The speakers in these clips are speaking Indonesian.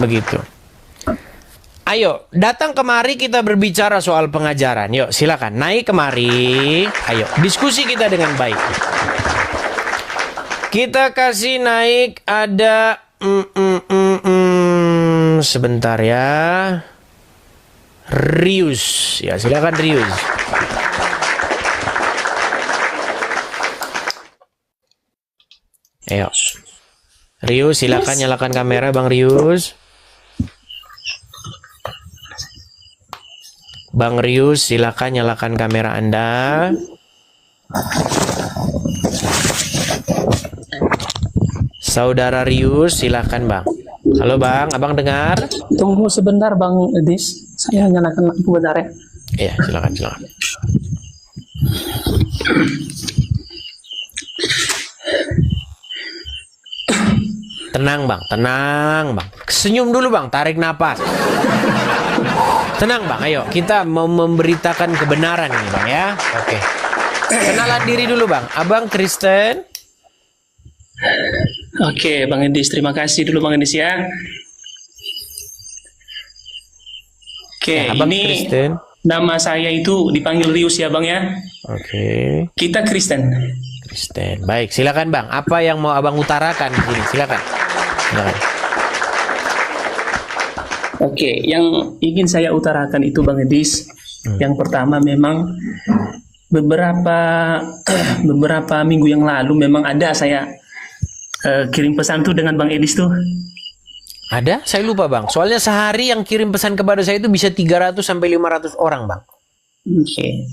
Begitu. Ayo, datang kemari kita berbicara soal pengajaran. Yuk, silakan naik kemari. Ayo, diskusi kita dengan baik. Kita kasih naik ada sebentar ya. Rius. Ya, silakan Rius. Ayo. Rius, silakan nyalakan kamera Bang Rius. Bang Rius, silakan nyalakan kamera Anda. Saudara Rius, silakan Bang. Halo Bang, Abang dengar? Tunggu sebentar Bang Edis, saya nyalakan lampu bentar ya. Iya, silakan. Tenang Bang. Senyum dulu Bang, tarik napas. Tenang Bang, ayo kita mau memberitakan kebenaran ini Bang ya. Oke. Kenalan diri dulu Bang. Abang Kristen. Oke Bang Edis, terima kasih dulu Bang Edis ya. Oke, Ya, Abang ini Kristen. nama saya itu dipanggil Rius ya Bang ya. Oke. Kita Kristen. Kristen. Baik, silakan Bang. Apa yang mau Abang utarakan di sini? Silakan. Oke, yang ingin saya utarakan itu Bang Edis, yang pertama memang beberapa minggu yang lalu memang ada saya kirim pesan tuh dengan Bang Edis tuh. Ada? Saya lupa Bang. Soalnya sehari yang kirim pesan kepada saya itu bisa 300 sampai 500 orang Bang. Oke.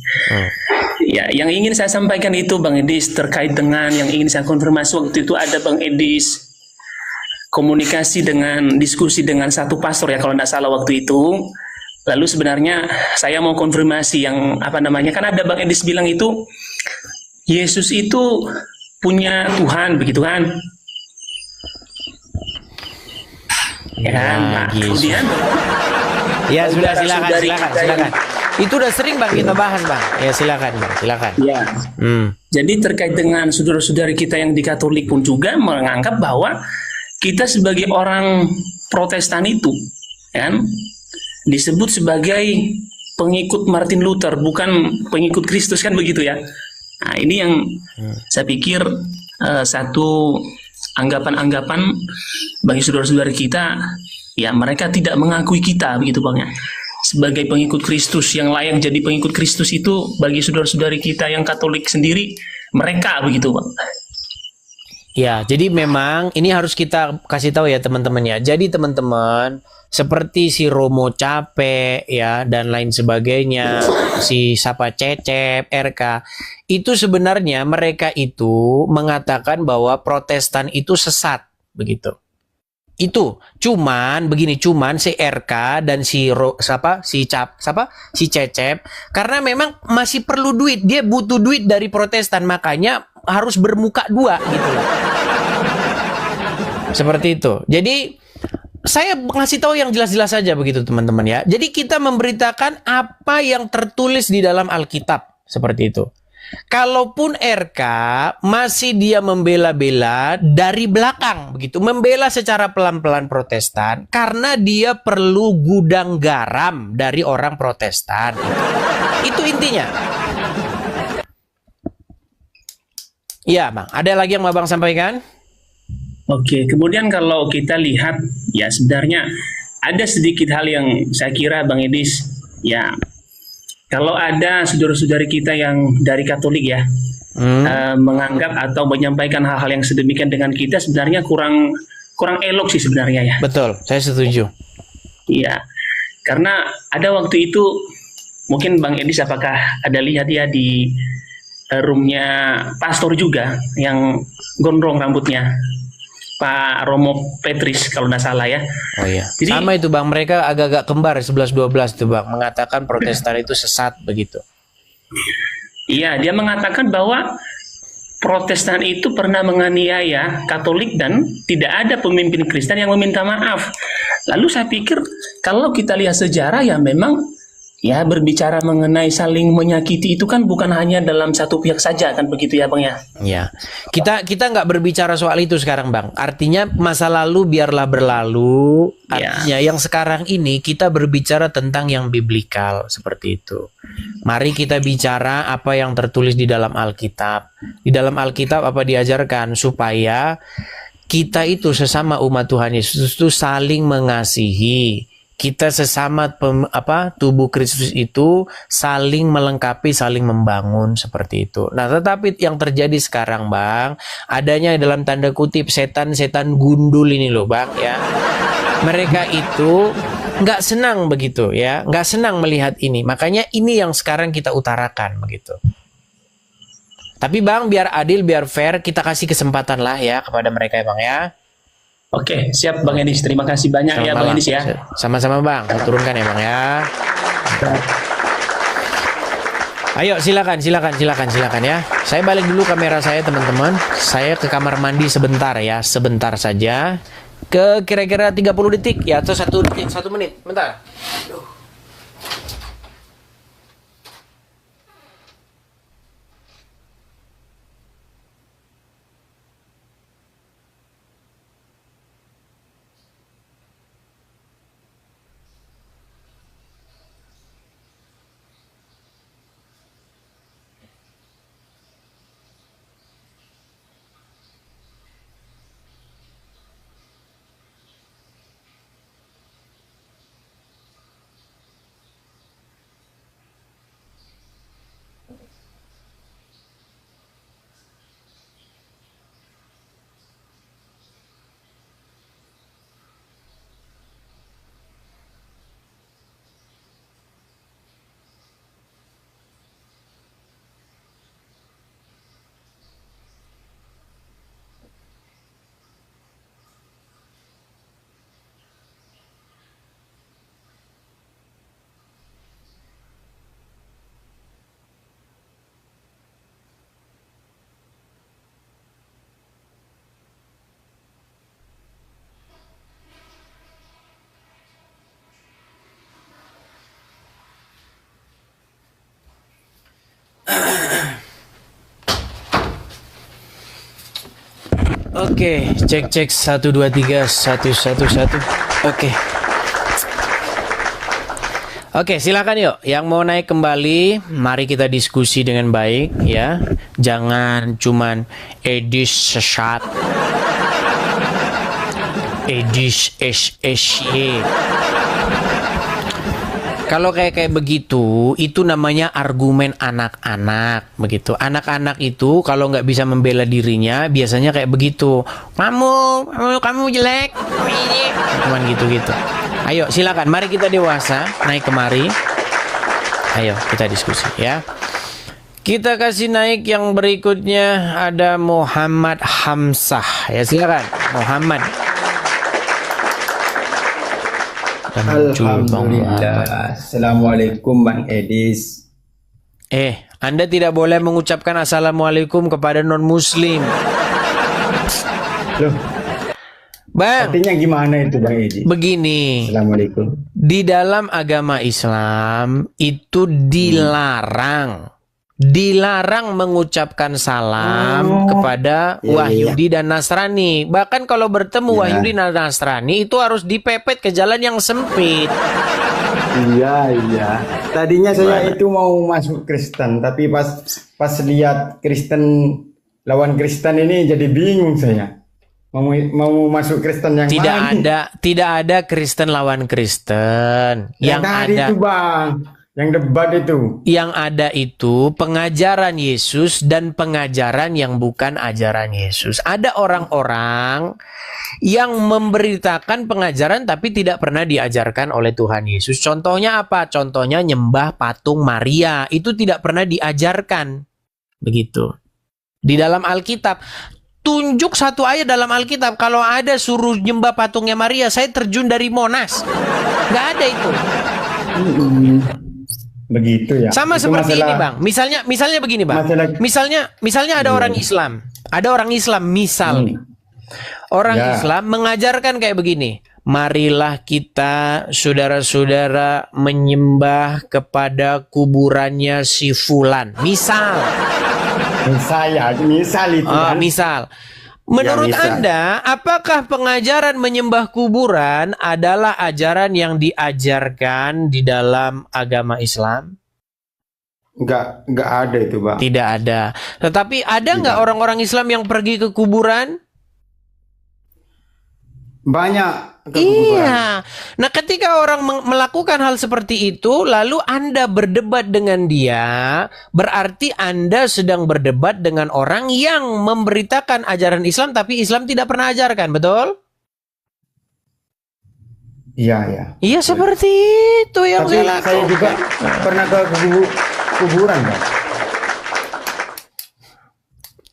Ya, yang ingin saya sampaikan itu Bang Edis terkait dengan yang ingin saya konfirmasi waktu itu ada Bang Edis komunikasi dengan diskusi dengan satu pastor ya kalau tidak salah waktu itu. Lalu sebenarnya saya mau konfirmasi yang kan ada Bang Edis bilang itu Yesus itu punya Tuhan begitu kan? Ya kan? Nah, kemudian ya sudah silakan. Itu udah sering Bang kita bahas Bang. Ya silakan Bang, silakan. Ya. Jadi terkait dengan saudara-saudari kita yang di Katolik pun juga menganggap bahwa kita sebagai orang Protestan itu kan disebut sebagai pengikut Martin Luther, bukan pengikut Kristus kan begitu ya. Nah, ini yang saya pikir satu anggapan-anggapan bagi saudara-saudara kita, ya mereka tidak mengakui kita begitu Bang ya. Sebagai pengikut Kristus yang layak jadi pengikut Kristus itu bagi saudara-saudari kita yang Katolik sendiri, mereka begitu Bang. Ya, jadi memang ini harus kita kasih tahu ya teman-teman ya. Jadi teman-teman, seperti si Romo Capek ya dan lain sebagainya, si Sapa Cecep, RK, itu sebenarnya mereka itu mengatakan bahwa Protestan itu sesat, begitu. Itu cuman si RK dan si Cecep karena memang masih perlu duit, dia butuh duit dari Protestan, makanya harus bermuka dua gitu loh. Seperti itu. Jadi saya ngasih tahu yang jelas-jelas saja begitu teman-teman ya. Jadi kita memberitakan apa yang tertulis di dalam Alkitab seperti itu. Kalaupun RK masih dia membela-bela dari belakang begitu, membela secara pelan-pelan Protestan karena dia perlu gudang garam dari orang Protestan. Itu intinya. Ya, Bang. Ada lagi yang mau Bang sampaikan? Oke, kemudian kalau kita lihat ya sebenarnya ada sedikit hal yang saya kira Bang Edis ya. Kalau ada saudara-saudari kita yang dari Katolik ya menganggap atau menyampaikan hal-hal yang sedemikian dengan kita sebenarnya kurang elok sih sebenarnya ya. Betul, saya setuju. Iya, karena ada waktu itu mungkin Bang Edis apakah ada lihat ya di roomnya pastor juga yang gondrong rambutnya, Pak Romo Petris kalau nggak salah ya. Oh iya. Jadi, sama itu Bang, mereka agak-agak kembar 11-12 itu Bang, mengatakan Protestan itu sesat begitu. Iya, dia mengatakan bahwa Protestan itu pernah menganiaya Katolik dan tidak ada pemimpin Kristen yang meminta maaf. Lalu saya pikir kalau kita lihat sejarah ya memang ya berbicara mengenai saling menyakiti itu kan bukan hanya dalam satu pihak saja, kan begitu ya Bang ya? Ya, kita nggak berbicara soal itu sekarang, Bang. Artinya masa lalu biarlah berlalu. Artinya yang sekarang ini kita berbicara tentang yang biblikal seperti itu. Mari kita bicara apa yang tertulis di dalam Alkitab. Di dalam Alkitab apa diajarkan supaya kita itu sesama umat Tuhan Yesus itu saling mengasihi. Kita sesama tubuh Kristus itu saling melengkapi, saling membangun seperti itu. Nah, tetapi yang terjadi sekarang, Bang, adanya dalam tanda kutip setan-setan gundul ini loh, Bang, ya. Mereka itu nggak senang begitu, ya, nggak senang melihat ini. Makanya ini yang sekarang kita utarakan begitu. Tapi, Bang, biar adil, biar fair, kita kasih kesempatan lah ya kepada mereka, ya, Bang, ya. Oke, siap Bang Edis. Terima kasih banyak ya Bang Edis ya. Sama-sama Bang, saya turunkan ya Bang ya. Ayo silakan ya. Saya balik dulu kamera saya teman-teman. Saya ke kamar mandi sebentar ya, sebentar saja. Ke kira-kira 30 detik ya atau 1 menit. Bentar. Oke, cek 1 2 3 1 1 1. Oke, silakan yuk. Yang mau naik kembali, mari kita diskusi dengan baik ya. Jangan cuman edis sesat. Edis SSY. Kalau kayak begitu, itu namanya argumen anak-anak, begitu. Anak-anak itu kalau nggak bisa membela dirinya, biasanya kayak begitu. Kamu jelek, cuman gitu-gitu. Ayo, silakan. Mari kita dewasa, naik kemari. Ayo, kita diskusi ya. Kita kasih naik yang berikutnya ada Muhammad Hamzah. Ya, silakan, Muhammad. Alhamdulillah. Assalamualaikum Bang Edis. Anda tidak boleh mengucapkan assalamualaikum kepada non-muslim. Loh, Bang, artinya gimana itu Bang Edis? Begini, Assalamualaikum. di dalam agama Islam itu dilarang mengucapkan salam kepada Wahyudi dan Nasrani. Bahkan kalau bertemu Wahyudi dan Nasrani itu harus dipepet ke jalan yang sempit. Iya. Tadinya saya itu mau masuk Kristen, tapi pas lihat Kristen lawan Kristen ini jadi bingung saya. Mau masuk Kristen yang mana? Tidak ada Kristen lawan Kristen. Yang tadi ada itu Bang, yang debat itu. Yang ada itu pengajaran Yesus dan pengajaran yang bukan ajaran Yesus. Ada orang-orang yang memberitakan pengajaran tapi tidak pernah diajarkan oleh Tuhan Yesus. Contohnya apa? Contohnya nyembah patung Maria. Itu tidak pernah diajarkan. Begitu. Di dalam Alkitab. Tunjuk satu ayat dalam Alkitab. Kalau ada suruh nyembah patungnya Maria, saya terjun dari Monas. Nggak ada itu. Begitu ya. Sama itu seperti ini Bang. Misalnya begini Bang. Misalnya ada orang Islam. Ada orang Islam misal nih. Orang Islam mengajarkan kayak begini. marilah kita saudara-saudara menyembah kepada kuburannya si fulan. Misal itu kan. misal. Menurut misal. Anda, apakah pengajaran menyembah kuburan adalah ajaran yang diajarkan di dalam agama Islam? Enggak ada itu, Bang. Tidak ada. Tetapi ada nggak orang-orang Islam yang pergi ke kuburan? Banyak ke kuburan. Iya. Nah, ketika orang melakukan hal seperti itu, lalu Anda berdebat dengan dia, berarti Anda sedang berdebat dengan orang yang memberitakan ajaran Islam, tapi Islam tidak pernah ajarkan, betul? Iya. Iya, seperti itu yang Tapi saya saya lakukan. juga pernah ke kuburan, Bang.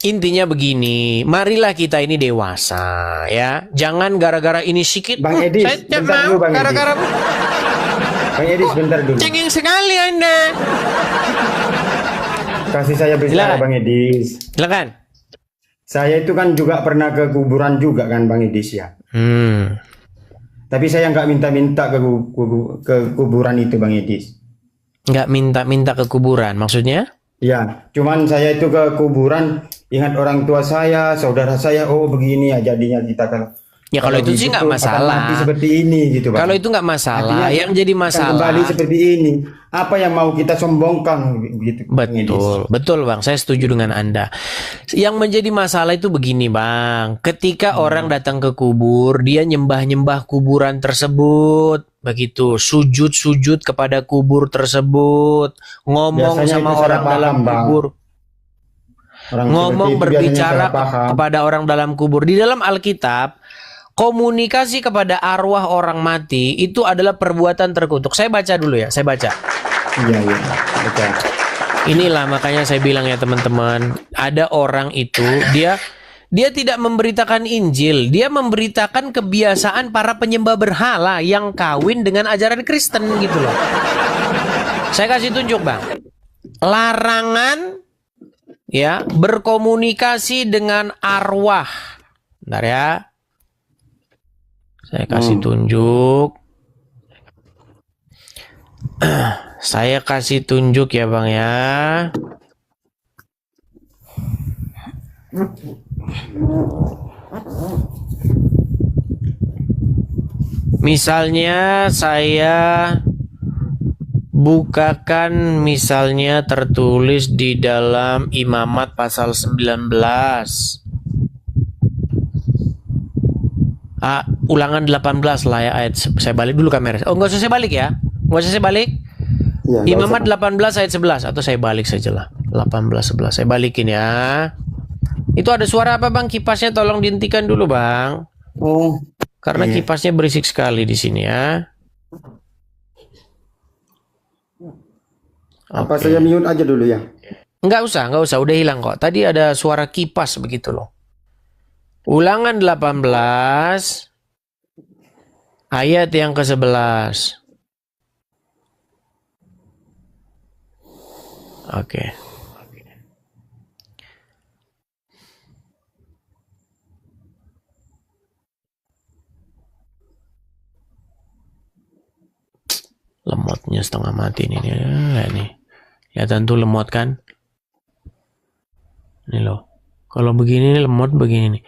Intinya begini, marilah kita ini dewasa, ya. Jangan gara-gara ini sikit. Bang Edi, saya tidak bentar mau dulu, Bang Edi. gara-gara Bang Edi sebentar dulu. cengeng sekali Anda. Kasih saya bicara, Silakan. Bang Edis. Silakan. Saya itu kan juga pernah ke kuburan juga kan, Bang Edis ya. Tapi saya nggak minta-minta ke kuburan itu, Bang Edis. Nggak minta-minta ke kuburan, maksudnya? Ya, cuman saya itu ke kuburan, ingat orang tua saya, saudara saya, oh begini ya jadinya kita kalau. Ya kalau itu sih nggak gitu akan masalah. mati seperti ini gitu, Bang. Kalau itu nggak masalah, Artinya yang jadi akan masalah. kembali seperti ini. Apa yang mau kita sombongkan gitu, Bang Edis? Betul Bang, saya setuju dengan Anda. Yang menjadi masalah itu begini Bang, ketika orang datang ke kubur, dia nyembah-nyembah kuburan tersebut, begitu, sujud-sujud kepada kubur tersebut, ngomong Biasanya sama itu salah orang paham, dalam Bang. kubur, Orang ngomong seperti itu berbicara biasanya salah paham. kepada orang dalam kubur. Di dalam Alkitab, komunikasi kepada arwah orang mati itu adalah perbuatan terkutuk. Saya baca dulu ya, saya baca. Iya, betul. Inilah makanya saya bilang ya teman-teman, ada orang itu dia tidak memberitakan Injil, dia memberitakan kebiasaan para penyembah berhala yang kawin dengan ajaran Kristen gitu loh. Saya kasih tunjuk Bang. Larangan ya berkomunikasi dengan arwah. Bentar ya. Saya kasih tunjuk. Saya kasih tunjuk ya Bang ya. Misalnya saya bukakan misalnya tertulis di dalam Imamat pasal 19. Ulangan 18 lah ya ayat. Saya balik dulu kamera. Oh nggak usah saya balik ya. Nggak usah saya balik. Ya, Imamat 18 ayat 11. Atau saya balik saja lah. 18 11. Saya balikin ya. Itu ada suara apa Bang? Kipasnya tolong dihentikan dulu Bang. Oh, Karena iya. kipasnya berisik sekali di sini ya. Apa saya mute aja dulu ya? Nggak usah, udah hilang kok. Tadi ada suara kipas begitu loh. Ulangan 18 ayat yang ke-11. Oke. Lemotnya setengah mati nih. Nih. Kelihatan tuh lemot kan? Ini loh. Kalau begini lemot begini nih.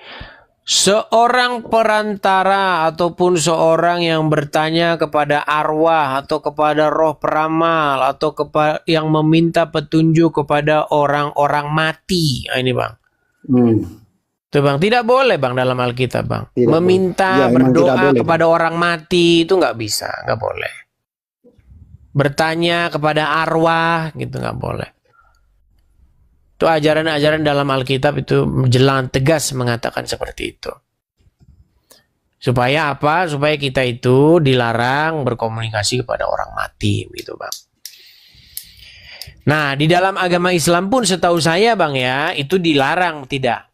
Seorang perantara ataupun seorang yang bertanya kepada arwah atau kepada roh peramal atau yang meminta petunjuk kepada orang-orang mati. Nah, ini Bang. Tuh Bang, tidak boleh Bang dalam Alkitab Bang. Tidak Meminta boleh. Ya, memang tidak berdoa boleh, kepada orang mati itu nggak bisa, nggak boleh. Bertanya kepada arwah gitu nggak boleh. Itu ajaran-ajaran dalam Alkitab itu jelas tegas mengatakan seperti itu. Supaya apa? Supaya kita itu dilarang berkomunikasi kepada orang mati gitu Bang. Nah, di dalam agama Islam pun setahu saya Bang ya, itu dilarang tidak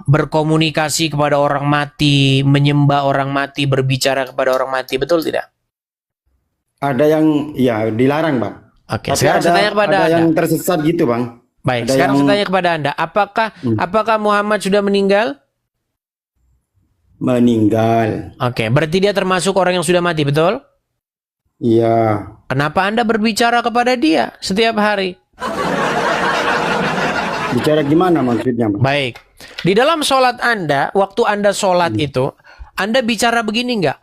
berkomunikasi kepada orang mati, menyembah orang mati, berbicara kepada orang mati, betul tidak? Ada yang ya dilarang, Bang. Oke, Tapi sekarang saya tanya kepada ada Anda. yang tersesat gitu, Bang. Baik, Ada sekarang yang- saya tanya kepada Anda, apakah Muhammad sudah meninggal? meninggal. Oke, berarti dia termasuk orang yang sudah mati, betul? Iya. Kenapa Anda berbicara kepada dia setiap hari? Bicara gimana maksudnya, Bang? Baik. Di dalam sholat Anda, waktu Anda sholat itu, Anda bicara begini enggak?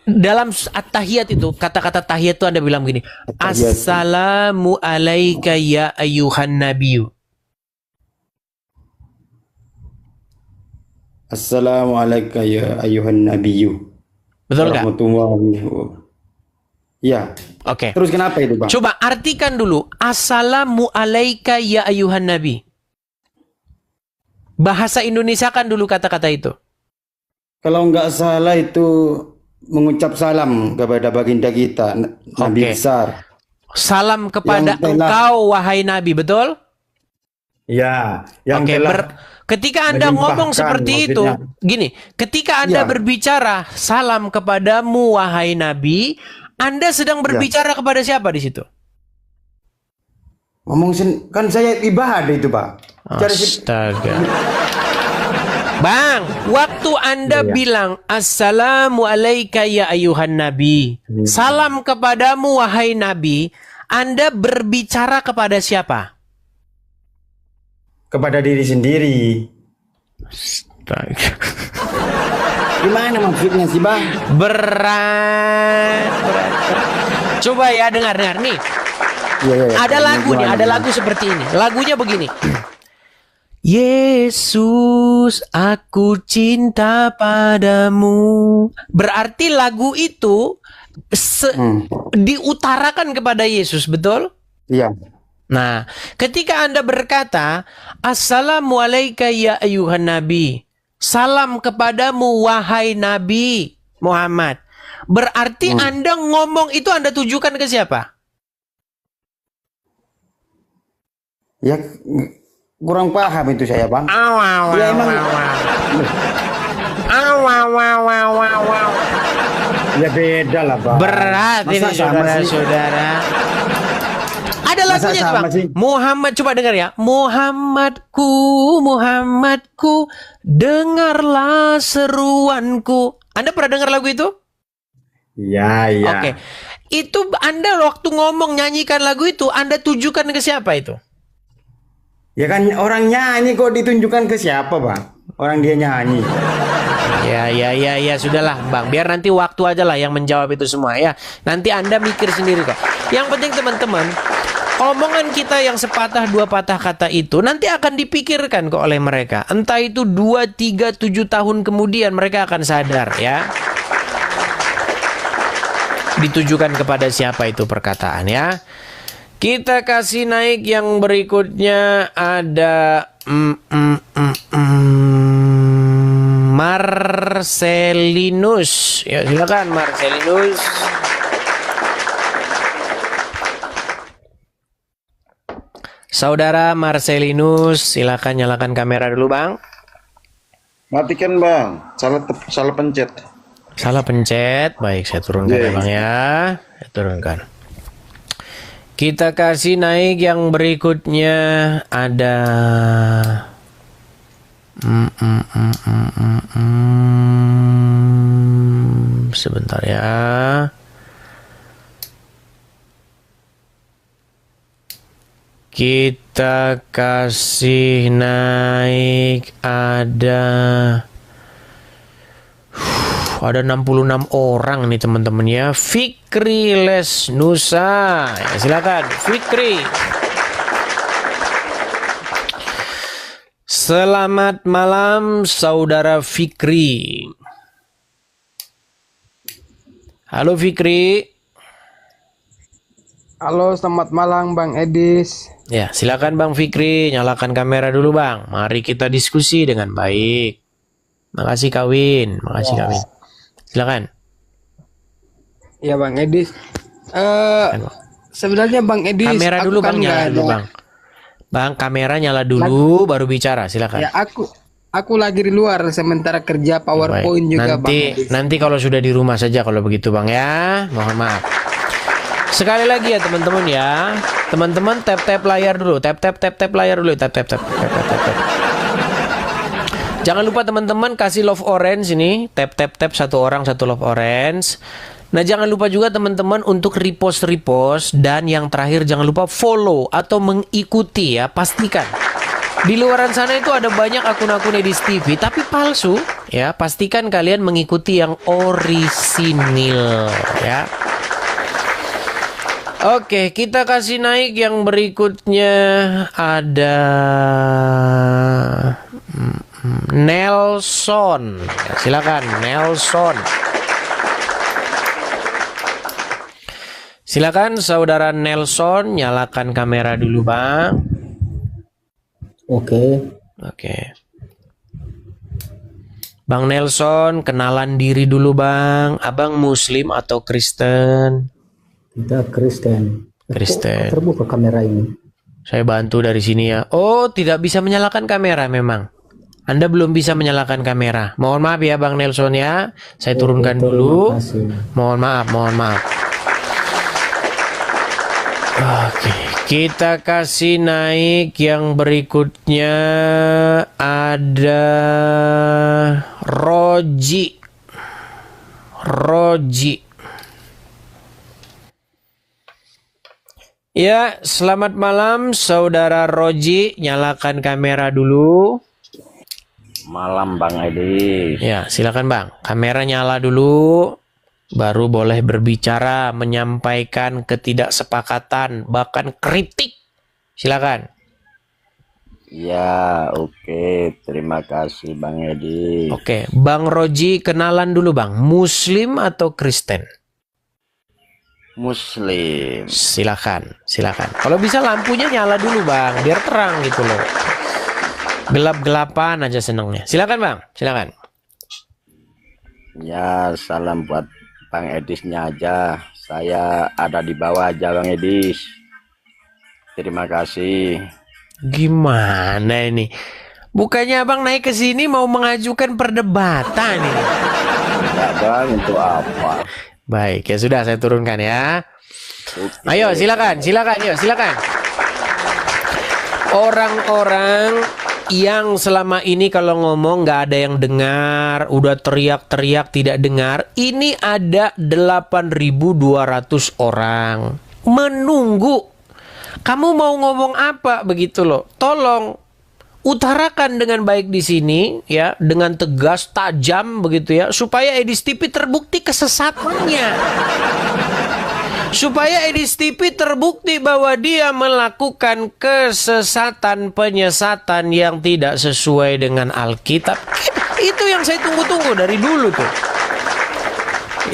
Dalam at-tahiyat itu, kata-kata tahiyat itu Anda bilang begini. At-tahiyat. Assalamu alaika ya ayyuhan nabiyyu. Assalamualaikum ya ayuhan nabiyyu. Betul nggak? Ya. Oke. Terus kenapa itu, Bang? Coba artikan dulu. Assalamu alaika ya ayyuhan nabi. Bahasa Indonesia kan dulu kata-kata itu. Kalau nggak salah itu mengucap salam kepada baginda kita, Nabi besar. Salam kepada Yang telah- engkau wahai nabi, betul? Ya, yang Oke, telah ketika Anda ngomong melimpahkan, seperti itu, maksudnya. gini, ketika Anda Ya. berbicara salam kepadamu wahai nabi, Anda sedang berbicara kepada siapa di situ? kan saya ibadah itu, Pak. Astaga. Bang, waktu Anda bilang Assalamu alaika ya ayuhan nabi, salam kepadamu wahai nabi, Anda berbicara kepada siapa? Kepada diri sendiri. Astaga. Gimana maksudnya sih, Bang? Berat. Coba ya dengar nih. Ya. Ada lagu nih, ada lagu seperti ini. Lagunya begini. Yesus, aku cinta padamu. Berarti lagu itu diutarakan kepada Yesus, betul? Iya. Nah, ketika Anda berkata, Assalamualaikum ya ayuhan nabi, salam kepadamu wahai Nabi Muhammad. Berarti Anda ngomong itu Anda tujukan ke siapa? Ya kurang paham itu saya, Bang. Ya, emang. Ya beda lah, Bang. Berat Masa ini sama sih? saudara-saudara. Ada Masa lagunya tuh, sama Bang. sih? Muhammad, coba dengar ya. Muhammadku, Muhammadku, dengarlah seruanku. Anda pernah dengar lagu itu? Iya. Oke. Itu Anda waktu ngomong nyanyikan lagu itu, Anda tujukan ke siapa itu? Ya kan orang nyanyi kok ditunjukkan ke siapa, Bang? Orang dia nyanyi. Ya, sudahlah, Bang. Biar nanti waktu aja lah yang menjawab itu semua ya. Nanti Anda mikir sendiri kok. Yang penting teman-teman, omongan kita yang sepatah dua patah kata itu nanti akan dipikirkan kok oleh mereka. Entah itu 2, 3, 7 tahun kemudian mereka akan sadar ya. Ditujukan kepada siapa itu perkataan ya. Kita kasih naik yang berikutnya ada Marcelinus. Ya silakan Marcelinus. Saudara Marcelinus, silakan nyalakan kamera dulu, Bang. Matikan, Bang. Salah pencet. Salah pencet. Baik, saya turunkan ya, Bang ya. Saya turunkan. Kita kasih naik yang berikutnya ada sebentar ya. Kita kasih naik ada 66 orang nih teman-teman ya. Fikri Lesnusa. Ya, silakan Fikri. Selamat malam saudara Fikri. Halo Fikri. Halo, selamat malam Bang Edis. Ya, silakan Bang Fikri, nyalakan kamera dulu Bang. Mari kita diskusi dengan baik. Makasih Kawin, makasih Kawin. Silakan. Ya Bang Edis. Sebenarnya Bang Edis, Kamera aku dulu kan Bang, nggak nyala ada. dulu Bang. Bang, kamera nyala dulu, baru bicara. Silakan. Ya aku lagi di luar sementara kerja PowerPoint Baik. juga Bang Nanti Edis. nanti kalau sudah di rumah saja kalau begitu Bang ya. Mohon maaf. Sekali lagi ya teman-teman ya. Teman-teman tap layar dulu, tap layar dulu, tap. Jangan lupa teman-teman kasih love orange ini, tap tap tap, satu orang satu love orange. Nah, jangan lupa juga teman-teman untuk repost dan yang terakhir jangan lupa follow atau mengikuti ya, pastikan. Di luaran sana itu ada banyak akun-akun Edis TV tapi palsu ya. Pastikan kalian mengikuti yang orisinil ya. Oke, kita kasih naik yang berikutnya ada Nelson. Ya, silakan Nelson. Silakan saudara Nelson, nyalakan kamera dulu, Bang. Oke. Bang Nelson, kenalan diri dulu, Bang. Abang Muslim atau Kristen? Kita Kristen. Kristen. Kok terbuka kamera ini? Saya bantu dari sini ya. Oh, tidak bisa menyalakan kamera memang. Anda belum bisa menyalakan kamera. Mohon maaf ya, Bang Nelson ya. Saya turunkan dulu. Mohon maaf. Oke, kita kasih naik yang berikutnya ada Roji. Ya, selamat malam saudara Roji, nyalakan kamera dulu. Malam Bang Edi. Ya, silakan Bang, kamera nyala dulu. Baru boleh berbicara, menyampaikan ketidaksepakatan, bahkan kritik. Silakan. Ya, oke. Terima kasih Bang Edi. Oke, Bang Roji kenalan dulu Bang. Muslim atau Kristen? Muslim. Silakan. Kalau bisa lampunya nyala dulu Bang, biar terang gitu loh. Gelap-gelapan aja senengnya. Silakan Bang, silakan. Ya, salam buat Bang Edisnya aja. Saya ada di bawah aja Bang Edis. Terima kasih. Gimana ini? Bukannya Abang naik ke sini mau mengajukan perdebatan ini? Ya Bang, itu apa? Baik, ya sudah saya turunkan ya. Oke. Ayo silakan. Orang-orang yang selama ini kalau ngomong nggak ada yang dengar, udah teriak-teriak tidak dengar, ini ada 8.200 orang menunggu. Kamu mau ngomong apa begitu loh? Tolong utarakan dengan baik di sini ya, dengan tegas, tajam begitu ya, supaya Edis TV terbukti kesesatannya. Supaya Edis TV terbukti bahwa dia melakukan kesesatan, penyesatan yang tidak sesuai dengan Alkitab. Itu yang saya tunggu-tunggu dari dulu tuh.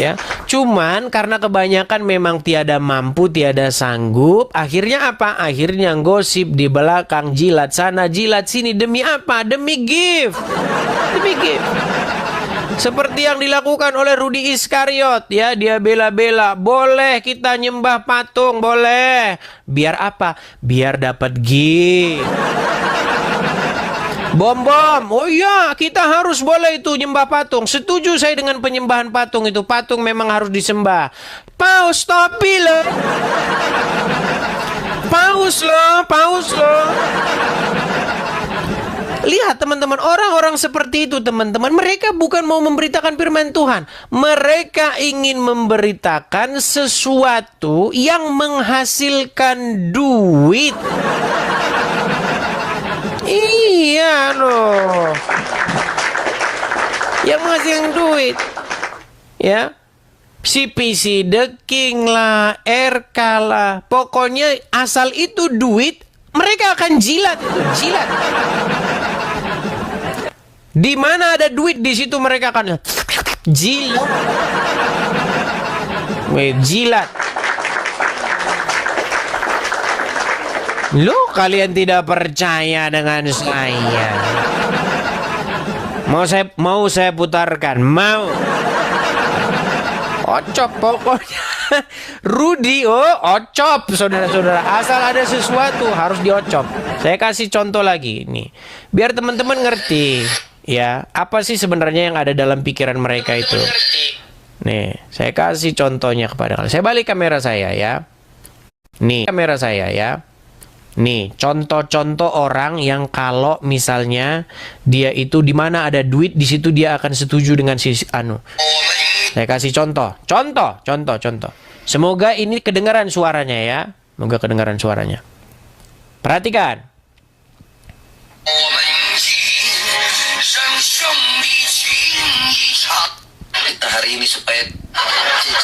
Ya, cuman karena kebanyakan memang tiada mampu, tiada sanggup, akhirnya apa? Akhirnya gosip di belakang, jilat sana, jilat sini, demi apa? Demi gift. Seperti yang dilakukan oleh Rudi Iskariot ya, dia bela-bela, boleh kita nyembah patung, boleh. Biar apa? Biar dapat gift. Bom, oh iya, kita harus boleh itu nyembah patung. Setuju saya dengan penyembahan patung itu. Patung memang harus disembah. Paus, topi loh. Paus loh. Lihat teman-teman, orang-orang seperti itu teman-teman, mereka bukan mau memberitakan firman Tuhan. Mereka ingin memberitakan sesuatu yang menghasilkan duit. Iya loh, yang menghasilkan duit. Ya, CPC The King lah, RK lah, pokoknya asal itu duit, mereka akan jilat itu, jilat. Di mana ada duit di situ mereka akan jilat. Jilat. Loh, kalian tidak percaya dengan saya? Mau saya putarkan? Mau? Ocop pokoknya. Rudi, ocop saudara-saudara. Asal ada sesuatu harus diocop. Saya kasih contoh lagi nih, biar teman-teman ngerti ya, apa sih sebenarnya yang ada dalam pikiran mereka itu. Nih, saya kasih contohnya kepada kalian. Saya balik kamera saya ya. Nih, kamera saya ya. Nih, contoh-contoh orang yang kalau misalnya dia itu di mana ada duit, di situ dia akan setuju dengan si anu. Saya kasih contoh. Semoga ini kedengaran suaranya ya. Semoga kedengaran suaranya. Perhatikan. Kita hari ini supaya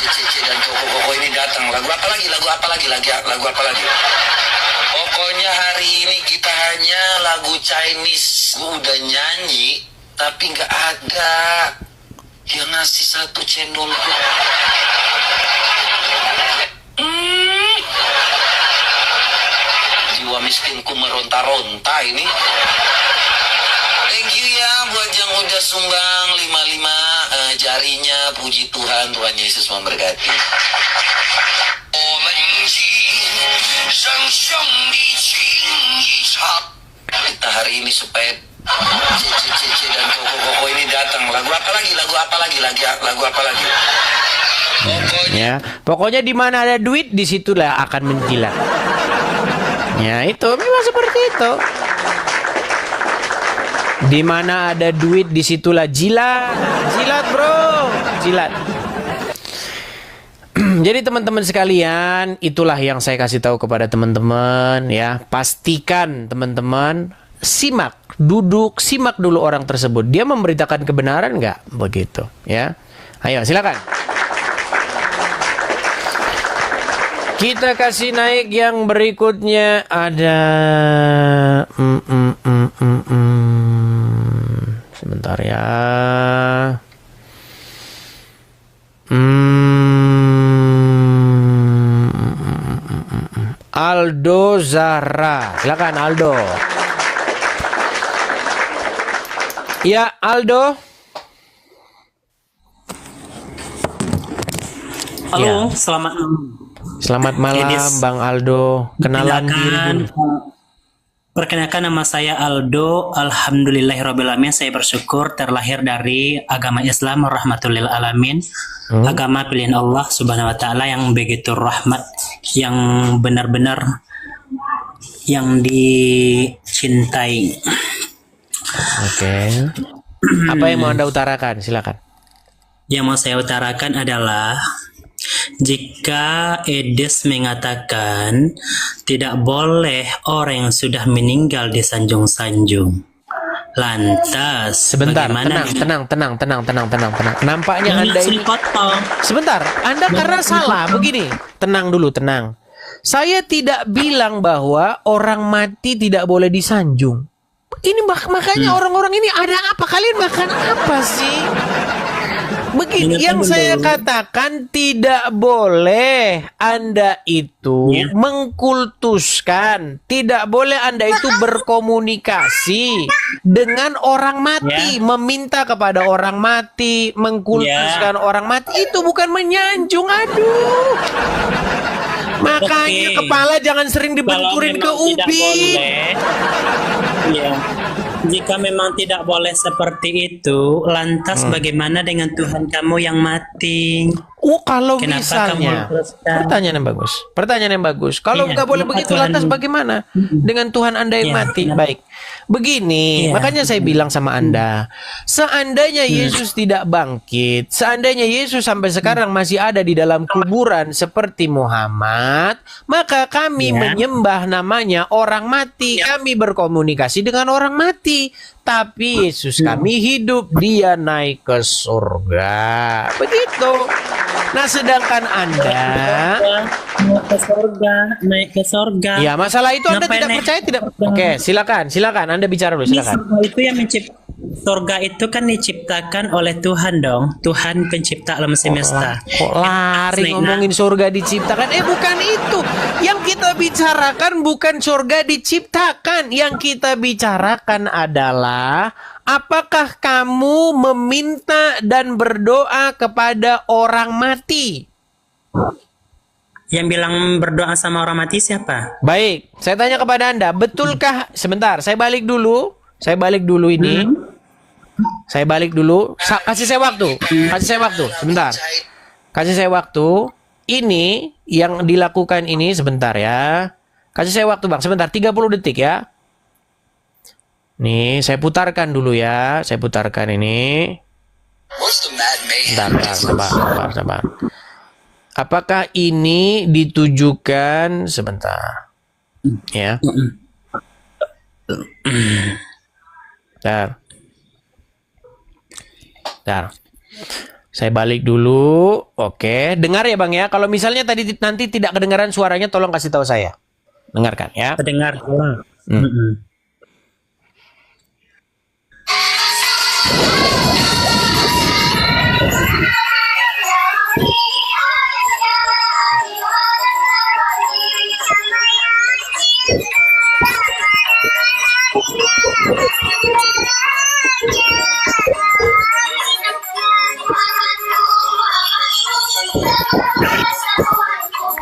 Cici dan Koko ini datang. Lagu apa lagi? Pokoknya hari ini kita hanya lagu Chinese. Gua udah nyanyi, tapi nggak ada yang ngasih satu cendol. Jiwa miskinku meronta-ronta ini. Thank you ya buat yang udah sumbang 55 jarinya. Puji Tuhan, Tuhan Yesus memberkati. Kita hari ini supaya Cici dan Koko ini datang. Lagu apa lagi? Pokoknya di mana ada duit, disitulah akan menjilat. Ya itu memang seperti itu. Di mana ada duit, disitulah jilat bro, jilat. Jadi teman-teman sekalian, itulah yang saya kasih tahu kepada teman-teman ya. Pastikan teman-teman simak dulu orang tersebut. Dia memberitakan kebenaran nggak? Begitu ya. Ayo silakan. Kita kasih naik yang berikutnya ada. Sebentar ya. Aldo Zahra. Silakan Aldo. Ya, Aldo. Halo, Ya. selamat Malam Bang Aldo. Kenalan diri dulu. Perkenalkan, nama saya Aldo. Alhamdulillahirrahmanirrahim. Saya bersyukur terlahir dari agama Islam, rahmatul lil alamin. Agama pilihan Allah Subhanahu wa taala yang begitu rahmat, yang benar-benar yang dicintai. Oke. Apa yang mau Anda utarakan? Silakan. Yang mau saya utarakan adalah jika Edis mengatakan tidak boleh orang yang sudah meninggal disanjung-sanjung. Lantas Sebentar, bagaimana tenang. Nampaknya Anda ini sebentar, Anda karena salah begini. Tenang dulu, tenang. Saya tidak bilang bahwa orang mati tidak boleh disanjung. Ini makanya orang-orang ini ada apa? Kalian makan apa sih? Begini, yang saya katakan tidak boleh Anda itu mengkultuskan, tidak boleh Anda itu berkomunikasi dengan orang mati, meminta kepada orang mati, mengkultuskan orang mati, itu bukan menyanjung. Aduh. Makanya kepala jangan sering dibenturin ke ubin. Jika memang tidak boleh seperti itu, lantas bagaimana dengan Tuhan kamu yang mati? Oh, kalau Kenapa misalnya, kamu teruskan? pertanyaan yang bagus. Kalau nggak boleh begitu, lantas bagaimana dengan Tuhan Anda yang mati? Baik, begini, makanya saya bilang sama Anda, seandainya Yesus tidak bangkit, seandainya Yesus sampai sekarang masih ada di dalam kuburan seperti Muhammad, maka kami menyembah namanya orang mati, kami berkomunikasi dengan orang mati. Tapi Yesus kami hidup, dia naik ke surga. Begitu. Nah, sedangkan Anda naik ke surga. ya, masalah itu Anda tidak percaya, tidak. Oke, silakan Anda bicara dulu, silakan. Itu yang surga itu kan diciptakan oleh Tuhan dong, Tuhan pencipta alam semesta. Kok lari ngomongin surga diciptakan? Bukan itu. Yang kita bicarakan bukan surga diciptakan. Yang kita bicarakan adalah apakah kamu meminta dan berdoa kepada orang mati? Yang bilang berdoa sama orang mati siapa? Baik, saya tanya kepada Anda, betulkah? Sebentar, saya balik dulu ini. Saya balik dulu. Kasih saya waktu. Sebentar. Kasih saya waktu. Ini yang dilakukan ini sebentar ya. Kasih saya waktu Bang, sebentar 30 detik ya. Nih, saya putarkan dulu ya. Saya putarkan ini. Sabar. Apakah ini ditujukan sebentar? Ya. Bentar. Saya balik dulu. Oke, dengar ya Bang ya. Kalau misalnya tadi nanti tidak kedengaran suaranya, tolong kasih tahu saya. Dengarkan ya. Terdengar.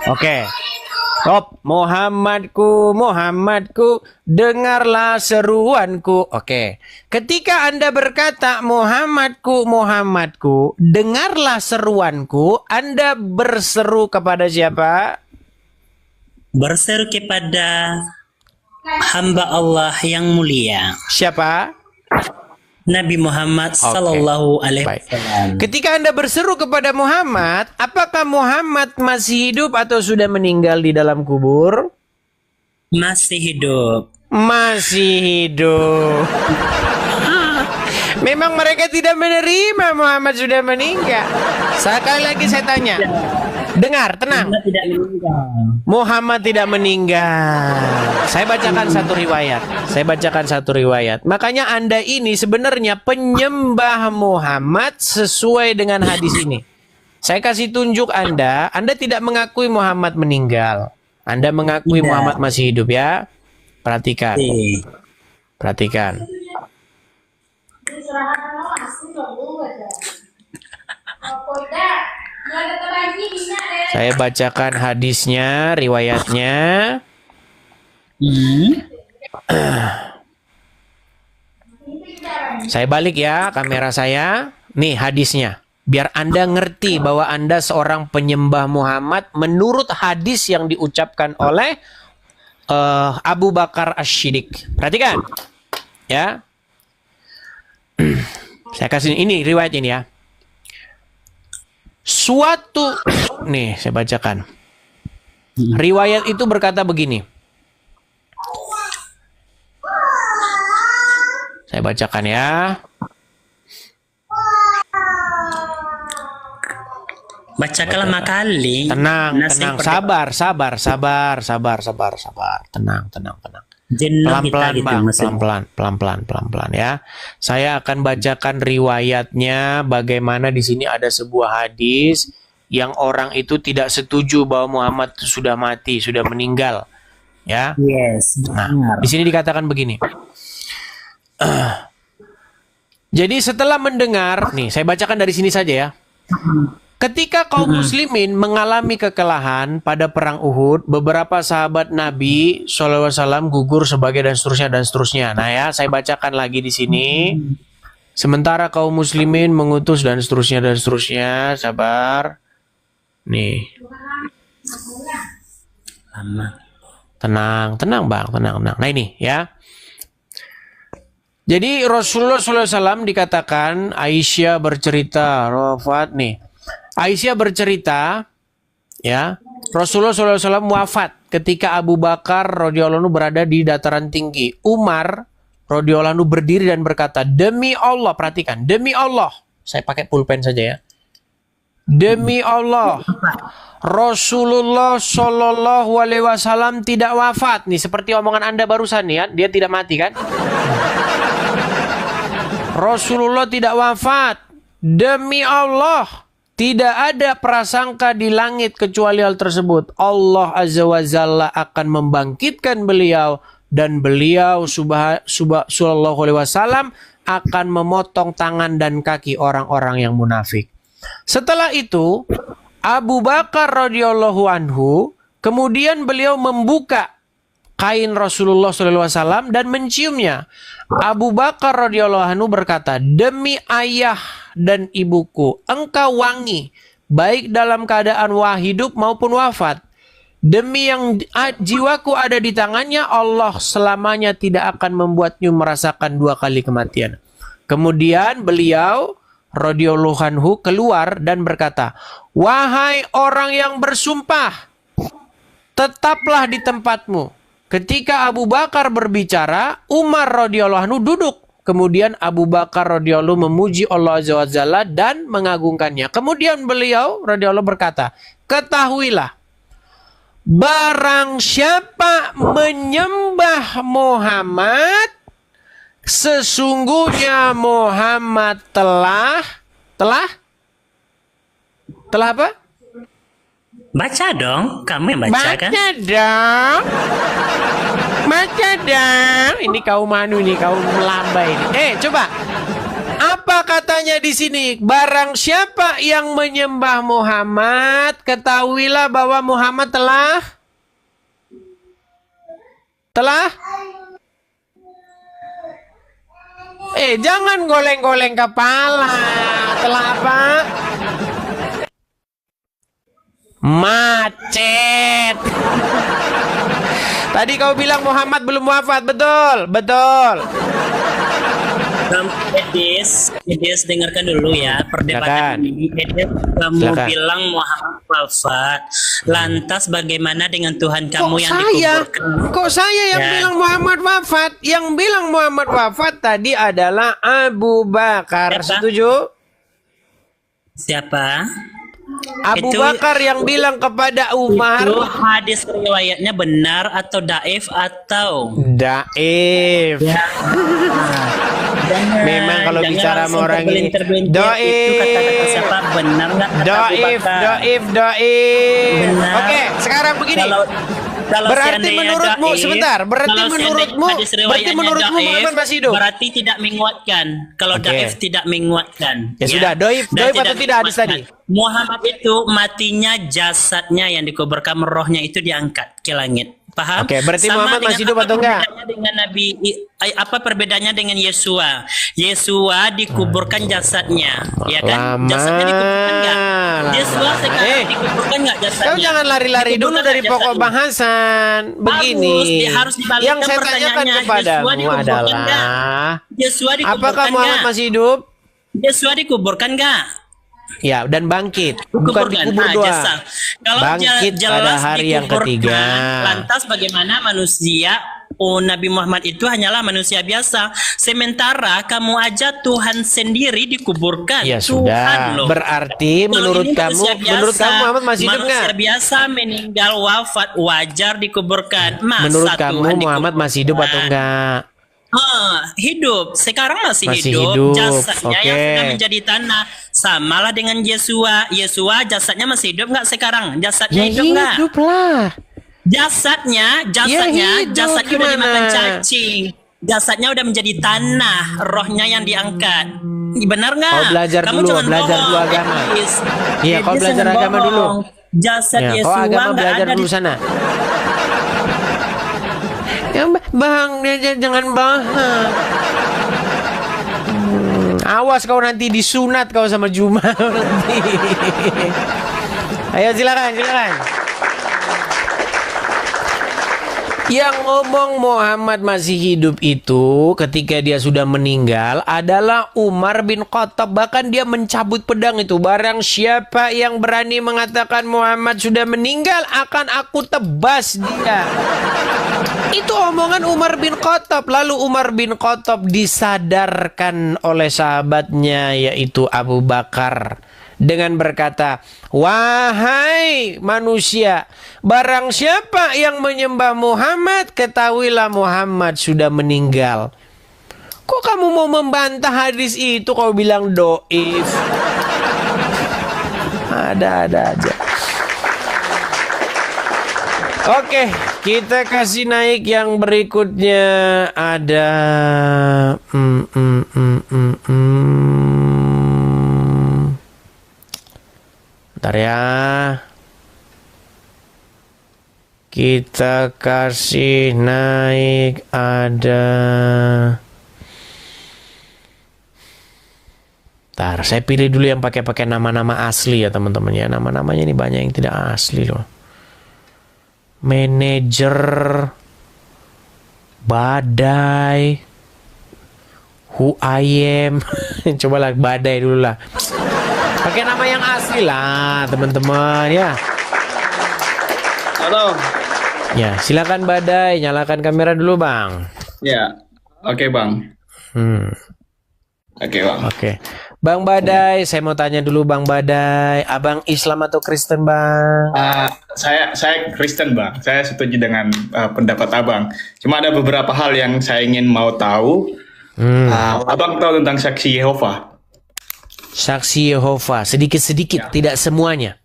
Oke. Stop. Muhammadku, dengarlah seruanku. Oke. Ketika Anda berkata Muhammadku, dengarlah seruanku, Anda berseru kepada siapa? Berseru kepada hamba Allah yang mulia. Siapa? Nabi Muhammad Sallallahu Alaihi Wasallam. Ketika Anda berseru kepada Muhammad, apakah Muhammad masih hidup atau sudah meninggal di dalam kubur? Masih hidup. Masih hidup. Memang mereka tidak menerima Muhammad sudah meninggal. Sekali lagi saya tanya. Dengar, tenang. Muhammad tidak meninggal. Saya bacakan satu riwayat. Makanya Anda ini sebenarnya penyembah Muhammad sesuai dengan hadis ini. Saya kasih tunjuk Anda tidak mengakui Muhammad meninggal. Anda mengakui Muhammad masih hidup ya. Perhatikan. Perhatikan. Saya bacakan hadisnya, riwayatnya. Saya balik ya kamera saya. Nih hadisnya. Biar Anda ngerti bahwa Anda seorang penyembah Muhammad menurut hadis yang diucapkan oleh Abu Bakar Asy-Siddiq. Perhatikan. Ya. Saya kasih ini riwayat ini ya. Nih saya bacakan. Riwayat itu berkata begini. Saya bacakan ya. Bacakan lama kali. Tenang. Sabar. Tenang. Pelan-pelan Bang, pelan-pelan ya. Saya akan bacakan riwayatnya bagaimana di sini ada sebuah hadis yang orang itu tidak setuju bahwa Muhammad sudah mati, sudah meninggal. Ya. Yes. Nah, di sini dikatakan begini. Jadi setelah mendengar, nih saya bacakan dari sini saja ya. Ketika kaum muslimin mengalami kekalahan pada perang Uhud, beberapa sahabat Nabi SAW gugur sebagai dan seterusnya. Nah ya, saya bacakan lagi di sini. Sementara kaum muslimin mengutus dan seterusnya. Sabar. Nih. Tenang Bang, tenang. Nah ini ya. Jadi Rasulullah SAW dikatakan Aisyah bercerita, Rafat nih. Aisyah bercerita, ya, Rasulullah SAW wafat ketika Abu Bakar radhiyallahu anhu berada di dataran tinggi. Umar radhiyallahu anhu berdiri dan berkata, demi Allah, perhatikan, demi Allah, saya pakai pulpen saja ya. Demi Allah, Rasulullah Shallallahu Alaihi Wasallam tidak wafat. Nih seperti omongan Anda barusan nih, ya, dia tidak mati kan? Rasulullah tidak wafat. Demi Allah. Tidak ada prasangka di langit kecuali hal tersebut. Allah Azza wa Jalla akan membangkitkan beliau dan beliau sallallahu alaihi wasallam akan memotong tangan dan kaki orang-orang yang munafik. Setelah itu, Abu Bakar radhiyallahu anhu kemudian beliau membuka kain Rasulullah sallallahu alaihi wasallam dan menciumnya. Abu Bakar radhiyallahu anhu berkata, demi ayah dan ibuku, engkau wangi, baik dalam keadaan hidup maupun wafat. Demi yang jiwaku ada di tangannya, Allah selamanya tidak akan membuatnya merasakan 2 kali kematian. Kemudian beliau radhiyallahu anhu keluar dan berkata, wahai orang yang bersumpah, tetaplah di tempatmu. Ketika Abu Bakar berbicara, Umar radhiyallahu anhu duduk. Kemudian Abu Bakar radhiyallahu memuji Allah azza wa jalla dan mengagungkannya. Kemudian beliau radhiyallahu berkata, ketahuilah, barang siapa menyembah Muhammad, sesungguhnya Muhammad telah apa? Baca dong, kamu yang baca kan? Baca dong. Ini kaum anu nih, kaum melambai ini. Coba. Apa katanya di sini? Barang siapa yang menyembah Muhammad, ketahuilah bahwa Muhammad telah jangan goleng-goleng kepala. Telah apa? Macet. Tadi kau bilang Muhammad belum wafat, betul? Betul. Edis, dengarkan dulu ya perdebatan ini. Edis, kamu bilang Muhammad wafat. Lantas bagaimana dengan Tuhan kamu yang dikuburkan? Kok saya yang bilang Muhammad wafat? Yang bilang Muhammad wafat tadi adalah Abu Bakar. Siapa? Setuju? Siapa? Abu Bakar yang bilang kepada Umar. Itu hadis riwayatnya benar atau daif atau? Daif. Ya. Memang kalau bicara sama orang ini itu kata-kata siapa benar nggak? Doif. Oke, sekarang begini. Berarti menurutmu sebentar. Berarti menurutmu Muhammad masih hidup. Berarti tidak menguatkan. Kalau daif tidak menguatkan. Ya sudah, doif atau tidak hadis tadi? Muhammad itu matinya jasadnya yang dikuburkan, rohnya itu diangkat ke langit. Paham? Oke, berarti sama Muhammad masih hidup atau enggak? Dengan Nabi, apa perbedaannya dengan Yesua? Yesua dikuburkan jasadnya, ya kan? Jasadnya dikuburkan enggak? Yesua sekarang dikuburkan enggak jasadnya? Kau jangan lari-lari dulu dari pokok bahasan. Begini. Yang saya tanyakan kepadamu adalah, apakah Muhammad masih hidup? Yesua dikuburkan enggak? Ya, dan bangkit. Bukan dikubur doang. Kalau bangkit pada hari yang ketiga. Lantas bagaimana manusia? Nabi Muhammad itu hanyalah manusia biasa. Sementara kamu aja Tuhan sendiri dikuburkan. Ya Tuhan sudah. loh. Berarti menurut kamu Muhammad masih hidup nggak? Manusia biasa meninggal wafat wajar dikuburkan. Menurut kamu Muhammad masih hidup atau enggak? Hidup. Sekarang masih hidup. Jasadnya yang sudah menjadi tanah. Samalah dengan Yesua. Yesua jasadnya masih hidup nggak sekarang? Jasadnya hidup nggak? Hidup lah. Jasadnya udah dimakan cacing. Jasadnya udah menjadi tanah. Rohnya yang diangkat. Benar nggak? Kau belajar dulu agama. Iya, kau belajar agama dulu. Jasad Yesua kau agama belajar dulu sana. Bang, jangan bahas. Awas kau nanti disunat kau sama Juma nanti. Ayo silakan. Yang ngomong Muhammad masih hidup itu ketika dia sudah meninggal adalah Umar bin Khattab. Bahkan dia mencabut pedang itu. Barang siapa yang berani mengatakan Muhammad sudah meninggal, akan aku tebas dia. Itu omongan Umar bin Khattab. Lalu Umar bin Khattab disadarkan oleh sahabatnya yaitu Abu Bakar dengan berkata, wahai manusia, barang siapa yang menyembah Muhammad, ketahuilah Muhammad sudah meninggal. Kok kamu mau membantah hadis itu? Kau bilang doif. Ada aja. Oke, kita kasih naik yang berikutnya. Ada Bentar ya. Kita kasih naik ada. Bentar, saya pilih dulu yang pakai nama-nama asli ya teman-teman ya. Nama-namanya ini banyak yang tidak asli loh. manajer, badai, who I am. Cobalah badai dulu lah. Pakai nama yang asli lah, teman-teman ya. Halo. Ya, silakan badai, nyalakan kamera dulu, Bang. Ya, oke Bang. Oke Bang. Oke. Bang Badai, saya mau tanya dulu Bang Badai, Abang Islam atau Kristen, Bang? Saya Kristen Bang. Saya setuju dengan pendapat Abang. Cuma ada beberapa hal yang saya ingin mau tahu. Abang tahu tentang saksi Yehova? Saksi Yehova, sedikit-sedikit, tidak semuanya.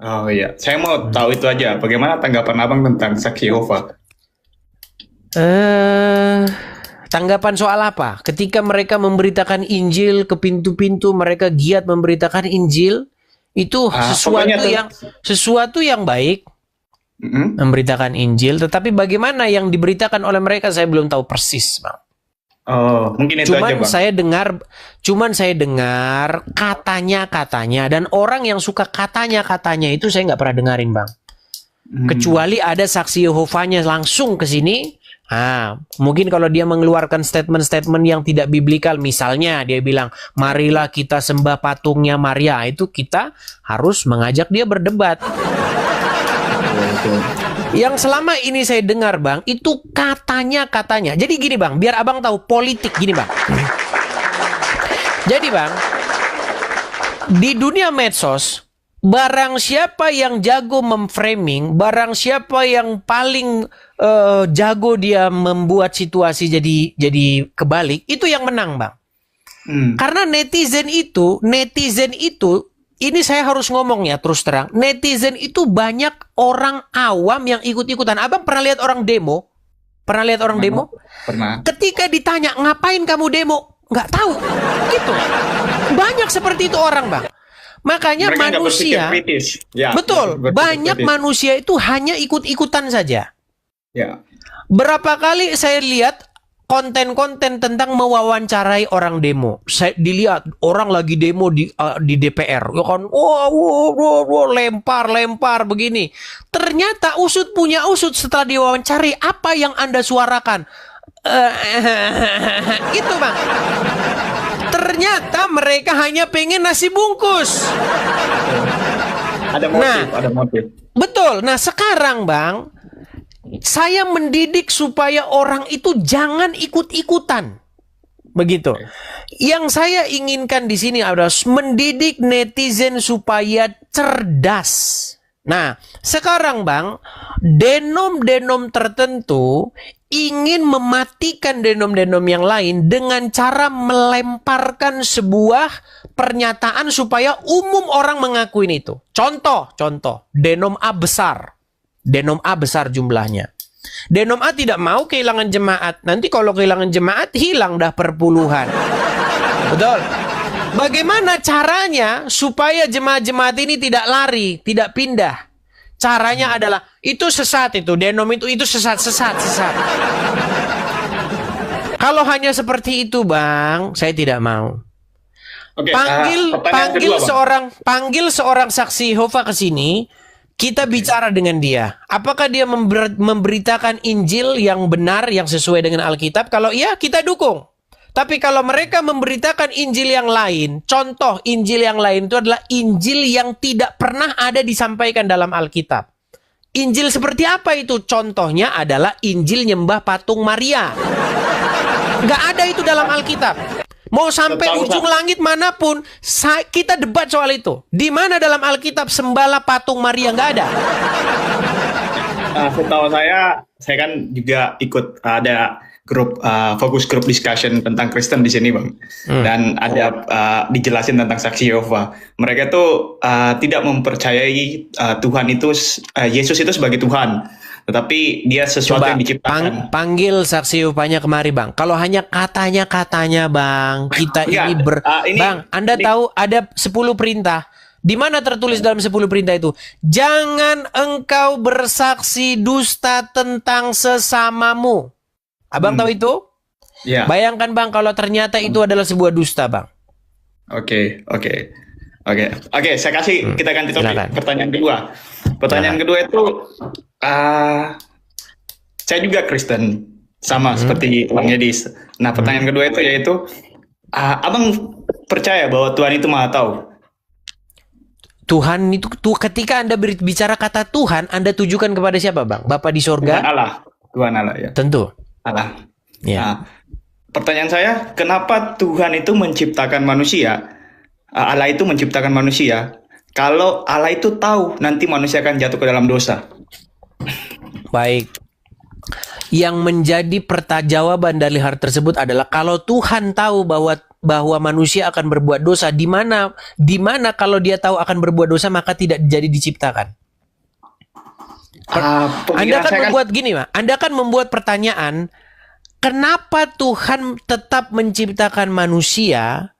Oh iya, saya mau tahu itu aja. Bagaimana tanggapan Abang tentang saksi Yehova? Tanggapan soal apa? Ketika mereka memberitakan Injil ke pintu-pintu, mereka giat memberitakan Injil, itu sesuatu yang baik, memberitakan Injil. Tetapi bagaimana yang diberitakan oleh mereka, saya belum tahu persis, Bang. Oh, mungkin itu aja, Bang. Cuman saya dengar katanya, dan orang yang suka katanya itu saya nggak pernah dengarin, Bang. Kecuali ada saksi Yehovanya langsung ke sini. Mungkin kalau dia mengeluarkan statement-statement yang tidak biblikal, misalnya dia bilang, marilah kita sembah patungnya Maria, itu kita harus mengajak dia berdebat. Yang selama ini saya dengar, Bang, itu katanya. Jadi gini, Bang, biar Abang tahu politik gini, Bang. Jadi, Bang, di dunia medsos, barang siapa yang jago memframing, barang siapa yang paling jago dia membuat situasi jadi kebalik, itu yang menang, Bang. Karena netizen itu, ini saya harus ngomong ya terus terang, netizen itu banyak orang awam yang ikut-ikutan. Abang pernah lihat orang demo? Pernah lihat orang demo? Pernah. Ketika ditanya, ngapain kamu demo? Nggak tahu. Gitu. Banyak seperti itu orang, Bang. Makanya mereka manusia, ya, betul, banyak kritis. Manusia itu hanya ikut-ikutan saja. Ya. Berapa kali saya lihat konten-konten tentang mewawancarai orang demo. Saya dilihat orang lagi demo di DPR, ya kan, lempar begini. Ternyata usut punya usut, setelah diwawancari, apa yang Anda suarakan? Gitu, Bang. Ternyata mereka hanya pengen nasi bungkus. Ada motif, Betul. Nah, sekarang, Bang, saya mendidik supaya orang itu jangan ikut-ikutan. Begitu. Yang saya inginkan di sini adalah mendidik netizen supaya cerdas. Nah, sekarang, Bang, denom-denom tertentu ingin mematikan denom-denom yang lain dengan cara melemparkan sebuah pernyataan supaya umum orang mengakuin itu. Contoh, denom A besar. Denom A besar jumlahnya. Denom A tidak mau kehilangan jemaat. Nanti kalau kehilangan jemaat, hilang dah perpuluhan. Betul. Bagaimana caranya supaya jemaat-jemaat ini tidak lari, tidak pindah? Caranya adalah, itu sesat itu. Denom itu sesat. Kalau hanya seperti itu, Bang, saya tidak mau. Oke, panggil seorang saksi Yehova ke sini. Kita bicara dengan dia. Apakah dia memberitakan Injil yang benar, yang sesuai dengan Alkitab? Kalau iya, kita dukung. Tapi kalau mereka memberitakan Injil yang lain, contoh Injil yang lain itu adalah Injil yang tidak pernah ada disampaikan dalam Alkitab. Injil seperti apa itu? Contohnya adalah Injil nyembah patung Maria. Nggak ada itu dalam Alkitab. Mau sampai ujung langit manapun, kita debat soal itu. Di mana dalam Alkitab sembahlah patung Maria? Nggak ada. Setahu saya kan juga ikut ada grup fokus grup discussion tentang Kristen di sini, Bang. Dan ada dijelasin tentang saksi Yehova. Mereka tuh tidak mempercayai Tuhan itu, Yesus itu sebagai Tuhan. Tetapi dia sesuatu yang diciptakan. Panggil saksi Yehovanya kemari, Bang. Kalau hanya katanya, Bang, kita Bang, Anda tahu ada 10 perintah. Di mana tertulis dalam 10 perintah itu? Jangan engkau bersaksi dusta tentang sesamamu. Abang tahu itu? Ya. Bayangkan, Bang, kalau ternyata itu adalah sebuah dusta, Bang. Oke, saya kasih, kita ganti topik. Pertanyaan kedua itu, Saya juga Kristen, sama seperti Bang Edis. Nah, pertanyaan kedua itu yaitu, Abang percaya bahwa Tuhan itu Maha Tahu? Tuhan itu ketika Anda berbicara kata Tuhan, Anda tujukan kepada siapa, Bang? Bapa di sorga? Tuhan Allah ya. Tentu. Allah. Ya. Nah, pertanyaan saya, kenapa Tuhan itu menciptakan manusia? Allah itu menciptakan manusia. Kalau Allah itu tahu nanti manusia akan jatuh ke dalam dosa. Baik. Yang menjadi jawaban dari hal tersebut adalah kalau Tuhan tahu bahwa manusia akan berbuat dosa, di mana kalau dia tahu akan berbuat dosa maka tidak jadi diciptakan. Anda kan membuat gini, Pak. Anda kan membuat pertanyaan, kenapa Tuhan tetap menciptakan manusia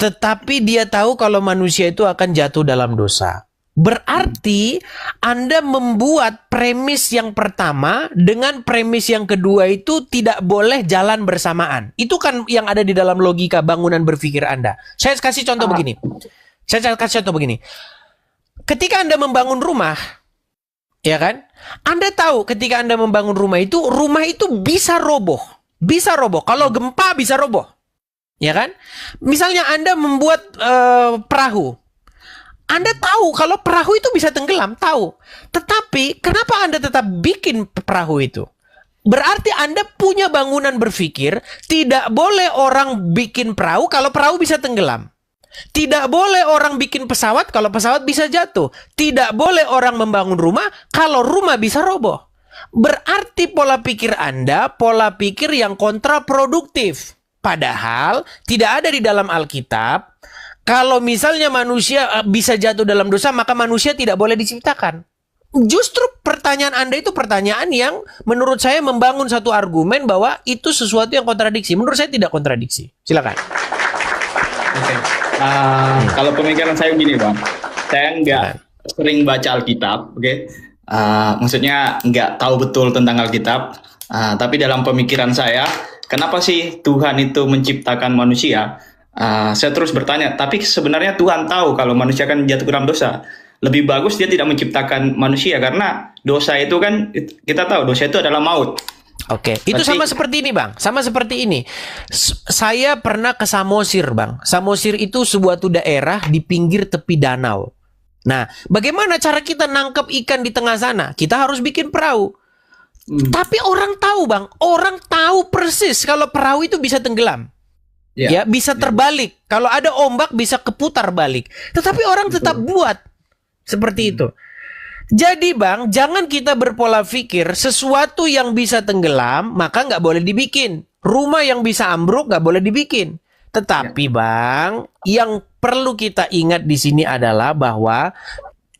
tetapi dia tahu kalau manusia itu akan jatuh dalam dosa? Berarti Anda membuat premis yang pertama dengan premis yang kedua itu tidak boleh jalan bersamaan. Itu kan yang ada di dalam logika bangunan berpikir Anda. Saya kasih contoh begini. Ketika Anda membangun rumah, ya kan? Anda tahu ketika Anda membangun rumah itu bisa roboh. Bisa roboh. Kalau gempa bisa roboh. Ya kan? Misalnya Anda membuat perahu. Anda tahu kalau perahu itu bisa tenggelam, tahu. Tetapi kenapa Anda tetap bikin perahu itu? Berarti Anda punya bangunan berpikir, tidak boleh orang bikin perahu kalau perahu bisa tenggelam. Tidak boleh orang bikin pesawat kalau pesawat bisa jatuh. Tidak boleh orang membangun rumah kalau rumah bisa roboh. Berarti pola pikir Anda, pola pikir yang kontraproduktif. Padahal tidak ada di dalam Alkitab. Kalau misalnya manusia bisa jatuh dalam dosa, maka manusia tidak boleh diciptakan. Justru pertanyaan Anda itu pertanyaan yang menurut saya membangun satu argumen bahwa itu sesuatu yang kontradiksi. Menurut saya tidak kontradiksi. Silakan. Oke. Kalau pemikiran saya begini, Bang. Saya nggak sering baca Alkitab, oke? Maksudnya nggak tahu betul tentang Alkitab. Tapi dalam pemikiran saya, kenapa sih Tuhan itu menciptakan manusia? Saya terus bertanya, tapi sebenarnya Tuhan tahu kalau manusia akan jatuh ke dalam dosa. Lebih bagus dia tidak menciptakan manusia, karena dosa itu kan, kita tahu dosa itu adalah maut. Oke, itu sama seperti ini, Bang. Sama seperti ini. Saya pernah ke Samosir, Bang. Samosir itu sebuah daerah di pinggir tepi danau. Nah, bagaimana cara kita nangkep ikan di tengah sana? Kita harus bikin perahu. Tapi orang tahu, Bang. Orang tahu persis kalau perahu itu bisa tenggelam. Ya, bisa terbalik. Kalau ada ombak bisa keputar balik. Tetapi orang tetap buat seperti itu. Jadi, Bang, jangan kita berpola pikir sesuatu yang bisa tenggelam maka nggak boleh dibikin. Rumah yang bisa ambruk nggak boleh dibikin. Tetapi, Bang, yang perlu kita ingat di sini adalah bahwa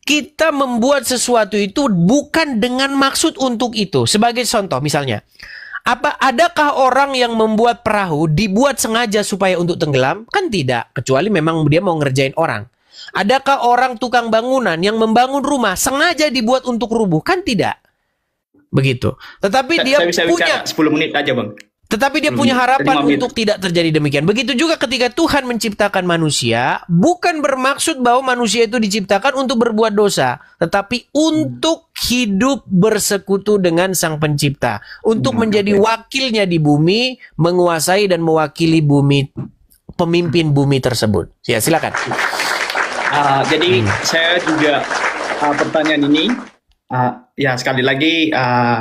kita membuat sesuatu itu bukan dengan maksud untuk itu. Sebagai contoh, misalnya, adakah orang yang membuat perahu dibuat sengaja supaya untuk tenggelam? Kan tidak, kecuali memang dia mau ngerjain orang. Adakah orang tukang bangunan yang membangun rumah sengaja dibuat untuk rubuh? Kan tidak. Begitu. Tetapi dia bisa punya 10 menit aja, Bang. Tetapi dia punya harapan untuk tidak terjadi demikian. Begitu juga ketika Tuhan menciptakan manusia, bukan bermaksud bahwa manusia itu diciptakan untuk berbuat dosa, tetapi untuk hidup bersekutu dengan Sang Pencipta, untuk menjadi wakilnya di bumi, menguasai dan mewakili bumi, pemimpin bumi tersebut. Ya, silakan. Jadi saya juga pertanyaan ini, ya sekali lagi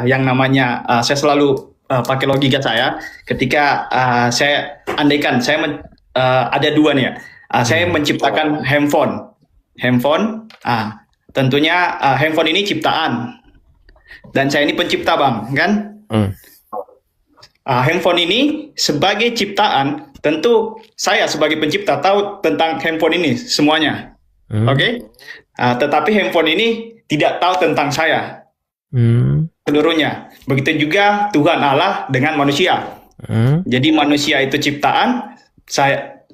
yang namanya saya selalu pakai logika saya ketika saya andaikan saya ada dua nih ya, saya menciptakan handphone, tentunya handphone ini ciptaan dan saya ini pencipta, Bang, kan? Handphone ini sebagai ciptaan, tentu saya sebagai pencipta tahu tentang handphone ini semuanya, oke? Tetapi handphone ini tidak tahu tentang saya. Seluruhnya. Begitu juga Tuhan Allah dengan manusia. Jadi manusia itu ciptaan,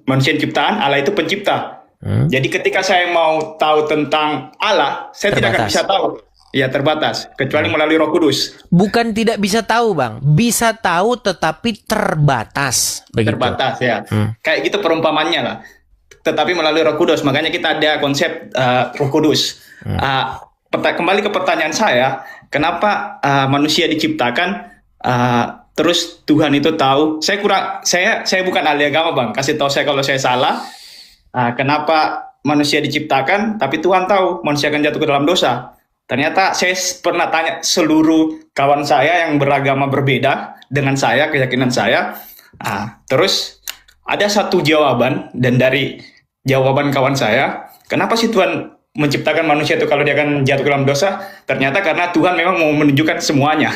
manusia ciptaan, Allah itu pencipta. Jadi ketika saya mau tahu tentang Allah, saya tidak akan bisa tahu. Ya, terbatas, kecuali melalui Roh Kudus. Bukan tidak bisa tahu, Bang. Bisa tahu tetapi terbatas. Begitu. Terbatas, ya. Kayak gitu perumpamannya lah. Tetapi melalui Roh Kudus, makanya kita ada konsep Roh Kudus. kembali ke pertanyaan saya, kenapa manusia diciptakan terus Tuhan itu tahu? Saya bukan ahli agama, Bang. Kasih tahu saya kalau saya salah. Kenapa manusia diciptakan tapi Tuhan tahu manusia akan jatuh ke dalam dosa? Ternyata saya pernah tanya seluruh kawan saya yang beragama berbeda dengan saya, keyakinan saya. Terus ada satu jawaban, dan dari jawaban kawan saya, kenapa sih Tuhan menciptakan manusia itu kalau dia akan jatuh ke dalam dosa? Ternyata karena Tuhan memang mau menunjukkan semuanya.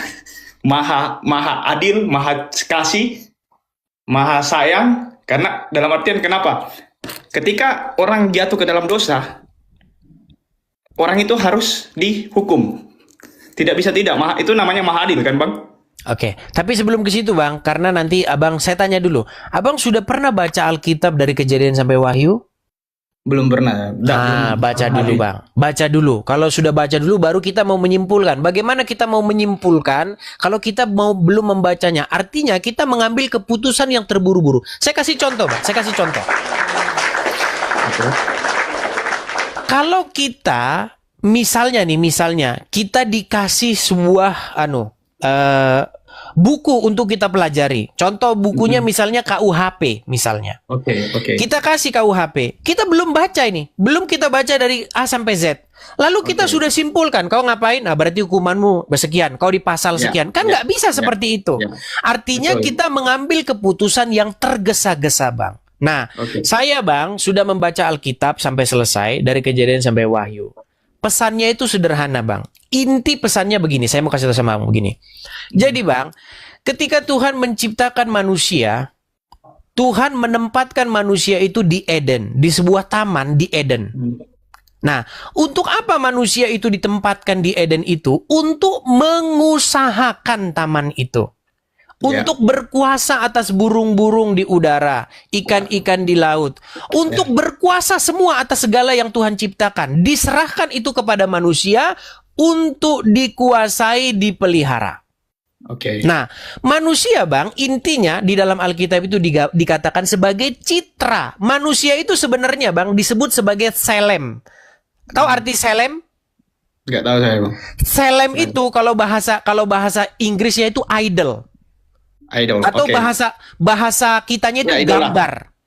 Maha adil, maha kasih, maha sayang. Karena dalam artian kenapa? Ketika orang jatuh ke dalam dosa, orang itu harus dihukum. Tidak bisa tidak. Itu namanya maha adil kan, Bang? Oke, tapi sebelum ke situ, Bang, karena nanti Abang, saya tanya dulu. Abang sudah pernah baca Alkitab dari Kejadian sampai Wahyu? Belum pernah. Baca dulu, Bang. Baca dulu. Kalau sudah baca dulu, baru kita mau menyimpulkan. Bagaimana kita mau menyimpulkan kalau kita belum membacanya? Artinya kita mengambil keputusan yang terburu-buru. Saya kasih contoh, Bang. Saya kasih contoh. Kalau kita misalnya kita dikasih sebuah buku untuk kita pelajari. Contoh bukunya misalnya KUHP misalnya. Oke. Kita kasih KUHP. Kita belum baca ini. Belum kita baca dari A sampai Z. Lalu kita sudah simpulkan, kau ngapain? Nah, berarti hukumanmu sekian, kau di pasal sekian. Kan nggak bisa seperti itu. Artinya kita mengambil keputusan yang tergesa-gesa, Bang. Nah, saya, Bang, sudah membaca Alkitab sampai selesai dari Kejadian sampai Wahyu. Pesannya itu sederhana, Bang. Inti pesannya begini, saya mau kasih tahu sama Bang begini. Jadi, Bang, ketika Tuhan menciptakan manusia, Tuhan menempatkan manusia itu di Eden, di sebuah taman di Eden. Nah, untuk apa manusia itu ditempatkan di Eden itu? Untuk mengusahakan taman itu. Untuk berkuasa atas burung-burung di udara, ikan-ikan di laut. Untuk berkuasa semua atas segala yang Tuhan ciptakan. Diserahkan itu kepada manusia untuk dikuasai, dipelihara. Nah, manusia, Bang, intinya di dalam Alkitab itu dikatakan sebagai citra. Manusia itu sebenarnya, Bang, disebut sebagai selem. Tahu arti selem? Nggak tahu saya, Bang. Selem itu kalau bahasa Inggrisnya itu idol. Atau bahasa kitanya itu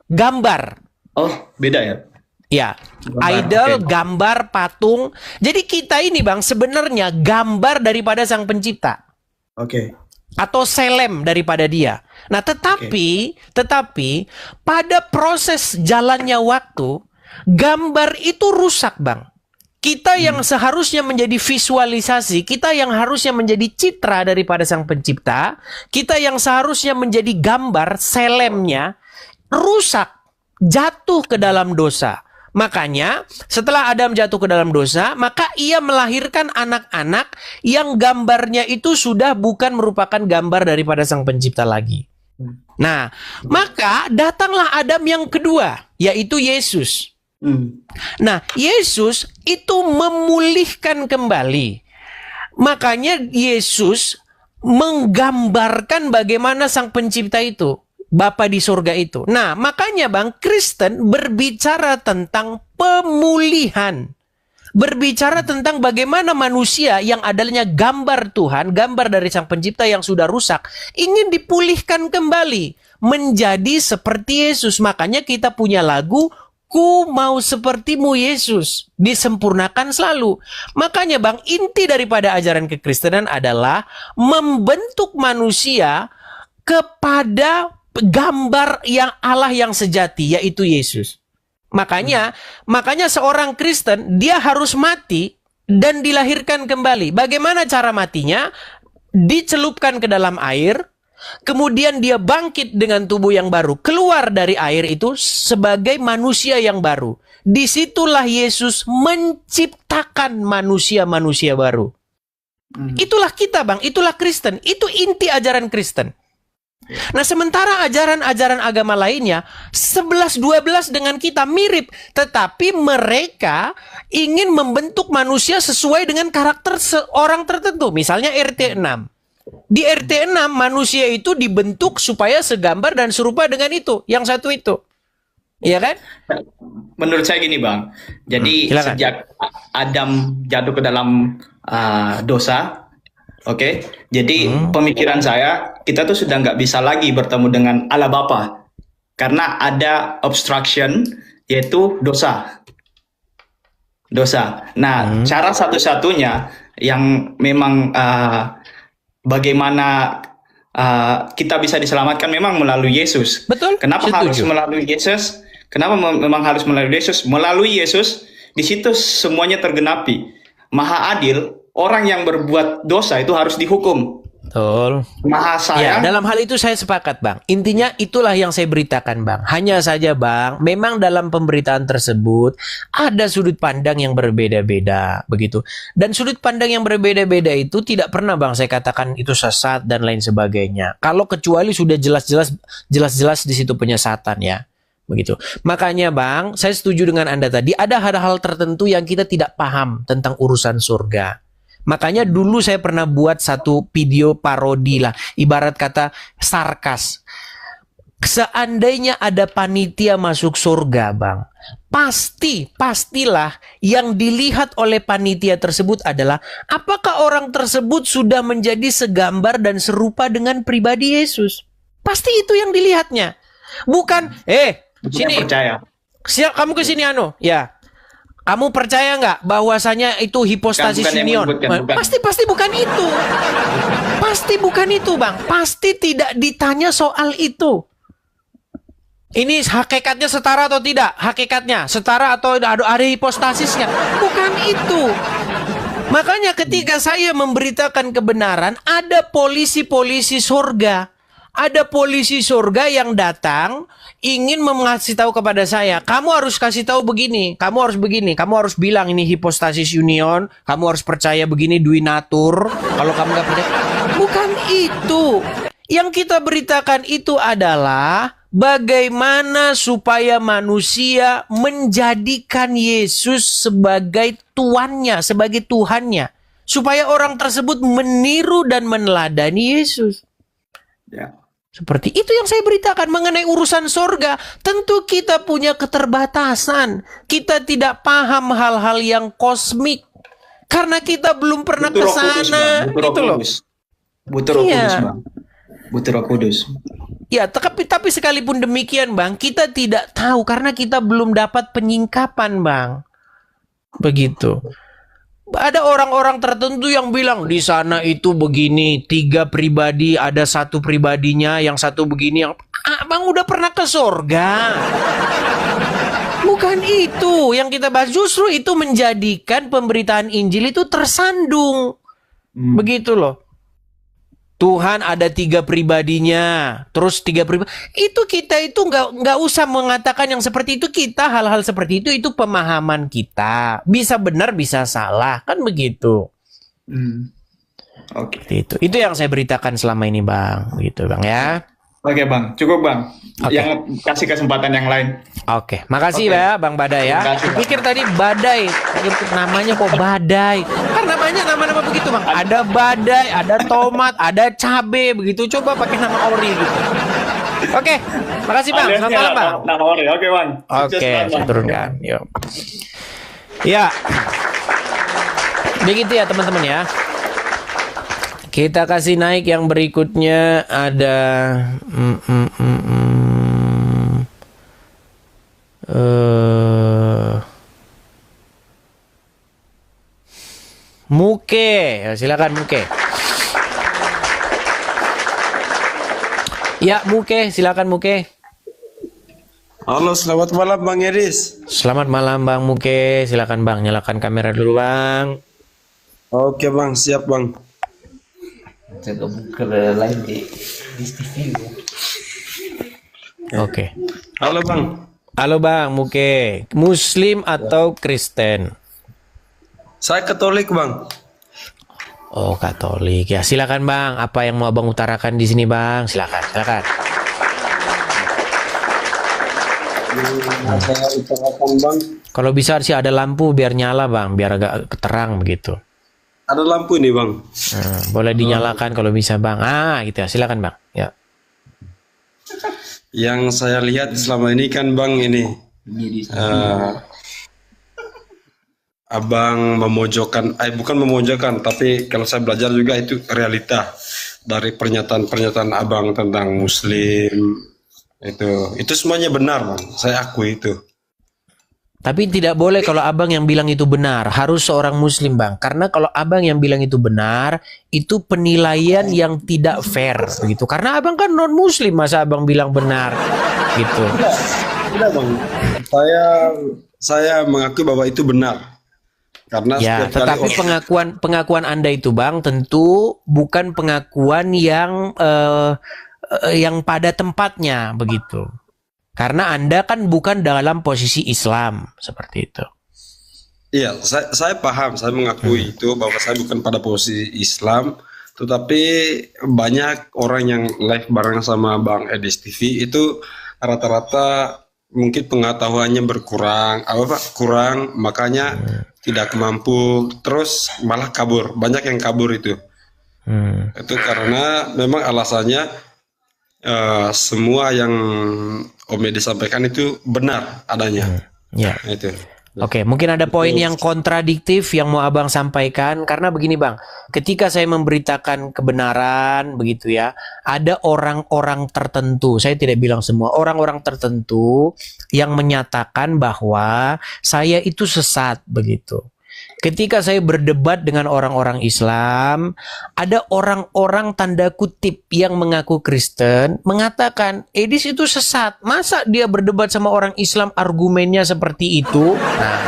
gambar. Oh, beda ya? Ya, idol, gambar, patung. Jadi kita ini, Bang, sebenarnya gambar daripada Sang Pencipta. Atau selem daripada Dia. Nah, tetapi pada proses jalannya waktu, gambar itu rusak, Bang. Kita yang seharusnya menjadi visualisasi, kita yang harusnya menjadi citra daripada Sang Pencipta, kita yang seharusnya menjadi gambar, selemnya, rusak, jatuh ke dalam dosa. Makanya setelah Adam jatuh ke dalam dosa, maka ia melahirkan anak-anak yang gambarnya itu sudah bukan merupakan gambar daripada Sang Pencipta lagi. Nah, maka datanglah Adam yang kedua, yaitu Yesus. Nah, Yesus itu memulihkan kembali. Makanya Yesus menggambarkan bagaimana Sang Pencipta itu, Bapa di surga itu. Nah, makanya, Bang, Kristen berbicara tentang pemulihan. Berbicara tentang bagaimana manusia yang adanya gambar Tuhan, gambar dari Sang Pencipta yang sudah rusak, ingin dipulihkan kembali menjadi seperti Yesus. Makanya kita punya lagu, Ku mau sepertimu Yesus, disempurnakan selalu. Makanya, Bang, inti daripada ajaran kekristenan adalah membentuk manusia kepada gambar yang Allah yang sejati, yaitu Yesus. Makanya seorang Kristen, dia harus mati dan dilahirkan kembali. Bagaimana cara matinya? Dicelupkan ke dalam air, kemudian dia bangkit dengan tubuh yang baru, keluar dari air itu sebagai manusia yang baru. Disitulah Yesus menciptakan manusia-manusia baru. Itulah kita, Bang, itulah Kristen. Itu inti ajaran Kristen. Nah, sementara ajaran-ajaran agama lainnya 11-12 dengan kita mirip, tetapi mereka ingin membentuk manusia sesuai dengan karakter seorang tertentu. Misalnya RT 6. Di RT 6 manusia itu dibentuk supaya segambar dan serupa dengan itu, yang satu itu. Iya kan? Menurut saya gini Bang, jadi silakan. sejak Adam jatuh ke dalam dosa, oke, jadi pemikiran saya, kita tuh sudah nggak bisa lagi bertemu dengan Allah Bapa, karena ada obstruction, yaitu dosa. Nah, cara satu-satunya yang memang bagaimana kita bisa diselamatkan memang melalui Yesus. Betul. Kenapa harus melalui Yesus? Kenapa memang harus melalui Yesus? Melalui Yesus, di situ semuanya tergenapi. Maha adil, orang yang berbuat dosa itu harus dihukum. Betul. Maha Ya, sayang. dalam hal itu saya sepakat, Bang. Intinya itulah yang saya beritakan, Bang. Hanya saja, Bang, memang dalam pemberitaan tersebut ada sudut pandang yang berbeda-beda, begitu. Dan sudut pandang yang berbeda-beda itu tidak pernah, Bang, saya katakan itu sesat dan lain sebagainya. Kalau kecuali sudah jelas-jelas di situ penyesatan, ya. Begitu. Makanya, Bang, saya setuju dengan Anda tadi, ada hal-hal tertentu yang kita tidak paham tentang urusan surga. Makanya dulu saya pernah buat satu video parodi lah, ibarat kata sarkas. Seandainya ada panitia masuk surga, Bang, pastilah yang dilihat oleh panitia tersebut adalah apakah orang tersebut sudah menjadi segambar dan serupa dengan pribadi Yesus. Pasti itu yang dilihatnya. Bukan, sini, Percaya. kamu ke sini ya. Kamu percaya nggak bahwasanya itu hipostasis Bukan yang union? menyebutkan, bukan. Pasti bukan itu. Pasti bukan itu, Bang. Pasti tidak ditanya soal itu. Ini hakikatnya setara atau tidak? Hakikatnya setara atau ada hipostasisnya? Bukan itu. Makanya ketika saya memberitakan kebenaran, ada polisi-polisi surga. Ada polisi surga yang datang ingin mengasih tahu kepada saya, kamu harus kasih tahu begini, kamu harus begini, kamu harus bilang ini hipostasis union, kamu harus percaya begini duinatur. Kalau kamu nggak percaya, bukan itu. Yang kita beritakan itu adalah bagaimana supaya manusia menjadikan Yesus sebagai tuannya, sebagai Tuhannya, supaya orang tersebut meniru dan meneladani Yesus. Ya. Seperti itu yang saya beritakan mengenai urusan sorga. Tentu kita punya keterbatasan. Kita tidak paham hal-hal yang kosmik. Karena kita belum pernah ke sana. Gitu loh. Butuh Roh Kudus, Bang. Butuh Roh Kudus. Ya, tapi sekalipun demikian, Bang, kita tidak tahu karena kita belum dapat penyingkapan, Bang. Begitu. Ada orang-orang tertentu yang bilang di sana itu begini, 3 pribadi, ada 1 pribadinya, yang 1 begini, yang Bang udah pernah ke surga. Bukan itu yang kita bahas. Justru itu menjadikan pemberitaan Injil itu tersandung. Begitu loh. Tuhan ada 3 pribadinya, terus 3 pribadi. Itu kita itu nggak usah mengatakan yang seperti itu. Kita hal-hal seperti itu pemahaman kita. Bisa benar, bisa salah, kan begitu. Oke. Itu yang saya beritakan selama ini, Bang. Begitu, Bang ya. Oke, Bang. Cukup, Bang. Oke. Yang kasih kesempatan yang lain. Oke, makasih Oke. ya, Bang Badai ya. Terima kasih, Bang. Pikir tadi Badai, namanya kok Badai? Kan namanya nama-nama begitu, Bang. Ada badai, ada tomat, ada cabe begitu. Coba pakai nama ori gitu. Oke, makasih Bang. Selamat malam, Bang. Nama Ori. Oke, Bang. Sukses, Oke, Bang. saya turunkan. Yuk. Ya. Begitu ya, teman-teman ya. Kita kasih naik yang berikutnya ada Muke. Silakan Muke. Ya, Muke, silakan Muke. Halo, selamat malam Bang Eris. Selamat malam Bang Muke. Silakan Bang, nyalakan kamera dulu Bang. Oke Bang, siap Bang. Jaga buka lain di TV. Oke. Halo Bang. Halo Bang Muke. Muslim atau Kristen? Saya Katolik Bang. Oh, Katolik. Ya, silakan Bang. Apa yang mau Abang utarakan di sini Bang? Silakan. Saya utarakan Bang. Kalau bisa sih ada lampu biar nyala Bang, biar agak terang begitu. Ada lampu nih Bang. Boleh dinyalakan kalau bisa Bang. Gitu ya. Silakan Bang. Ya. Yang saya lihat selama ini kan Bang ini Abang memojokkan, bukan memojokkan, tapi kalau saya belajar juga itu realita dari pernyataan-pernyataan Abang tentang Muslim itu semuanya benar Bang, saya akui itu. Tapi tidak boleh kalau abang yang bilang itu benar, harus seorang muslim bang. Karena kalau abang yang bilang itu benar, itu penilaian yang tidak fair begitu. Karena abang kan non muslim, masa abang bilang benar gitu. Tidak bang, saya mengakui bahwa itu benar. Karena ya, tetapi pengakuan Anda itu bang tentu bukan pengakuan yang pada tempatnya begitu. Karena Anda kan bukan dalam posisi Islam seperti itu. Iya, saya paham, saya mengakui itu bahwa saya bukan pada posisi Islam, tetapi banyak orang yang live bareng sama Bang Edis TV itu rata-rata mungkin pengetahuannya berkurang, kurang, makanya tidak mampu, terus malah kabur, banyak yang kabur itu. Itu karena memang alasannya semua yang Om Edi sampaikan itu benar adanya. Ya. Itu. Oke, mungkin ada poin yang kontradiktif yang mau abang sampaikan karena begini bang, ketika saya memberitakan kebenaran begitu ya, ada orang-orang tertentu, saya tidak bilang semua, orang-orang tertentu yang menyatakan bahwa saya itu sesat begitu. Ketika saya berdebat dengan orang-orang Islam, ada orang-orang tanda kutip yang mengaku Kristen mengatakan Edis itu sesat. Masa dia berdebat sama orang Islam argumennya seperti itu? Nah,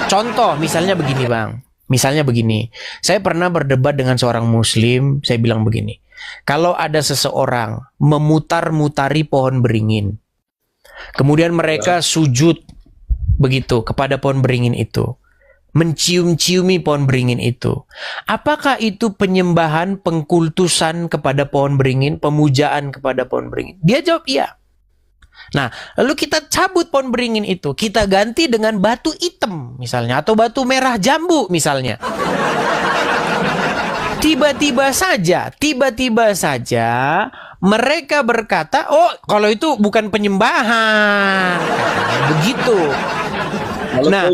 contoh misalnya begini bang. Misalnya begini, saya pernah berdebat dengan seorang Muslim, saya bilang begini. Kalau ada seseorang memutar-mutari pohon beringin, kemudian mereka sujud begitu kepada pohon beringin itu, mencium-ciumi pohon beringin itu. Apakah itu penyembahan, pengkultusan kepada pohon beringin, pemujaan kepada pohon beringin? Dia jawab iya. Nah, lalu kita cabut pohon beringin itu, kita ganti dengan batu hitam misalnya, atau batu merah jambu misalnya. Tiba-tiba saja mereka berkata, oh kalau itu bukan penyembahan. Begitu. Nah,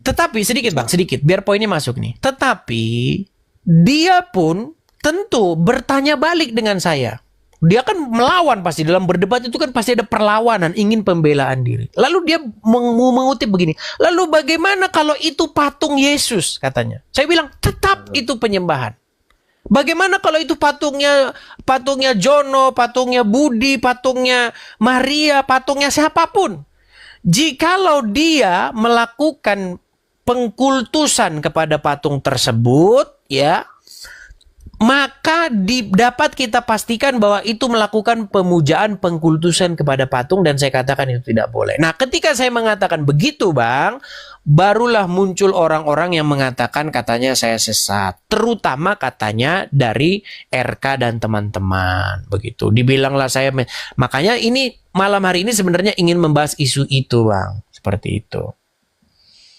tetapi sedikit bang, sedikit biar poinnya masuk nih. Tetapi dia pun tentu bertanya balik dengan saya. Dia kan melawan pasti, dalam berdebat itu kan pasti ada perlawanan, ingin pembelaan diri. Lalu dia mengutip begini. Lalu bagaimana kalau itu patung Yesus katanya? Saya bilang tetap itu penyembahan. Bagaimana kalau itu patungnya Jono, patungnya Budi, patungnya Maria, patungnya siapapun? Jikalau dia melakukan pengkultusan kepada patung tersebut, ya, maka dapat kita pastikan bahwa itu melakukan pemujaan, pengkultusan kepada patung, dan saya katakan itu tidak boleh. Nah, ketika saya mengatakan begitu, bang, barulah muncul orang-orang yang mengatakan katanya saya sesat, terutama katanya dari RK dan teman-teman, begitu. Dibilanglah saya, makanya ini malam hari ini sebenarnya ingin membahas isu itu, bang, seperti itu.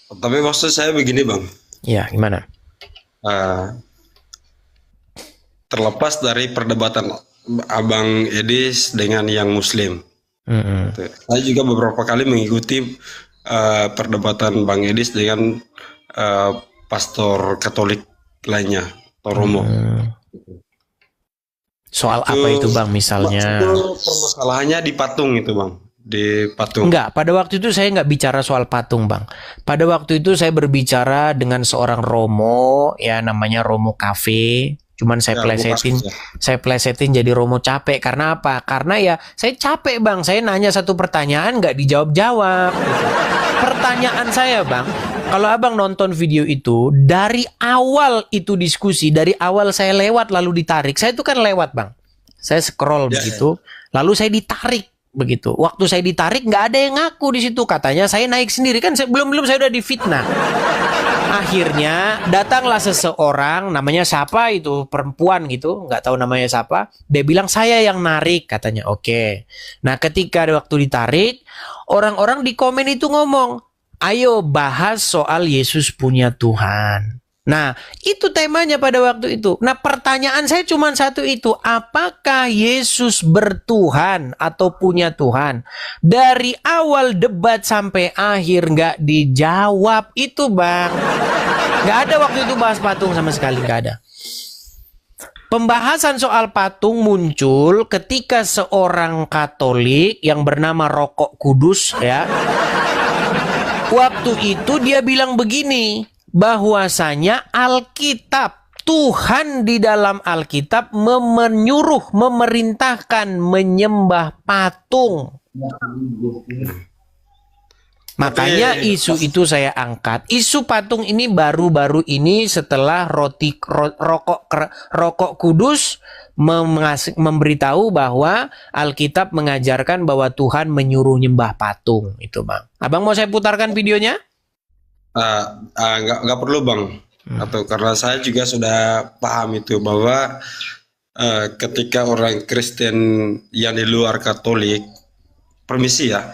Tapi maksud saya begini bang. Ya, gimana? Terlepas dari perdebatan Abang Edis dengan yang Muslim. Saya juga beberapa kali mengikuti perdebatan Bang Edis dengan pastor Katolik lainnya, Romo. Soal apa itu bang misalnya? Itu permasalahannya di patung itu bang. Di patung. Enggak, pada waktu itu saya nggak bicara soal patung bang. Pada waktu itu saya berbicara dengan seorang Romo, ya namanya Romo Cafe. Cuman saya plesetin jadi Romo capek. Karena apa? Karena ya saya capek bang. Saya nanya satu pertanyaan nggak dijawab-jawab. Pertanyaan saya bang, kalau abang nonton video itu, dari awal itu diskusi, dari awal saya lewat lalu ditarik. Saya itu kan lewat bang. Saya scroll begitu, lalu saya ditarik. Begitu. Waktu saya ditarik nggak ada yang ngaku di situ, katanya saya naik sendiri kan, belum saya udah difitnah. Akhirnya datanglah seseorang, namanya siapa itu, perempuan gitu, nggak tahu namanya siapa. Dia bilang saya yang narik katanya. Oke. Nah ketika waktu ditarik, orang-orang di komen itu ngomong, ayo bahas soal Yesus punya Tuhan. Nah, itu temanya pada waktu itu. Nah, pertanyaan saya cuma satu itu. Apakah Yesus bertuhan atau punya Tuhan? Dari awal debat sampai akhir nggak dijawab itu, Bang. Nggak ada waktu itu bahas patung sama sekali, nggak ada. Pembahasan soal patung muncul ketika seorang Katolik yang bernama Rokok Kudus, ya. Waktu itu dia bilang begini, bahwasanya Alkitab, Tuhan di dalam Alkitab menyuruh, memerintahkan menyembah patung. Makanya isu itu saya angkat. Isu patung ini baru-baru ini setelah Rokok Kudus memberitahu bahwa Alkitab mengajarkan bahwa Tuhan menyuruh nyembah patung. Itu, Bang. Abang mau saya putarkan videonya? Nggak perlu, Bang. Atau karena saya juga sudah paham itu bahwa ketika orang Kristen yang di luar Katolik, permisi ya,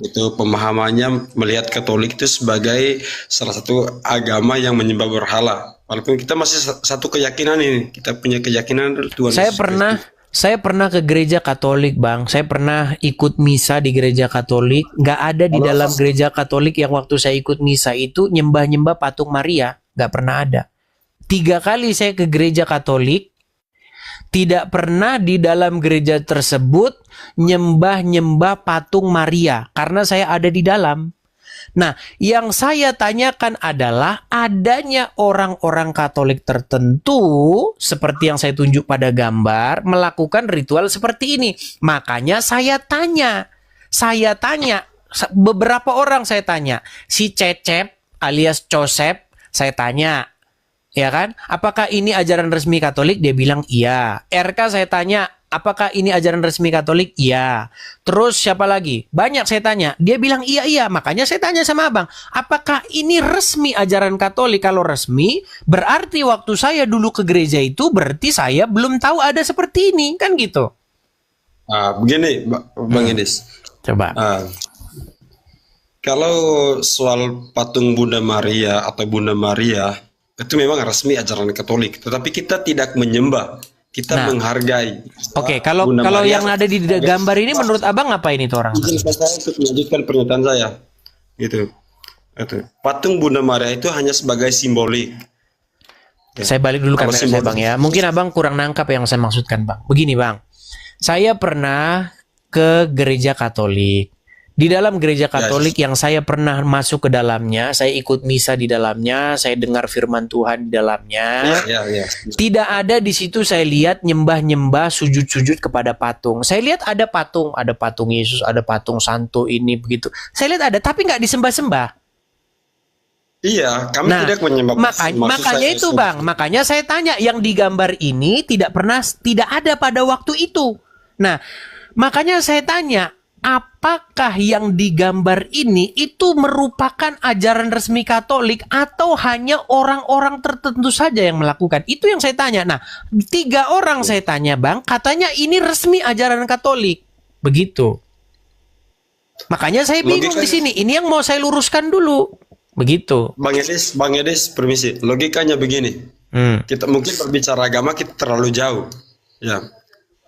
itu pemahamannya melihat Katolik itu sebagai salah satu agama yang menyembah berhala. Walaupun kita masih satu keyakinan ini, kita punya keyakinan Tuhan Yesus Kristus. Saya pernah ke gereja Katolik, Bang. Saya pernah ikut misa di gereja Katolik. Nggak ada di dalam gereja Katolik yang waktu saya ikut misa itu nyembah-nyembah patung Maria. Nggak pernah ada. 3 kali saya ke gereja Katolik, tidak pernah di dalam gereja tersebut nyembah-nyembah patung Maria. Karena saya ada di dalam. Nah, yang saya tanyakan adalah adanya orang-orang Katolik tertentu seperti yang saya tunjuk pada gambar melakukan ritual seperti ini. Makanya saya tanya beberapa orang saya tanya, si Cecep alias Cosep saya tanya, ya kan? Apakah ini ajaran resmi Katolik? Dia bilang iya. RK saya tanya, apakah ini ajaran resmi Katolik? Iya. Terus siapa lagi? Banyak saya tanya. Dia bilang iya. Makanya saya tanya sama abang, apakah ini resmi ajaran Katolik? Kalau resmi, berarti waktu saya dulu ke gereja itu berarti saya belum tahu ada seperti ini. Kan gitu. Begini, Bang Edis. Coba. Kalau soal patung Bunda Maria atau Bunda Maria, itu memang resmi ajaran Katolik. Tetapi kita tidak menyembah. Kita menghargai. Oke, kalau yang ada di gambar ini menurut abang apa ini tuh orang? Saya untuk melanjutkan pernyataan saya, gitu. Patung Bunda Maria itu hanya sebagai simbolik. Saya balik dulu kamera saya, Bang, ya. Mungkin abang kurang nangkap yang saya maksudkan, Bang. Begini, Bang. Saya pernah ke gereja Katolik. Di dalam gereja Katolik yang saya pernah masuk ke dalamnya, saya ikut misa di dalamnya, saya dengar firman Tuhan di dalamnya. Tidak ada di situ saya lihat nyembah-nyembah, sujud-sujud kepada patung. Saya lihat ada patung Yesus, ada patung Santo ini begitu. Ada tapi nggak disembah-sembah. Iya, kami tidak menyembah. Makanya itu, Bang. Makanya saya tanya, yang digambar ini tidak ada pada waktu itu. Nah, makanya saya tanya, apakah yang digambar ini itu merupakan ajaran resmi Katolik atau hanya orang-orang tertentu saja yang melakukan? Itu yang saya tanya. Nah, 3 orang saya tanya, Bang, katanya ini resmi ajaran Katolik. Begitu. Makanya saya bingung di sini. Ini yang mau saya luruskan dulu. Begitu. Bang Edis, permisi. Logikanya begini. Kita mungkin berbicara agama kita terlalu jauh. Ya.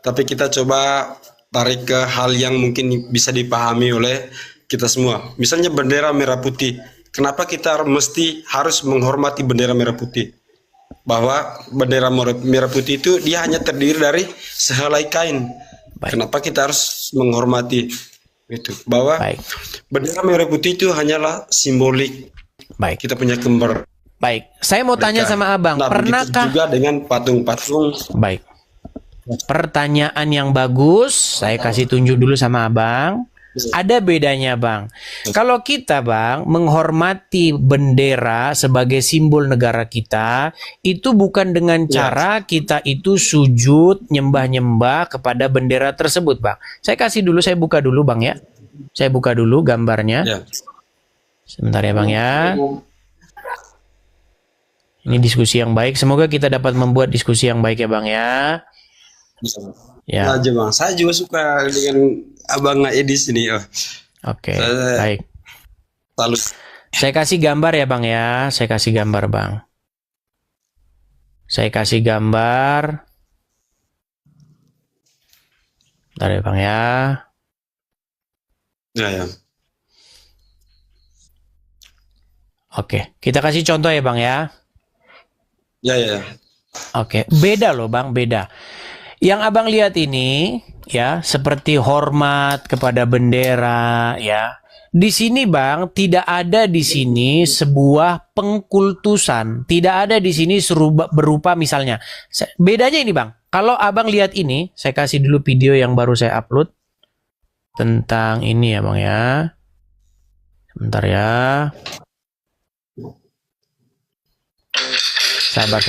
Tapi kita coba tarik ke hal yang mungkin bisa dipahami oleh kita semua. Misalnya bendera merah putih. Kenapa kita harus menghormati bendera merah putih? Bahwa bendera merah putih itu dia hanya terdiri dari sehelai kain. Kenapa kita harus menghormati itu? Bahwa bendera merah putih itu hanyalah simbolik. Kita punya kembar. Baik, saya mau tanya sama abang, pernahkah juga dengan patung-patung? Baik. Pertanyaan yang bagus, saya kasih tunjuk dulu sama abang. Ada bedanya, Bang. Kalau kita, Bang, menghormati bendera sebagai simbol negara kita, itu bukan dengan cara kita itu sujud, nyembah-nyembah kepada bendera tersebut, Bang. Saya kasih dulu, saya buka dulu, Bang, ya. Saya buka dulu gambarnya. Sebentar ya, Bang, ya. Ini diskusi yang baik. Semoga kita dapat membuat diskusi yang baik ya, Bang, ya. Ya. Aja, Bang. Saya juga suka dengan Abang Edis ini. Oke, baik. Saya kasih gambar ya Bang ya. Saya kasih gambar Bang. Saya kasih gambar. Bentar ya Bang ya. Ya. Oke, kita kasih contoh ya Bang ya. Ya. Oke, beda loh Bang, beda. Yang Abang lihat ini ya, seperti hormat kepada bendera ya. Di sini Bang, tidak ada di sini sebuah pengkultusan. Tidak ada di sini berupa misalnya. Bedanya ini Bang, kalau Abang lihat ini, saya kasih dulu video yang baru saya upload tentang ini ya Bang ya. Sebentar ya. Sabar.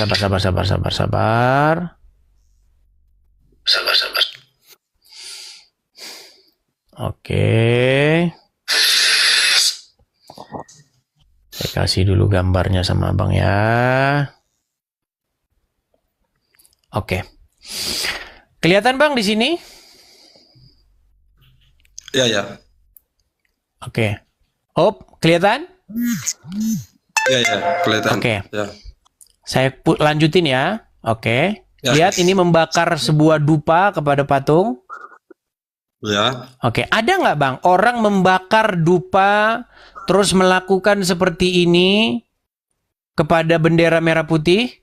Oke. Saya kasih dulu gambarnya sama Abang ya. Oke. Kelihatan Bang di sini? Ya. Oke. Kelihatan? Ya, kelihatan. Oke. Ya. Saya lanjutin ya. Oke. Ya. Lihat ini membakar sebuah dupa kepada patung. Ya. Oke. Ada nggak Bang orang membakar dupa terus melakukan seperti ini kepada bendera merah putih?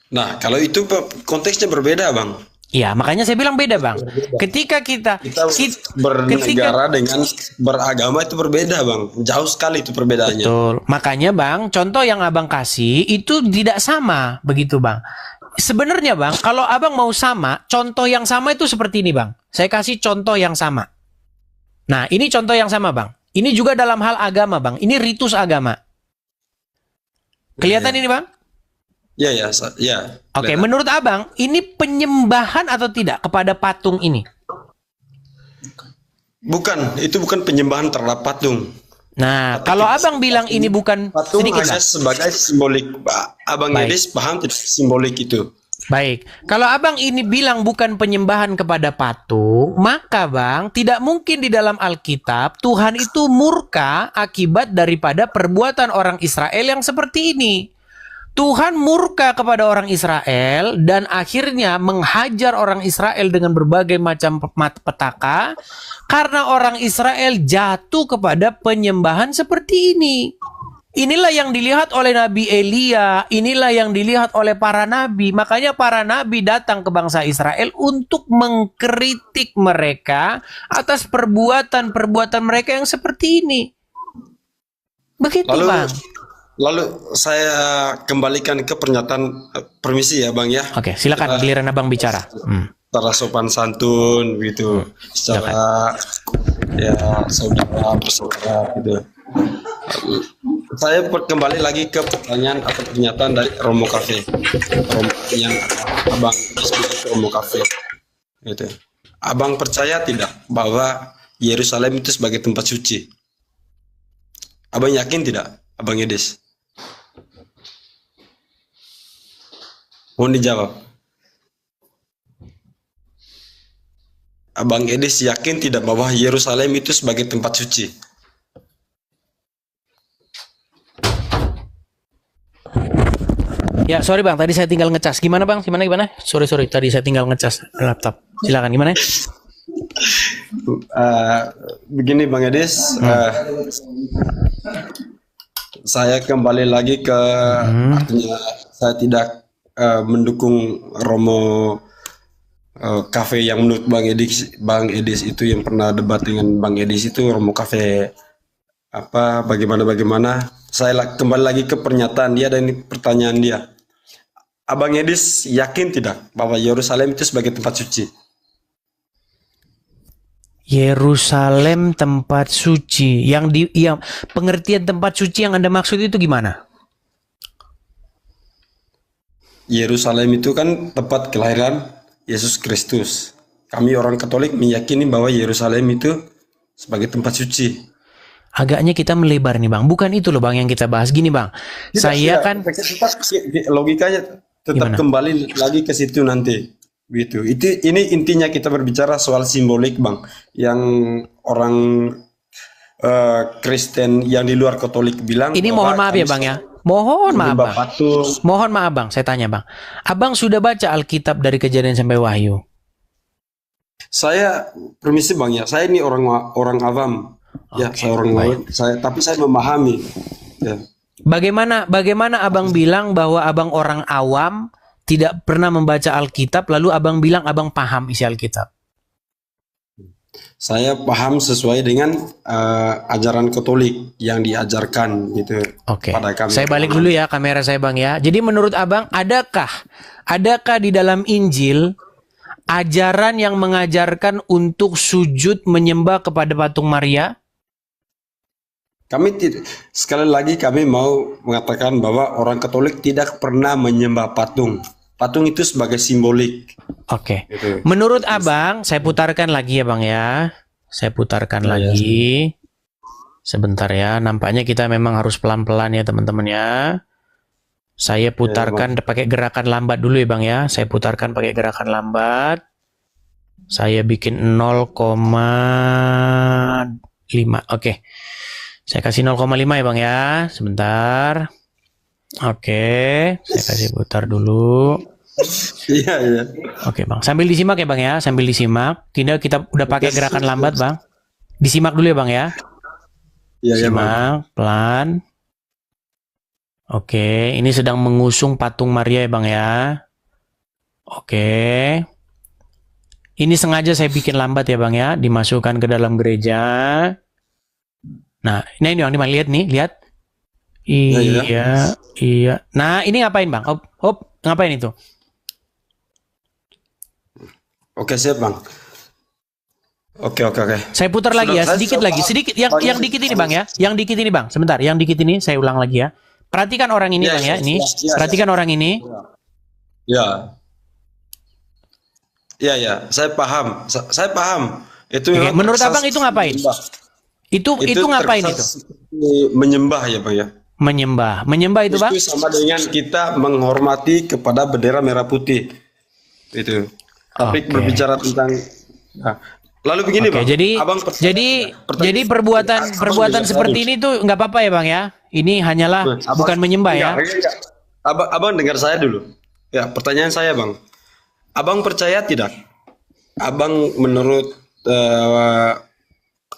Nah, kalau itu konteksnya berbeda, Bang. Ya, makanya saya bilang beda, Bang. Ketika kita bernegara dengan beragama itu berbeda, Bang. Jauh sekali itu perbedaannya. Betul. Makanya, Bang, contoh yang Abang kasih itu tidak sama, begitu, Bang. Sebenarnya, Bang, kalau Abang mau sama, contoh yang sama itu seperti ini, Bang. Saya kasih contoh yang sama. Nah, ini contoh yang sama, Bang. Ini juga dalam hal agama, Bang. Ini ritus agama. Kelihatan ini, Bang? Ya. Oke, menurut Abang, ini penyembahan atau tidak kepada patung ini? Bukan, itu bukan penyembahan terhadap patung. Nah, kalau Abang bilang ini bukan patung, sedikit hanya sebagai simbolik. Abang Edis paham tidak simbolik itu? Baik, kalau Abang ini bilang bukan penyembahan kepada patung, maka Bang, tidak mungkin di dalam Alkitab Tuhan itu murka akibat daripada perbuatan orang Israel yang seperti ini. Tuhan murka kepada orang Israel dan akhirnya menghajar orang Israel dengan berbagai macam petaka karena orang Israel jatuh kepada penyembahan seperti ini. Inilah yang dilihat oleh Nabi Elia, inilah yang dilihat oleh para nabi. Makanya para nabi datang ke bangsa Israel untuk mengkritik mereka atas perbuatan-perbuatan mereka yang seperti ini. Begitu, Bang. Lalu saya kembalikan ke pernyataan, permisi ya Bang ya. Oke, silakan giliran Abang bicara. Secara sopan santun gitu, secara ya saudara gitu. Saya kembali lagi ke pertanyaan atau pernyataan dari Romo Cafe, yang Abang disebut Romo Cafe. Gitu. Abang percaya tidak bahwa Yerusalem itu sebagai tempat suci? Abang yakin tidak, Abang Edis? Mohon dijawab. Abang Edis yakin tidak bahwa Yerusalem itu sebagai tempat suci? Ya, sorry Bang, tadi saya tinggal ngecas. Gimana Bang? Gimana? Sorry, tadi saya tinggal ngecas laptop. Silakan, gimana? Begini Bang Edis, saya kembali lagi ke artinya saya tidak mendukung Romo Cafe yang menurut Bang Edis itu yang pernah debat dengan Bang Edis itu Romo Cafe bagaimana. Saya kembali lagi ke pernyataan dia dan ini pertanyaan dia. Abang Edis yakin tidak bahwa Yerusalem itu sebagai tempat suci? Yerusalem tempat suci. Yang pengertian tempat suci yang Anda maksud itu gimana? Yerusalem itu kan tempat kelahiran Yesus Kristus. Kami orang Katolik meyakini bahwa Yerusalem itu sebagai tempat suci. Agaknya kita melebar nih Bang. Bukan itu loh Bang yang kita bahas. Gini Bang. Logikanya tetap kembali lagi ke situ nanti. Gitu. Ini intinya kita berbicara soal simbolik Bang. Yang orang Kristen yang di luar Katolik bilang Ini bahwa mohon maaf ya kami Bang ya. Mohon maaf menyembah Bang. patung. Mohon maaf Bang, saya tanya Bang. Abang sudah baca Alkitab dari Kejadian sampai Wahyu? Saya permisi Bang ya, saya ini orang awam. Ya, saya orang lain. Tapi saya memahami. Ya. Bagaimana Abang bilang bahwa Abang orang awam tidak pernah membaca Alkitab, lalu Abang bilang Abang paham isi Alkitab? Saya paham sesuai dengan ajaran Katolik yang diajarkan gitu pada kami. Saya balik dulu ya kamera saya Bang ya. Jadi menurut Abang adakah di dalam Injil ajaran yang mengajarkan untuk sujud menyembah kepada patung Maria? Sekali lagi kami mau mengatakan bahwa orang Katolik tidak pernah menyembah patung. Patung itu sebagai simbolik. Oke. Gitu. Menurut Abang, saya putarkan lagi ya Bang ya. Saya putarkan lagi. Sebentar ya. Nampaknya kita memang harus pelan-pelan ya teman-teman ya. Saya putarkan pakai gerakan lambat dulu ya Bang ya. Saya putarkan pakai gerakan lambat. Saya bikin 0,5. Oke. Saya kasih 0,5 ya Bang ya. Sebentar. Oke. Saya kasih putar dulu. Iya. Oke Bang. Sambil disimak ya Bang ya. Sambil disimak. Kita udah pakai gerakan lambat Bang. Disimak dulu ya Bang ya. Iya Simak, Bang. pelan. Oke. Ini sedang mengusung patung Maria ya Bang ya. Oke. Ini sengaja saya bikin lambat ya Bang ya. Dimasukkan ke dalam gereja. Nah, ini Bang, lihat nih, lihat. Iya. Nah, ini ngapain Bang? Hop, ngapain itu? Oke, siap Bang. Oke. Saya putar lagi ya, sedikit. Yang dikit ini Bang ya. Yang dikit ini Bang. Sebentar, yang dikit ini saya ulang lagi ya. Perhatikan orang ini Bang ya, ini. Perhatikan orang ini. Ya. Iya, saya paham. Saya paham. Itu menurut Abang itu ngapain? Itu ngapain itu? Menyembah ya Bang ya. Menyembah itu Bang? Itu sama dengan kita menghormati kepada bendera merah putih. Itu. Tapi berbicara tentang lalu begini Bang. Jadi perbuatan seperti ini tuh nggak apa-apa ya Bang ya. Ini hanyalah bukan menyembah ya. Abang dengar saya dulu. Ya, pertanyaan saya Bang. Abang percaya tidak? Abang menurut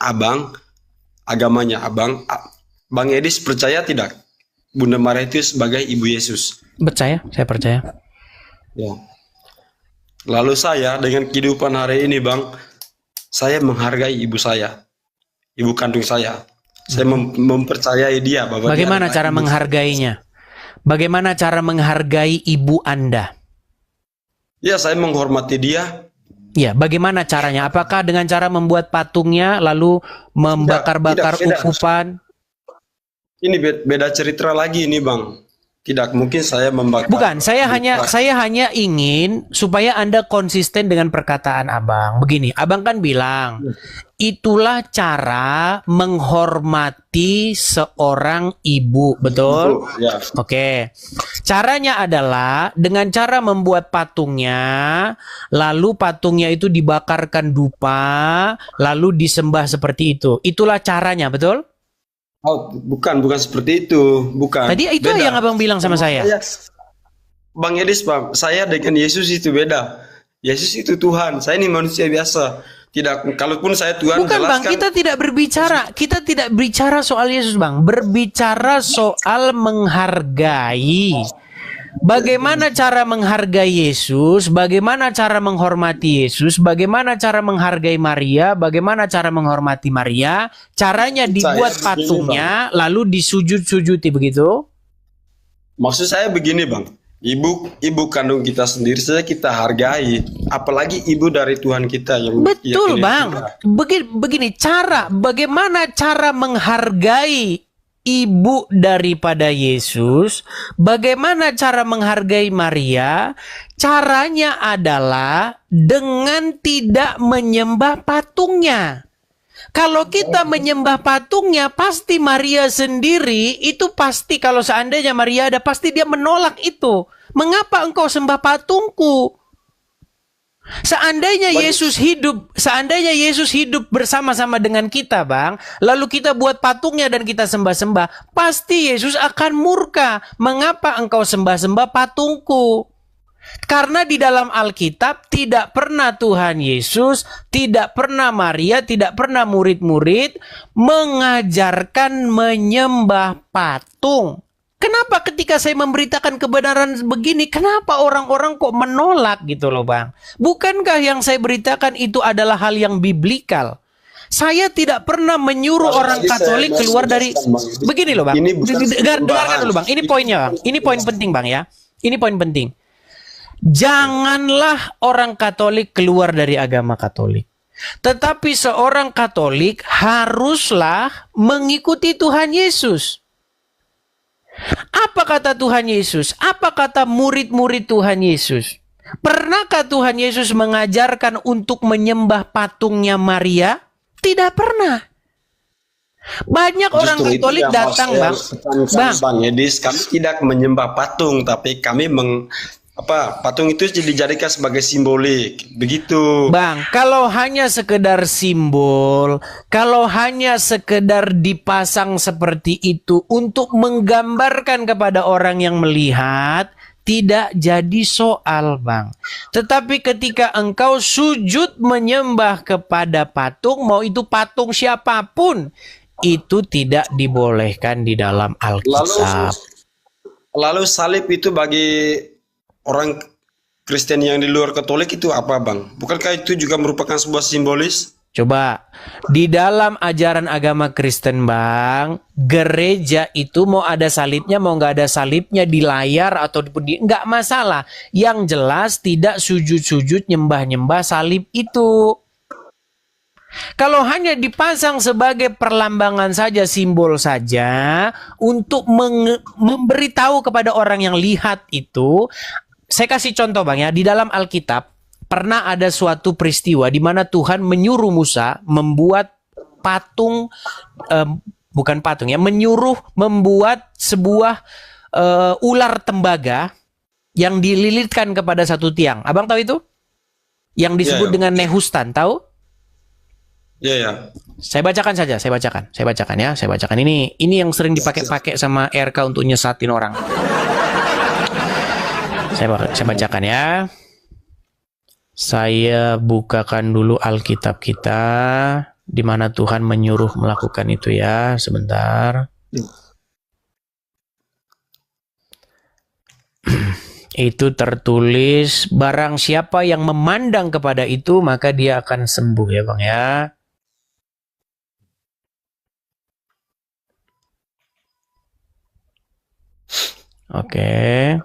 Abang agamanya Abang Edis percaya tidak Bunda Maria itu sebagai Ibu Yesus? Percaya, saya percaya. Ya. Lalu saya dengan kehidupan hari ini Bang, saya menghargai ibu saya, ibu kandung saya. Saya mempercayai dia bahwa bagaimana cara menghargainya? Bagaimana cara menghargai ibu Anda? Ya, saya menghormati dia. Ya, bagaimana caranya? Apakah dengan cara membuat patungnya lalu membakar-bakar ukupan? Ini beda cerita lagi ini Bang. Tidak mungkin saya membakar. Bukan, saya hanya ingin supaya Anda konsisten dengan perkataan Abang. Begini, Abang kan bilang, itulah cara menghormati seorang ibu, betul? Ya. Oke. Caranya adalah dengan cara membuat patungnya, lalu patungnya itu dibakarkan dupa, lalu disembah seperti itu. Itulah caranya, betul? Oh, bukan seperti itu, bukan. Tadi itu beda. yang Abang bilang sama saya. Bang Edis, Bang, saya dengan Yesus itu beda. Yesus itu Tuhan, saya ini manusia biasa. Tidak, kalaupun saya Tuhan. Bukan Bang, kita tidak berbicara soal Yesus Bang, berbicara soal menghargai. Bagaimana cara menghargai Yesus, bagaimana cara menghormati Yesus, bagaimana cara menghargai Maria, bagaimana cara menghormati Maria, caranya dibuat patungnya, lalu disujud-sujuti, begitu? Maksud saya begini Bang, ibu kandung kita sendiri saja kita hargai, apalagi ibu dari Tuhan kita yang betul Bang. Begini bagaimana cara menghargai ibu daripada Yesus, bagaimana cara menghargai Maria? Caranya adalah dengan tidak menyembah patungnya. Kalau kita menyembah patungnya, pasti Maria sendiri itu pasti, kalau seandainya Maria ada, pasti dia menolak itu. Mengapa engkau sembah patungku? Seandainya Yesus hidup bersama-sama dengan kita, Bang, lalu kita buat patungnya dan kita sembah-sembah, pasti Yesus akan murka. Mengapa engkau sembah-sembah patungku? Karena di dalam Alkitab tidak pernah Tuhan Yesus, tidak pernah Maria, tidak pernah murid-murid mengajarkan menyembah patung. Kenapa ketika saya memberitakan kebenaran begini, kenapa orang-orang kok menolak gitu loh, Bang? Bukankah yang saya beritakan itu adalah hal yang biblikal? Saya tidak pernah menyuruh orang Katolik keluar dari... Begini loh, Bang. Dengarkan dulu, Bang. Ini poinnya, Bang. Ini poin penting, Bang, ya. Ini poin penting. Janganlah orang Katolik keluar dari agama Katolik. Tetapi seorang Katolik haruslah mengikuti Tuhan Yesus. Apa kata Tuhan Yesus? Apa kata murid-murid Tuhan Yesus? Pernahkah Tuhan Yesus mengajarkan untuk menyembah patungnya Maria? Tidak pernah. Banyak orang Katolik datang, Bang. Bang Edis, kami tidak menyembah patung, tapi kami patung itu dijadikan sebagai simbolik, begitu. Bang, kalau hanya sekedar simbol, kalau hanya sekedar dipasang seperti itu untuk menggambarkan kepada orang yang melihat, tidak jadi soal, Bang. Tetapi ketika engkau sujud menyembah kepada patung, mau itu patung siapapun, itu tidak dibolehkan di dalam Alkitab. Lalu salib itu bagi orang Kristen yang di luar Katolik itu apa, Bang? Bukankah itu juga merupakan sebuah simbolis? Coba, di dalam ajaran agama Kristen, Bang, gereja itu mau ada salibnya, mau nggak ada salibnya di layar atau nggak masalah. Yang jelas tidak sujud-sujud nyembah-nyembah salib itu. Kalau hanya dipasang sebagai perlambangan saja, simbol saja, untuk memberitahu kepada orang yang lihat itu. Saya kasih contoh, Bang, ya. Di dalam Alkitab pernah ada suatu peristiwa di mana Tuhan menyuruh Musa membuat patung, bukan patung ya, menyuruh membuat sebuah ular tembaga yang dililitkan kepada satu tiang. Abang tahu itu? Yang disebut dengan Nehustan, tahu? Iya. Saya bacakan saja, saya bacakan ya. Ini yang sering dipakai-pakai sama RK untuk nyesatin orang. Saya bacakan ya. Saya bukakan dulu Alkitab kita di mana Tuhan menyuruh melakukan itu ya. Sebentar. Itu tertulis, barang siapa yang memandang kepada itu maka dia akan sembuh ya, Bang ya. Oke.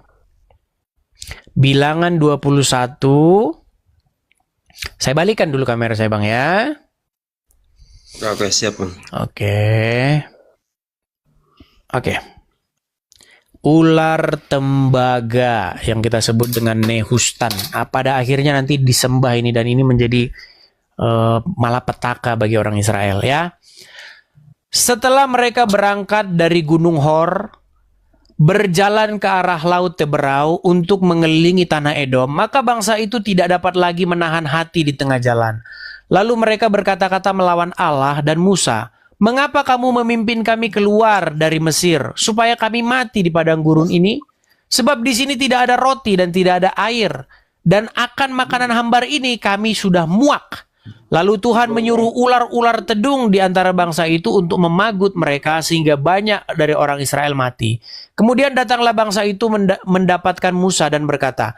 Bilangan 21. Saya balikan dulu kamera saya, Bang ya. Oke, siap, Bang. Oke. Ular tembaga yang kita sebut dengan Nehustan. Pada akhirnya nanti disembah ini, dan ini menjadi malapetaka bagi orang Israel ya. Setelah mereka berangkat dari Gunung Hor, berjalan ke arah Laut Teberau untuk mengelilingi tanah Edom, maka bangsa itu tidak dapat lagi menahan hati di tengah jalan. Lalu mereka berkata-kata melawan Allah dan Musa, "Mengapa kamu memimpin kami keluar dari Mesir, supaya kami mati di padang gurun ini? Sebab di sini tidak ada roti dan tidak ada air, dan akan makanan hambar ini kami sudah muak." Lalu Tuhan menyuruh ular-ular tedung di antara bangsa itu untuk memagut mereka sehingga banyak dari orang Israel mati. Kemudian datanglah bangsa itu mendapatkan Musa dan berkata,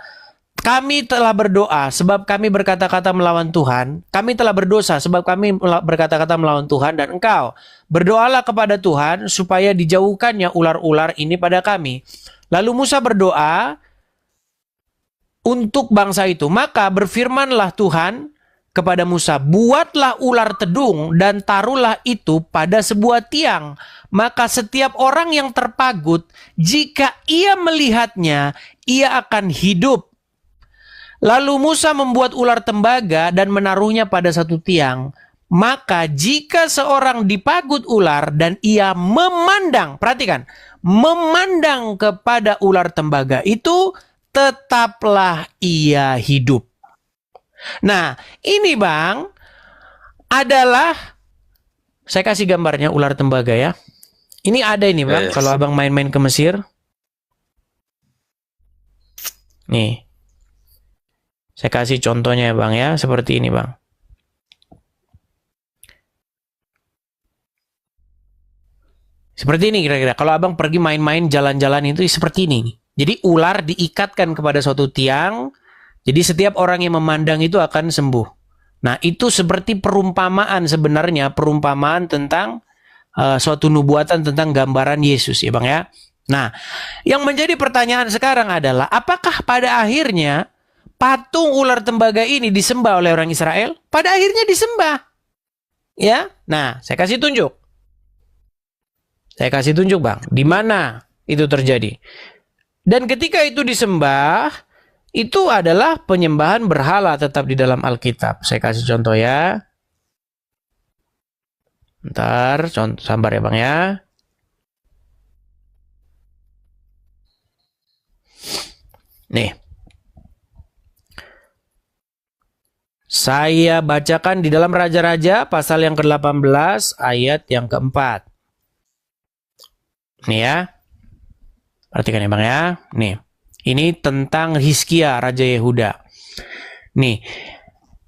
"Kami telah berdoa sebab kami berkata-kata melawan Tuhan. Kami telah berdosa sebab kami berkata-kata melawan Tuhan dan engkau. Berdoalah kepada Tuhan supaya dijauhkannya ular-ular ini pada kami." Lalu Musa berdoa untuk bangsa itu. Maka berfirmanlah Tuhan kepada Musa, "Buatlah ular tedung dan taruhlah itu pada sebuah tiang. Maka setiap orang yang terpagut, jika ia melihatnya, ia akan hidup." Lalu Musa membuat ular tembaga dan menaruhnya pada satu tiang. Maka jika seorang dipagut ular dan ia memandang, perhatikan, memandang kepada ular tembaga itu, tetaplah ia hidup. Nah, ini Bang adalah, saya kasih gambarnya ular tembaga ya. Ini ada ini Bang, kalau Abang main-main ke Mesir. Nih. Saya kasih contohnya ya Bang ya, seperti ini Bang. Seperti ini kira-kira. Kalau Abang pergi main-main jalan-jalan itu seperti ini. Jadi ular diikatkan kepada suatu tiang. Jadi setiap orang yang memandang itu akan sembuh. Nah, itu seperti perumpamaan sebenarnya, perumpamaan tentang suatu nubuatan tentang gambaran Yesus ya Bang ya. Nah, yang menjadi pertanyaan sekarang adalah apakah pada akhirnya patung ular tembaga ini disembah oleh orang Israel? Pada akhirnya disembah. Ya. Nah, saya kasih tunjuk. Saya kasih tunjuk Bang, di mana itu terjadi. Dan ketika itu disembah, itu adalah penyembahan berhala tetap di dalam Alkitab. Saya kasih contoh ya. Bentar, contoh sabar ya Bang ya. Nih. Saya bacakan di dalam Raja-Raja pasal yang ke-18 ayat yang ke-4. Nih ya. Perhatikan ya Bang ya. Nih. Ini tentang Hizkia, Raja Yehuda. Nih.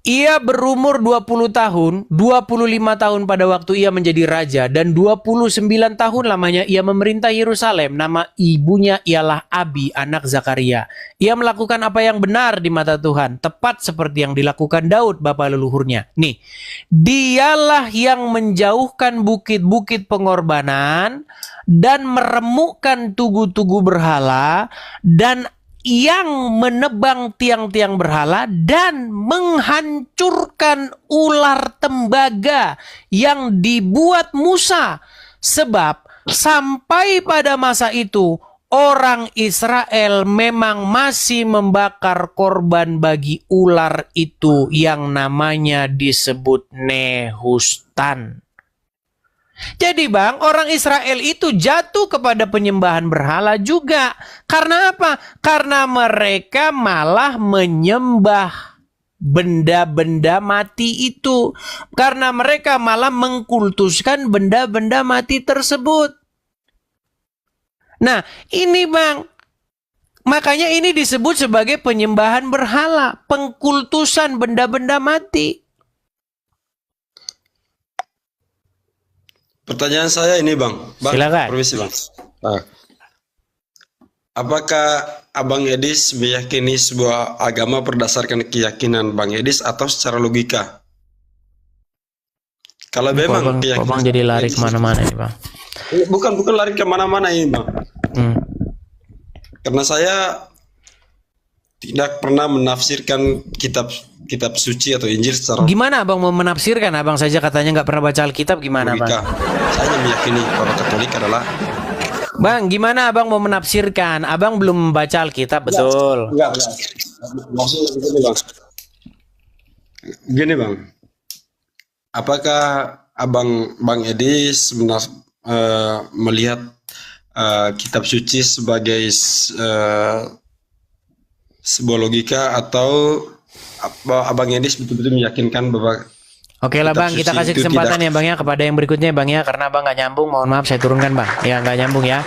Ia berumur 20 tahun, 25 tahun pada waktu ia menjadi raja, dan 29 tahun lamanya ia memerintah Yerusalem. Nama ibunya ialah Abi, anak Zakaria. Ia melakukan apa yang benar di mata Tuhan, tepat seperti yang dilakukan Daud, bapa leluhurnya. Nih, dialah yang menjauhkan bukit-bukit pengorbanan, dan meremukkan tugu-tugu berhala, dan yang menebang tiang-tiang berhala dan menghancurkan ular tembaga yang dibuat Musa. Sebab sampai pada masa itu orang Israel memang masih membakar korban bagi ular itu yang namanya disebut Nehustan. Jadi Bang, orang Israel itu jatuh kepada penyembahan berhala juga. Karena apa? Karena mereka malah menyembah benda-benda mati itu. Karena mereka malah mengkultuskan benda-benda mati tersebut. Nah, ini Bang, makanya ini disebut sebagai penyembahan berhala, pengkultusan benda-benda mati. Pertanyaan saya ini Bang. Silakan. Permisi Bang. Nah, apakah Abang Edis meyakini sebuah agama berdasarkan keyakinan Bang Edis atau secara logika? Kalau memang keyakinan Bang jadi lari kemana-mana nih Bang. Bukan lari kemana-mana ini Bang. Karena saya tidak pernah menafsirkan kitab suci atau Injil secara Gimana Abang mau menafsirkan? Abang saja katanya nggak pernah baca Alkitab, gimana logika. Bang? Saya meyakini bahwa Katolik adalah Bang, gimana Abang mau menafsirkan? Abang belum membaca Alkitab, betul? Enggak. Maksudnya begini Bang. Gini Bang. Apakah Bang Edis melihat kitab suci sebagai sebuah logika atau Abang Edis betul-betul meyakinkan bahwa Oke lah Bang, kita kasih kesempatan ya Bang ya kepada yang berikutnya Bang ya, karena Bang nggak nyambung, mohon maaf saya turunkan Bang. Ya nggak nyambung ya.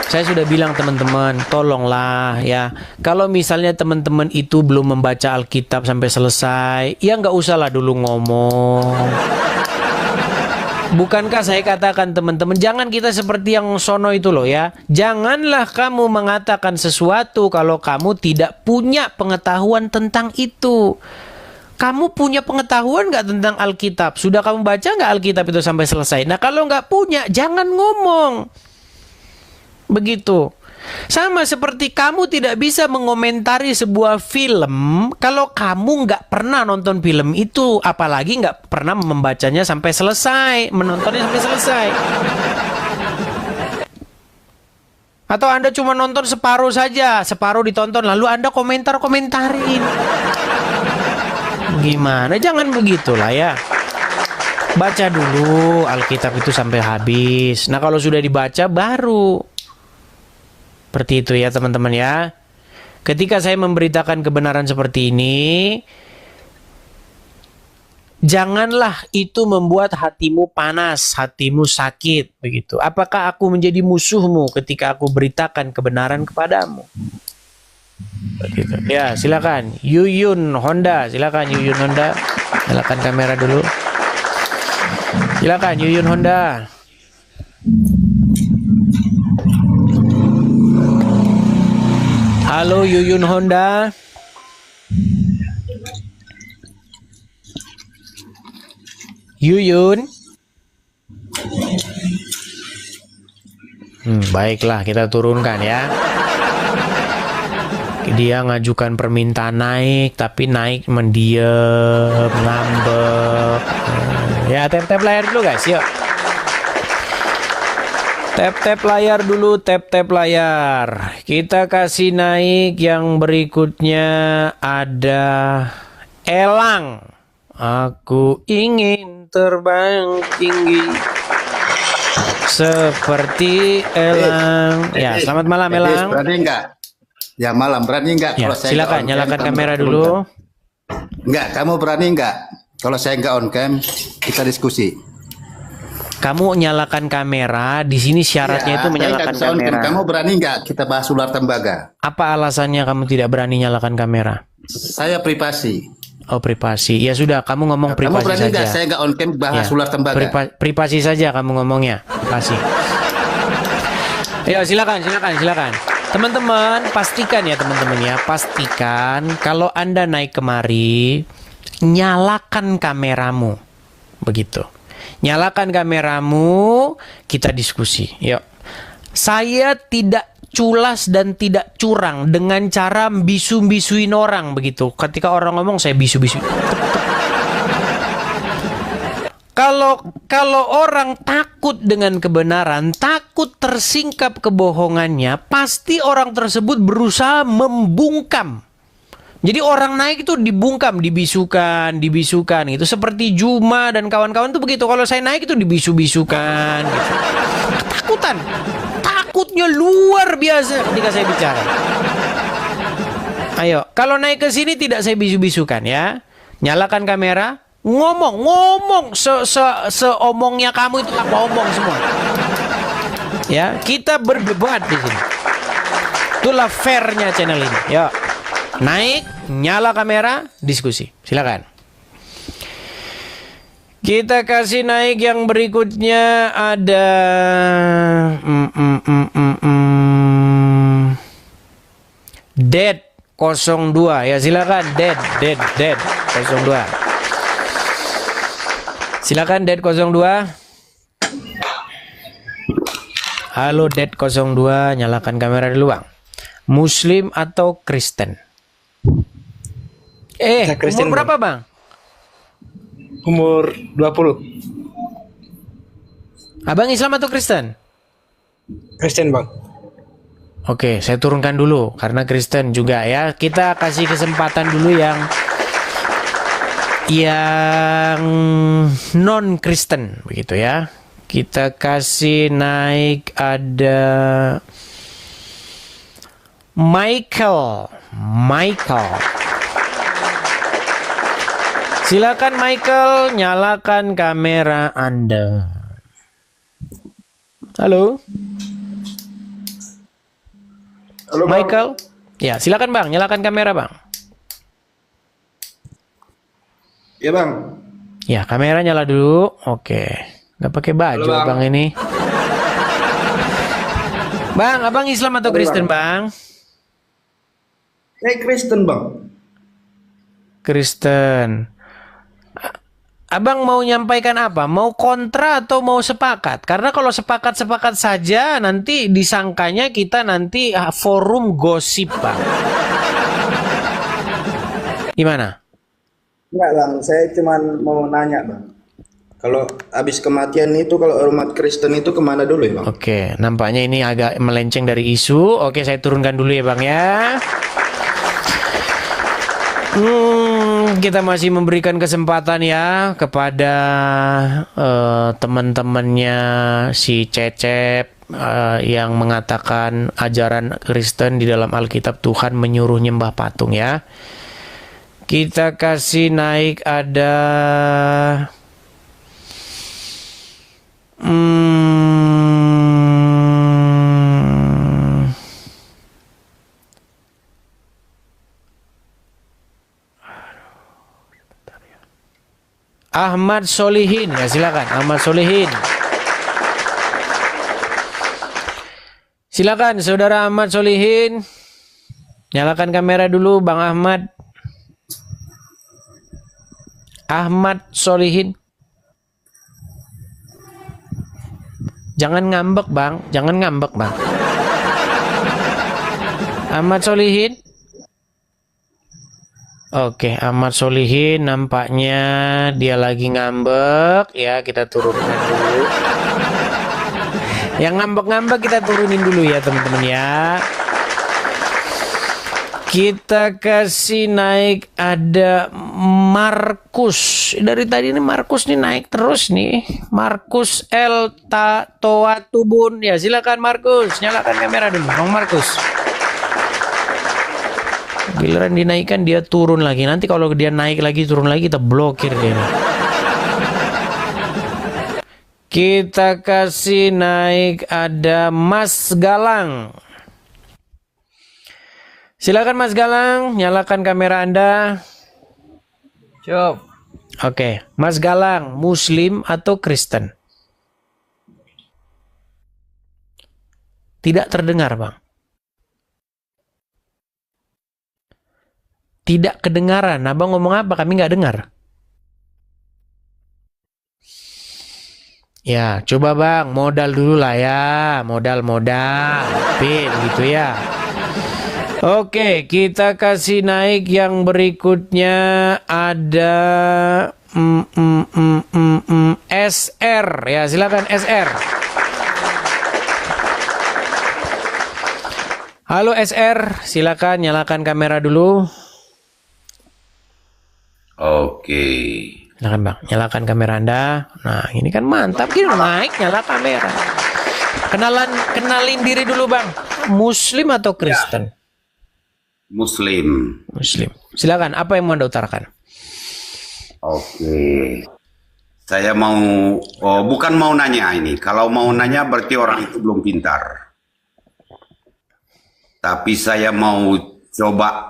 Saya sudah bilang teman-teman, tolonglah ya. Kalau misalnya teman-teman itu belum membaca Alkitab sampai selesai, ya nggak usah lah dulu ngomong. Bukankah saya katakan teman-teman, jangan kita seperti yang sono itu loh ya. Janganlah kamu mengatakan sesuatu kalau kamu tidak punya pengetahuan tentang itu. Kamu punya pengetahuan nggak tentang Alkitab? Sudah kamu baca nggak Alkitab itu sampai selesai? Nah kalau nggak punya, jangan ngomong. Begitu. Sama seperti kamu tidak bisa mengomentari sebuah film kalau kamu nggak pernah nonton film itu, apalagi nggak pernah membacanya sampai selesai, menontonnya sampai selesai. Atau Anda cuma nonton separuh saja, separuh ditonton, lalu Anda komentarin. Gimana? Jangan begitulah ya. Baca dulu Alkitab itu sampai habis. Nah kalau sudah dibaca baru. Seperti itu ya teman-teman ya. ketika saya memberitakan kebenaran seperti ini, janganlah itu membuat hatimu panas, hatimu sakit, begitu. Apakah aku menjadi musuhmu ketika aku beritakan kebenaran kepadamu? Begitu. Ya, silakan. Yuyun Honda, silakan Yuyun Honda. Nyalakan kamera dulu. Silakan Yuyun Honda. Halo Yuyun Honda. Yuyun. Baiklah, kita turunkan ya. Dia ngajukan permintaan naik, tapi naik mendiam, ngambek. Ya, tap-tap layar dulu guys, yuk. Tap-tap layar dulu, tap-tap layar. Kita kasih naik yang berikutnya ada Elang. Aku ingin terbang tinggi seperti elang. Ya, selamat malam Elang. Berani enggak? Ya malam, berani enggak? Ya, kalau saya silakan nyalakan kamera dulu. Enggak, kamu berani enggak? Kalau saya enggak on cam, kita diskusi. Kamu nyalakan kamera, di sini syaratnya itu menyalakan kamera. Kamu berani enggak kita bahas ular tembaga? Apa alasannya kamu tidak berani nyalakan kamera? Saya privasi. Oh, privasi. Ya sudah, kamu ngomong privasi saja. Kamu berani enggak saya enggak on cam bahas ular tembaga? Privasi saja kamu ngomongnya. Privasi. Ayo silakan. Teman-teman, pastikan ya teman-teman ya, pastikan kalau Anda naik kemari, nyalakan kameramu. Begitu. Nyalakan kameramu, kita diskusi. Yuk. Saya tidak culas dan tidak curang dengan cara bisu-bisuin orang begitu. Ketika orang ngomong saya bisu-bisuin. Kalau orang takut dengan kebenaran, takut tersingkap kebohongannya, pasti orang tersebut berusaha membungkam. Jadi orang naik itu dibungkam, dibisukan gitu. Seperti Juma dan kawan-kawan tuh begitu. Kalau saya naik itu dibisu-bisukan gitu. Ketakutan. Takutnya luar biasa ketika saya bicara. Ayo, kalau naik ke sini tidak saya bisu-bisukan ya. Nyalakan kamera, ngomong seomongnya kamu itu apa omong semua. Ya, kita berdebat di sini. Itulah fairnya channel ini. Yuk. Naik, nyala kamera, diskusi. Silakan. Kita kasih naik yang berikutnya ada Dead 02 ya, silakan Dead 02. Silakan Dead 02. Halo Dead 02, nyalakan kamera dulu Bang. Muslim atau Kristen? Umur berapa Bang? Umur 20. Abang Islam atau Kristen? Kristen Bang. Oke, saya turunkan dulu karena Kristen juga ya. Kita kasih kesempatan dulu yang non Kristen begitu ya. Kita kasih naik ada Michael. Silakan Michael, nyalakan kamera Anda. Halo. Halo Michael. Ya, silakan Bang, nyalakan kamera Bang. Ya Bang. Ya, kamera nyala dulu. Oke. Nggak pakai baju Halo, Bang ini. Bang, Abang Islam atau Kristen Bang? Saya Kristen Bang. Kristen. Abang mau nyampaikan apa? Mau kontra atau mau sepakat? Karena kalau sepakat-sepakat saja nanti disangkanya kita nanti forum gosip Bang. Gimana? Enggak Bang, saya cuma mau nanya Bang. Kalau habis kematian itu, kalau umat Kristen itu kemana dulu ya Bang? Oke, nampaknya ini agak melenceng dari isu. Oke, saya turunkan dulu ya Bang ya. Kita masih memberikan kesempatan ya kepada teman-temannya si Cecep yang mengatakan ajaran Kristen di dalam Alkitab Tuhan menyuruh nyembah patung ya. Kita kasih naik ada Ahmad Solihin ya, silakan Ahmad Solihin. Silakan saudara Ahmad Solihin. Nyalakan kamera dulu Bang Ahmad. Ahmad Solihin. Jangan ngambek Bang, jangan ngambek Bang. Ahmad Solihin. Oke, Ahmad Solihin nampaknya dia lagi ngambek ya, kita turunkan dulu. Yang ngambek-ngambek kita turunin dulu ya teman-teman ya. Kita kasih naik ada Markus. Dari tadi ini Markus nih naik terus nih. Markus L. Toa Tubun. Ya silakan Markus, nyalakan kamera dulu Bang Markus. Giliran dinaikkan dia turun lagi. Nanti kalau dia naik lagi turun lagi kita blokir dia. Kita kasih naik ada Mas Galang. Silakan Mas Galang, nyalakan kamera Anda. Cop. Oke, Mas Galang, Muslim atau Kristen? Tidak terdengar, Bang. Tidak kedengaran. Abang ngomong apa? Kami nggak dengar. Ya, coba Bang, modal dulu lah ya. Modal-modal. Pin gitu ya. Oke, kita kasih naik yang berikutnya ada SR. Ya, silakan SR. Halo SR, silakan nyalakan kamera dulu. Oke. Silakan Bang, nyalakan kamera Anda. Nah, ini kan mantap, gini naik nyala kamera. Kenalin diri dulu Bang. Muslim atau Kristen? Muslim. Muslim. Silakan, apa yang mau Anda utarakan? Oke. Saya mau, bukan mau nanya ini. Kalau mau nanya berarti orang itu belum pintar. Tapi saya mau coba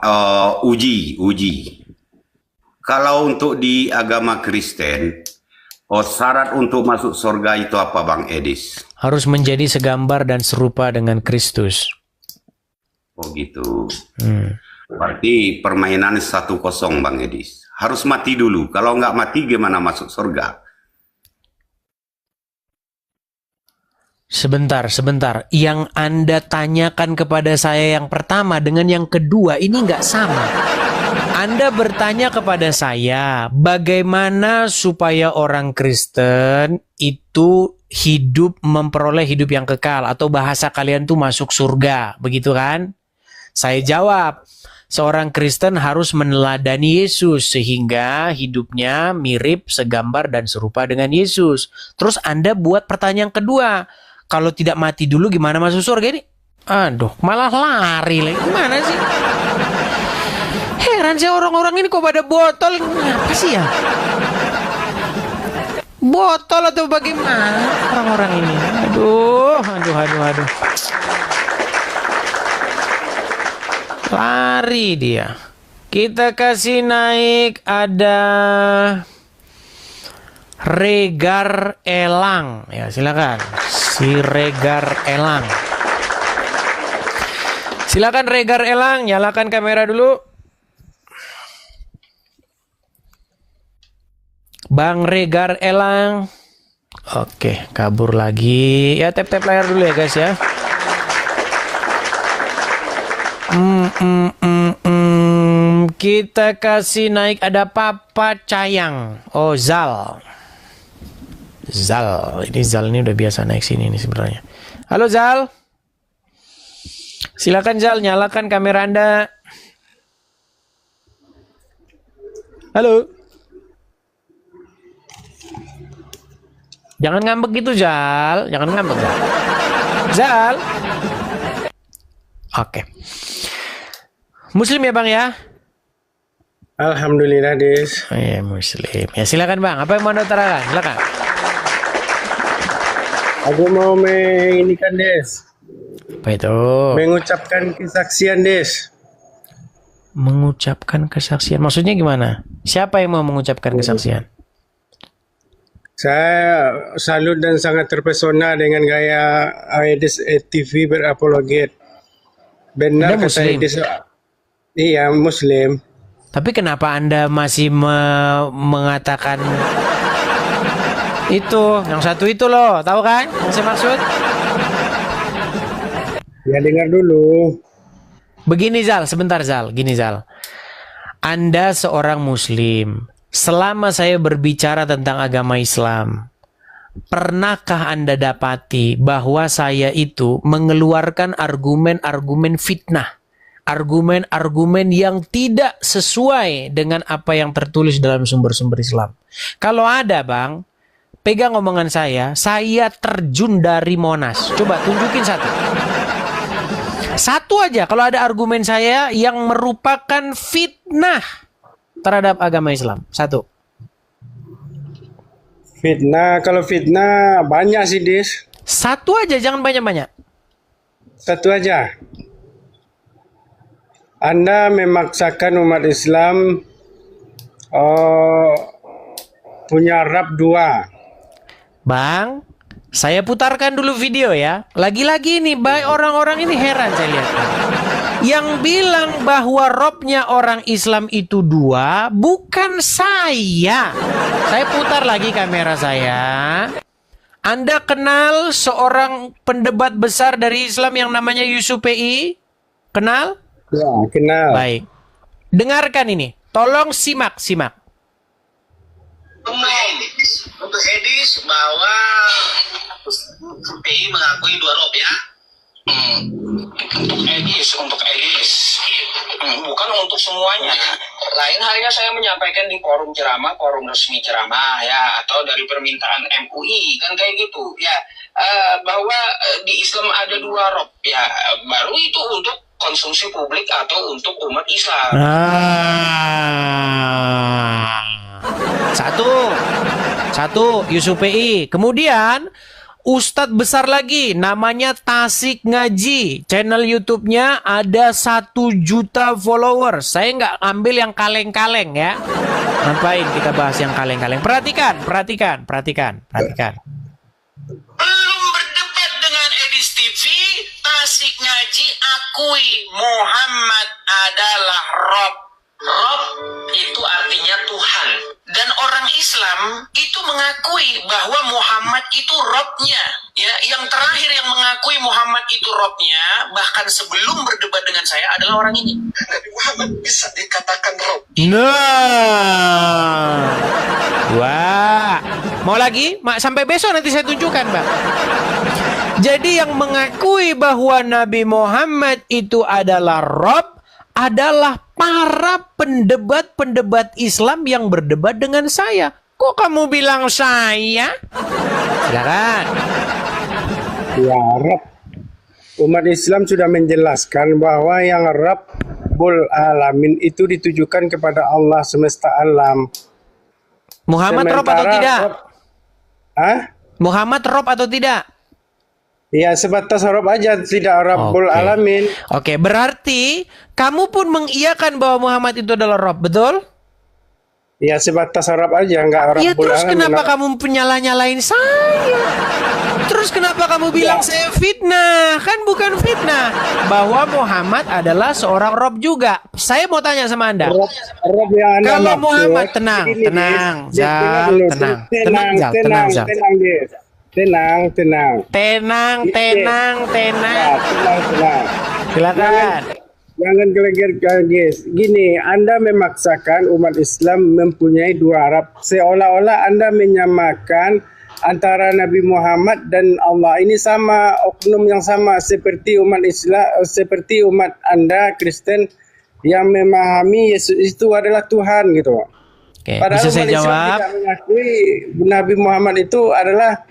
uji. Kalau untuk di agama Kristen, syarat untuk masuk surga itu apa Bang Edis? Harus menjadi segambar dan serupa dengan Kristus. Oh gitu. Berarti permainan 1-0 Bang Edis. Harus mati dulu. Kalau nggak mati gimana masuk surga? Sebentar. Yang Anda tanyakan kepada saya yang pertama dengan yang kedua ini nggak sama. Anda bertanya kepada saya, bagaimana supaya orang Kristen itu hidup memperoleh hidup yang kekal atau bahasa kalian tuh masuk surga, begitu kan? Saya jawab, seorang Kristen harus meneladani Yesus sehingga hidupnya mirip, segambar dan serupa dengan Yesus. Terus Anda buat pertanyaan kedua, kalau tidak mati dulu gimana masuk surga ini? Aduh, malah lari lagi. Gimana sih? Heran sih orang-orang ini kok pada botol. Apa sih ya? Botol atau bagaimana orang-orang ini? Aduh. Lari dia. Kita kasih naik ada Regar Elang. Ya, silakan. Si Regar Elang. Silakan Regar Elang, nyalakan kamera dulu. Bang Regar Elang. Oke, kabur lagi. Ya, tap-tap layar dulu ya guys ya. Kita kasih naik ada Papa Cayang. Oh, Zal. Ini Zal ini udah biasa naik sini nih sebenarnya. Halo Zal. Silakan Zal, nyalakan kamera Anda. Halo. Jangan ngambek gitu, Zal. Jangan ngambek, Zal. Zal. Oke. Muslim ya Bang ya? Alhamdulillah, Des. Oh, iya, Muslim. Ya silakan Bang. Apa yang mau Anda utarakan? Silakan. Aku mau menginikan, Des. Apa itu? Mengucapkan kesaksian, Des. Mengucapkan kesaksian. Maksudnya gimana? Siapa yang mau mengucapkan kesaksian? Saya salut dan sangat terpesona dengan gaya Aedes TV berapologet. Benar Anda kata Muslim? Aedes. Iya, Muslim. Tapi kenapa Anda masih mengatakan itu? Yang satu itu loh, tahu kan? Yang saya maksud? Ya dengar dulu. Begini Zal, sebentar Zal. Gini Zal. Anda seorang Muslim. Selama saya berbicara tentang agama Islam, pernahkah Anda dapati bahwa saya itu mengeluarkan argumen-argumen fitnah? Argumen-argumen yang tidak sesuai dengan apa yang tertulis dalam sumber-sumber Islam. Kalau ada Bang, pegang omongan saya terjun dari Monas. Coba tunjukin satu. Satu aja kalau ada argumen saya yang merupakan fitnah terhadap agama Islam. Satu. Fitnah, kalau fitnah banyak sih, Des. Satu aja, jangan banyak-banyak. Satu aja. Anda memaksakan umat Islam punya Rab 2. Bang, saya putarkan dulu video ya. Lagi-lagi nih, baik orang-orang ini heran saya lihat. Yang bilang bahwa Robnya orang Islam itu 2, bukan saya. Saya putar lagi kamera saya. Anda kenal seorang pendebat besar dari Islam yang namanya Yusuf PI? Kenal? Ya, kenal. Baik. Dengarkan ini. Tolong simak. Untuk Edis bahwa PI mengakui 2 Rob ya. Untuk Edis. Bukan untuk semuanya. Lain halnya saya menyampaikan di forum ceramah, forum resmi ceramah ya, atau dari permintaan MUI kan kayak gitu ya, bahwa di Islam ada 2 Rob ya, baru itu untuk konsumsi publik atau untuk umat Islam. Satu Yusuf PI. Kemudian Ustadz besar lagi namanya Tasik Ngaji. Channel YouTube-nya ada 1 juta followers. Saya nggak ambil yang kaleng-kaleng ya. Ngapain kita bahas yang kaleng-kaleng? Perhatikan. Belum berdebat dengan Edis TV, Tasik Ngaji akui Muhammad adalah Rob. Rob itu artinya Tuhan. Dan orang Islam itu mengakui bahwa Muhammad itu Robnya. Ya, yang terakhir yang mengakui Muhammad itu Robnya, bahkan sebelum berdebat dengan saya adalah orang ini. Nabi Muhammad bisa dikatakan Rob. Nah, wah, mau lagi? Sampai besok nanti saya tunjukkan, Bang. Jadi yang mengakui bahwa Nabi Muhammad itu adalah Rob adalah para pendebat-pendebat Islam yang berdebat dengan saya. Kok kamu bilang saya? Silakan. Ya, Rob. Umat Islam sudah menjelaskan bahwa yang Rabbul Alamin itu ditujukan kepada Allah semesta alam. Muhammad Rob atau tidak? Muhammad Rob atau tidak? Ya, sebatas Rob aja, tidak Rabbul Alamin. Oke, berarti kamu pun mengiyakan bahwa Muhammad itu adalah Rob, betul? Ya, sebatas Rob aja, enggak Rabbul Alamin. Ya, terus kenapa kamu penyalah-nyalain saya? Terus kenapa kamu bilang saya fitnah? Kan bukan fitnah. Bahwa Muhammad adalah seorang Rob juga. Saya mau tanya sama Anda. Rob yang Anda kalau maksud, Tenang, Zal. Silakan. Jangan geleger, guys. Gini, Anda memaksakan umat Islam mempunyai 2 Rab. Seolah-olah Anda menyamakan antara Nabi Muhammad dan Allah. Ini sama, oknum yang sama seperti umat Islam, seperti umat Anda Kristen yang memahami Yesus itu adalah Tuhan gitu. Oke, padahal bisa saya umat Islam jawab? tidak mengakui Nabi Muhammad itu adalah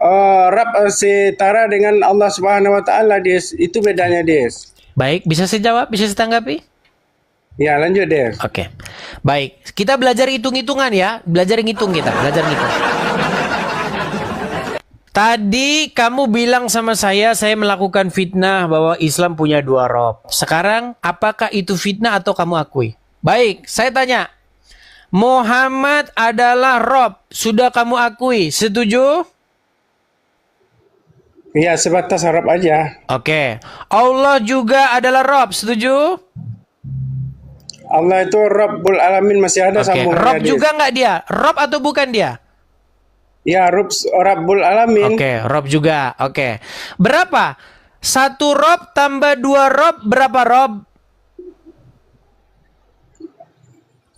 Rab setara dengan Allah Subhanahu wa taala, Des. Itu bedanya, Des. Baik, bisa saya jawab? Bisa saya tanggapi? Ya, lanjut, Des. Oke. Baik, kita belajar hitung-hitungan ya. Belajar ngitung kita, belajar ngitung. Tadi kamu bilang sama saya melakukan fitnah bahwa Islam punya 2 rob. Sekarang, apakah itu fitnah atau kamu akui? Baik, saya tanya. Muhammad adalah rob. Sudah kamu akui? Setuju? Ya, sebatas Arab aja. Oke. Allah juga adalah rob. Setuju? Allah itu Rabbul Alamin, masih ada sambungannya. Rob Des. juga nggak dia? Rob atau bukan dia? Ya, Rabbul Alamin. Oke, rob juga. Oke. Berapa? 1 rob tambah 2 rob, berapa rob?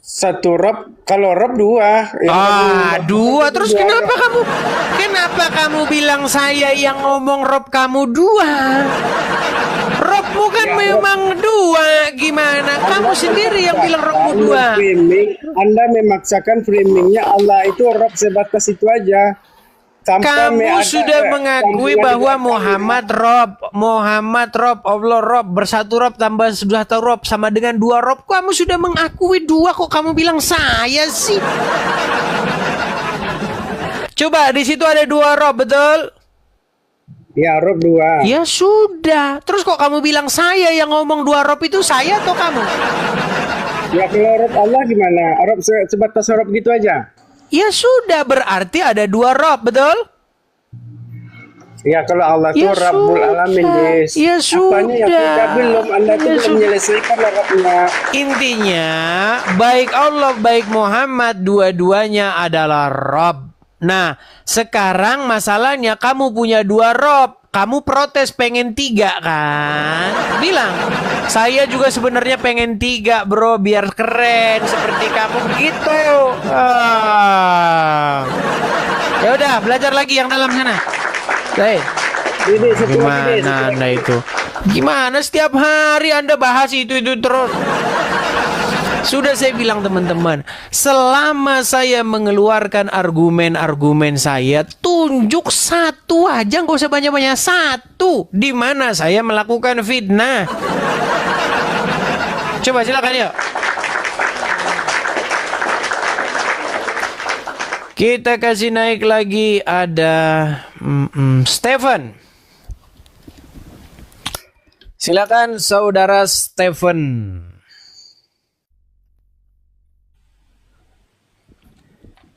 1 rob, kalau rob 2. Ya, 2. Terus kenapa kamu bilang saya yang ngomong rob kamu 2? Robmu kan memang 2. Gimana? Kamu sendiri yang bilang robmu 2. Anda memaksakan framingnya Allah itu rob sebatas itu aja. Kamu sudah mengakui bahwa Muhammad rob, Allah rob, bersatu rob tambah 1 rob sama dengan 2 rob. Kamu sudah mengakui 2, kok kamu bilang saya sih? Coba di situ ada 2 rob, betul? Ya, rob 2. Ya sudah. Terus kok kamu bilang saya yang ngomong 2 rob itu saya atau kamu? Ya, kalau rob Allah gimana? Rob sebatas rob gitu aja. Ya sudah, berarti ada 2 rob, betul? Ya, kalau Allah itu Rabbul Alamin, Des. Ya sudah. Apanya yang kita belum, Anda itu belum menyelesaikan Rabbnya. Intinya, baik Allah, baik Muhammad, dua-duanya adalah Rob. Nah, sekarang masalahnya kamu punya 2 rob. Kamu protes pengen 3 kan? Bilang, saya juga sebenarnya pengen 3 bro, biar keren seperti kamu gitu. Ya udah, belajar lagi yang dalam sana. Gimana Anda itu? Gimana setiap hari Anda bahas itu terus? Sudah saya bilang teman-teman, selama saya mengeluarkan argumen-argumen saya, tunjuk 1 aja, nggak usah banyak-banyak, 1 di mana saya melakukan fitnah. Coba silakan yuk. Kita kasih naik lagi, ada Stephen. Silakan saudara Stephen.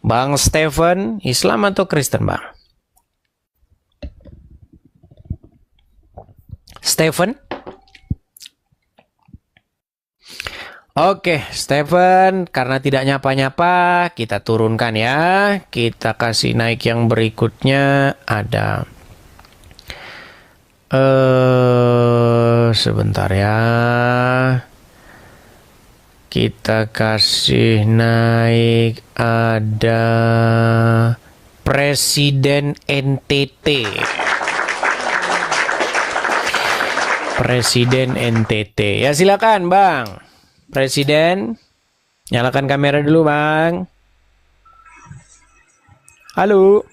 Bang Stephen, Islam atau Kristen, Bang? Stephen? Oke, Stephen, karena tidak nyapa-nyapa, kita turunkan ya. Kita kasih naik yang berikutnya, ada sebentar ya. Kita kasih naik, ada Presiden NTT. Presiden NTT. Ya silakan Bang. Presiden, nyalakan kamera dulu Bang. Halo.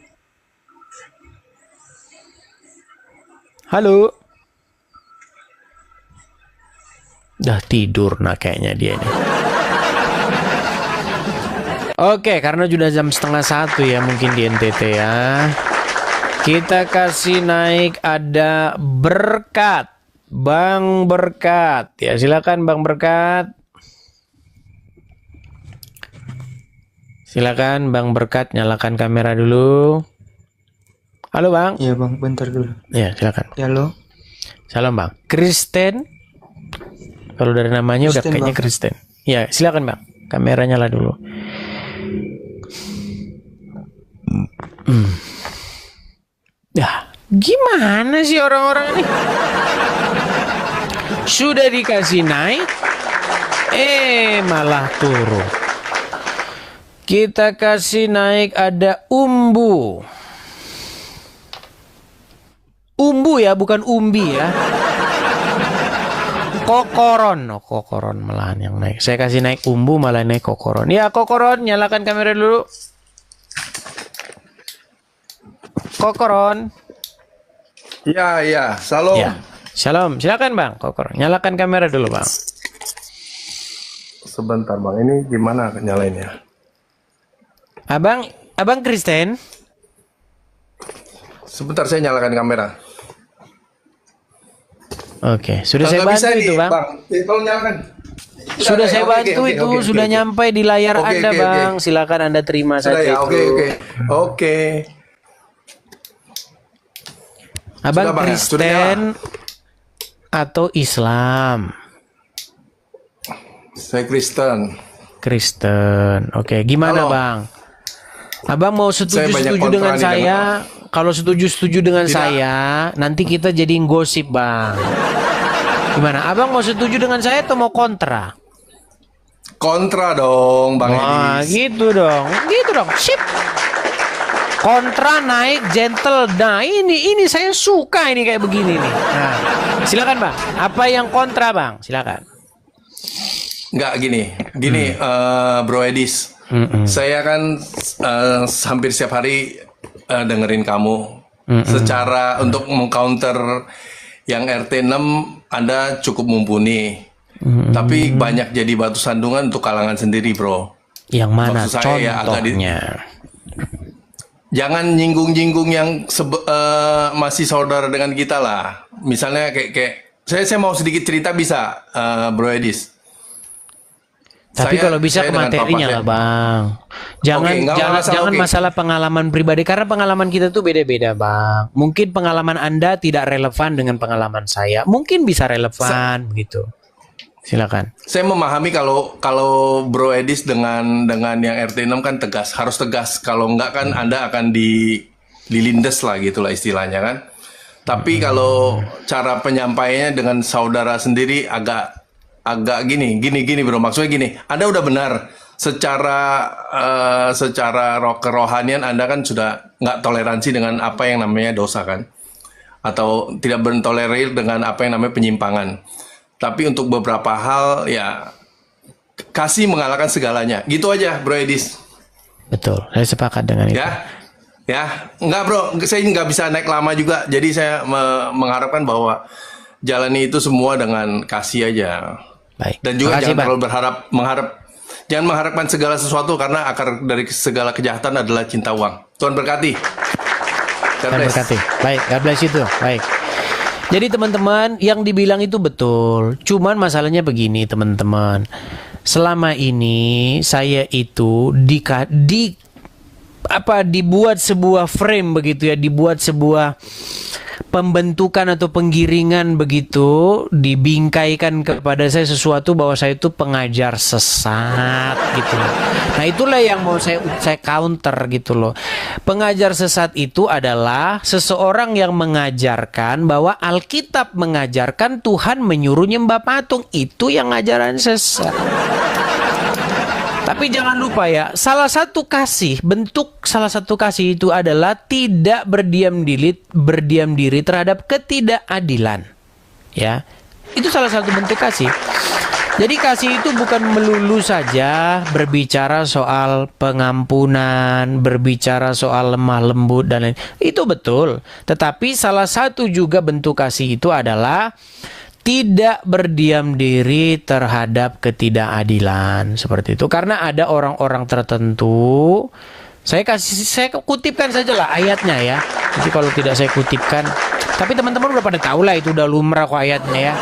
Halo. Udah tidur nah kayaknya dia nih. Oke, karena sudah jam 12:30 ya mungkin di NTT ya. Kita kasih naik, ada Berkat. Bang Berkat. Ya silakan Bang Berkat. Silakan Bang Berkat, nyalakan kamera dulu. Halo Bang. Iya Bang, bentar dulu. Ya silakan. Ya, halo. Salam Bang. Kristen. Kalau dari namanya Kristen, udah kayaknya Bang. Kristen. Ya, silakan Bang. Kamera nyala dulu. Ya, gimana sih orang-orang ini? Sudah dikasih naik, malah turun. Kita kasih naik, ada Umbu. Umbu ya, bukan umbi ya. Kokoron, Kokoron malahan yang naik. Saya kasih naik Umbu, malah naik Kokoron. Ya Kokoron, nyalakan kamera dulu. Kokoron. Ya, salam. Ya. Shalom. Silakan Bang Kokor. Nyalakan kamera dulu Bang. Sebentar Bang, ini gimana nyalainnya? Abang Kristen? Sebentar saya nyalakan kamera. Oke, sudah saya bantu itu Bang. Tolong nyalakan. Sudah saya bantu itu, sudah nyampe di layar Anda Bang. Silakan Anda terima saja ya, itu. Oke. Abang Bang, Kristen atau Islam? Saya Kristen. Kristen. Oke, gimana Bang? Abang mau setuju dengan saya? Kalau setuju dengan saya, nanti kita jadi gosip Bang. Gimana? Abang mau setuju dengan saya atau mau kontra? Kontra dong, Bang Edis. Gitu dong. Sip. Kontra naik gentle. Nah, ini saya suka ini kayak begini nih. Nah, silakan Bang. Apa yang kontra Bang? Silakan. Enggak gini, Bro Edis. Saya kan hampir setiap hari dengerin kamu. Secara untuk mengcounter yang RT 6 Anda cukup mumpuni. Tapi banyak jadi batu sandungan untuk kalangan sendiri, Bro. Yang mana maksud saya contohnya? Jangan nyinggung-nyinggung yang masih saudara dengan kita lah. Misalnya kayak saya mau sedikit cerita bisa, Bro Edis. Tapi kalau bisa ke materinya lah Bang. Jangan masalah pengalaman pribadi, karena pengalaman kita tuh beda-beda Bang. Mungkin pengalaman Anda tidak relevan dengan pengalaman saya. Mungkin bisa relevan begitu. Silakan. Saya memahami kalau Bro Edis dengan yang RT 6 kan tegas, harus tegas. Kalau enggak kan Anda akan dilindes lah gitulah istilahnya kan. Tapi kalau cara penyampaiannya dengan saudara sendiri agak gini Bro. Maksudnya gini, Anda udah benar secara kerohanian Anda kan sudah nggak toleransi dengan apa yang namanya dosa kan, atau tidak bertolerir dengan apa yang namanya penyimpangan. Tapi untuk beberapa hal ya kasih mengalahkan segalanya. Gitu aja Bro Edis. Betul, saya sepakat dengan itu. Ya, enggak Bro, saya nggak bisa naik lama juga. Jadi saya mengharapkan bahwa jalani itu semua dengan kasih aja. Baik. Dan juga jangan terlalu jangan mengharapkan segala sesuatu, karena akar dari segala kejahatan adalah cinta uang. Tuhan berkati. Tuhan berkati. Baik, God bless itu. Baik. Jadi teman-teman, yang dibilang itu betul. Cuman masalahnya begini teman-teman. Selama ini saya itu dibuat sebuah frame begitu ya, dibuat sebuah pembentukan atau penggiringan begitu, dibingkaikan kepada saya sesuatu bahwa saya itu pengajar sesat gitu. Nah, itulah yang mau saya counter gitu loh. Pengajar sesat itu adalah seseorang yang mengajarkan bahwa Alkitab mengajarkan Tuhan menyuruh nyembah patung. Itu yang ajaran sesat. Tapi jangan lupa ya, bentuk salah satu kasih itu adalah tidak berdiam diri terhadap ketidakadilan. Ya, itu salah satu bentuk kasih. Jadi kasih itu bukan melulu saja berbicara soal pengampunan, berbicara soal lemah lembut dan lain. Itu betul. Tetapi salah satu juga bentuk kasih itu adalah tidak berdiam diri terhadap ketidakadilan, seperti itu. Karena ada orang-orang tertentu, saya kutipkan saja lah ayatnya ya. Jadi kalau tidak saya kutipkan, tapi teman-teman udah pada tahu lah, itu udah lumrah kok ayatnya ya.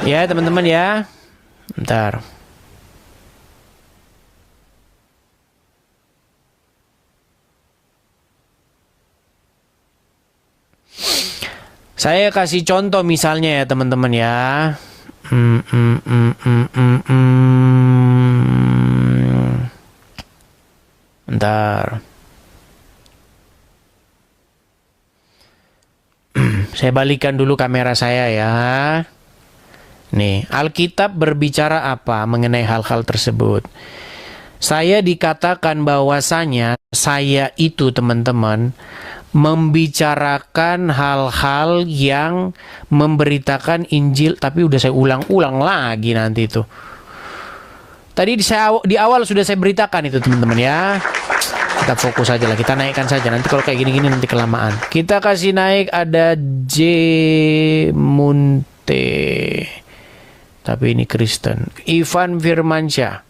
Ya teman-teman ya. Bentar. Saya kasih contoh misalnya ya teman-teman ya. Bentar. Saya balikan dulu kamera saya ya. Nih, Alkitab berbicara apa mengenai hal-hal tersebut? Saya dikatakan bahwasanya saya itu teman-teman membicarakan hal-hal yang memberitakan Injil, tapi udah saya ulang-ulang lagi nanti itu. Tadi di awal sudah saya beritakan itu teman-teman ya. Kita fokus aja lah, kita naikkan saja. Nanti kalau kayak gini-gini nanti kelamaan. Kita kasih naik ada J Munte. Tapi ini Kristen. Ivan Firmansyah.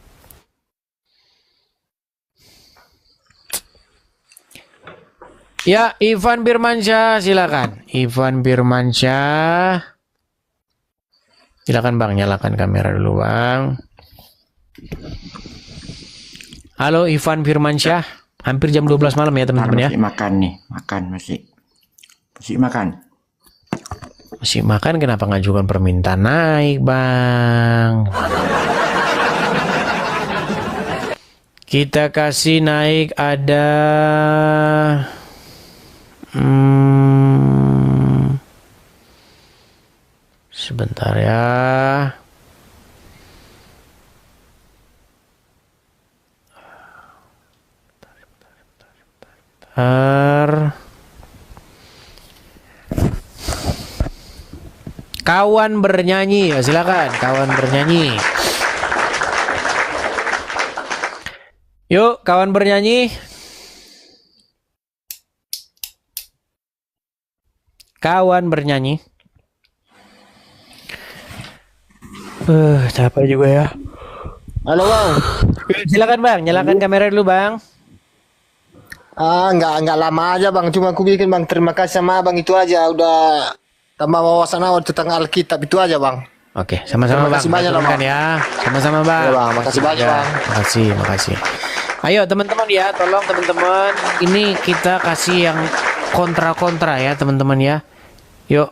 Ya, Ivan Firmansyah, silakan. Ivan Firmansyah. Silakan Bang, nyalakan kamera dulu Bang. Halo Ivan Firmansyah. Hampir jam 12 malam ya teman-teman ya. Masih makan nih, masih makan. Masih makan, kenapa ngajukan permintaan naik Bang? Kita kasih naik ada sebentar ya. Kawan bernyanyi, ya, silakan kawan bernyanyi. Yuk kawan bernyanyi. Kawan bernyanyi. Capek juga ya. Halo Bang. Silakan Bang, nyalakan kamera dulu Bang. Enggak lama aja Bang, cuma aku bikin Bang, terima kasih sama Abang itu aja, udah tambah wawasan awal tentang Alkitab itu aja Bang. Oke, sama-sama Bang. Terima kasih banyak Bang. Ya, sama-sama Bang. Ya, Bang, makasih banyak Bang. Makasih. Ayo teman-teman ya, tolong teman-teman, ini kita kasih yang kontra-kontra ya teman-teman ya. Yuk,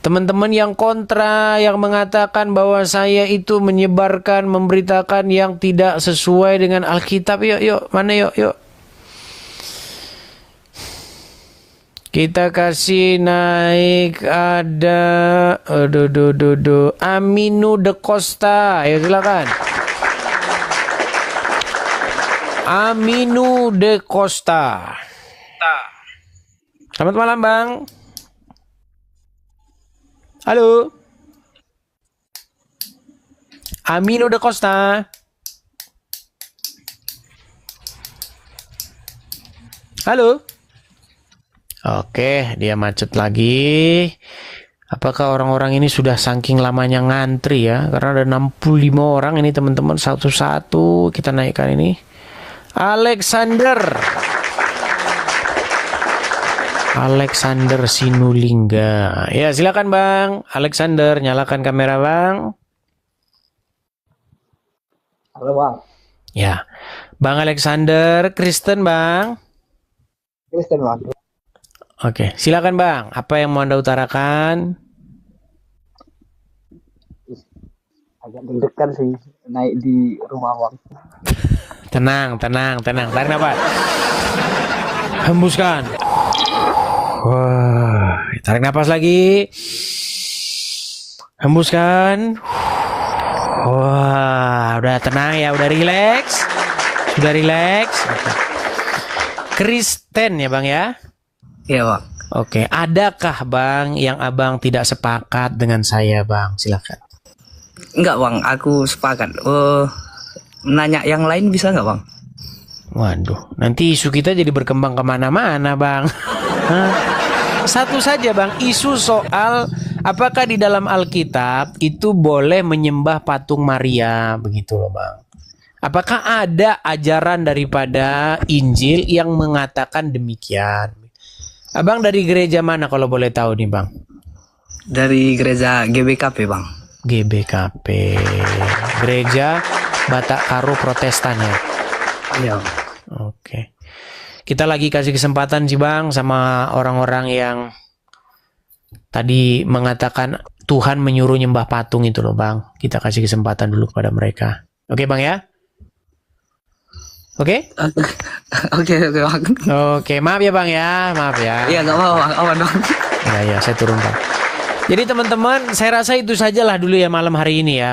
teman-teman yang kontra, yang mengatakan bahwa saya itu menyebarkan, memberitakan yang tidak sesuai dengan Alkitab, yuk, mana yuk. Kita kasih naik ada Aminu de Costa. Ayo silakan. Aminu de Costa. Selamat malam, Bang. Halo. Aminu de Costa. Halo. Oke, dia macet lagi. Apakah orang-orang ini sudah saking lamanya ngantri ya? Karena ada 65 orang ini teman-teman, satu-satu kita naikkan ini. Alexander Sinulingga. Ya, silakan Bang. Alexander, nyalakan kamera Bang. Halo Bang. Ya. Bang Alexander, Kristen Bang. Kristen Bang. Oke, silakan Bang. Apa yang mau Anda utarakan? Agak deg-degan sih naik di rumah Bang. Tenang. Tarik nafas. Hembuskan. Wah, tarik nafas lagi. Hembuskan. Wah, udah tenang ya, udah rileks. Sudah rileks. Kristen ya Bang ya? Iya Bang. Oke, adakah Bang yang Abang tidak sepakat dengan saya Bang? Silakan. Enggak Bang, aku sepakat. Nanya yang lain bisa nggak Bang? Waduh, nanti isu kita jadi berkembang kemana-mana Bang. Satu saja Bang, isu soal apakah di dalam Alkitab itu boleh menyembah patung Maria, begitu loh Bang. Apakah ada ajaran daripada Injil yang mengatakan demikian? Abang dari gereja mana kalau boleh tahu nih Bang? Dari gereja GBKP Bang. GBKP, Gereja Batak Karo Protestan ya? Iya. Oke. Kita lagi kasih kesempatan sih Bang sama orang-orang yang tadi mengatakan Tuhan menyuruh nyembah patung itu loh Bang. Kita kasih kesempatan dulu kepada mereka. Oke Bang ya? Oke? Oke Bang. Oke, maaf ya Bang ya, maaf ya. Iya nggak apa-apa Bang, aman Bang. Ya, saya turun Bang. Jadi teman-teman, saya rasa itu sajalah dulu ya malam hari ini ya.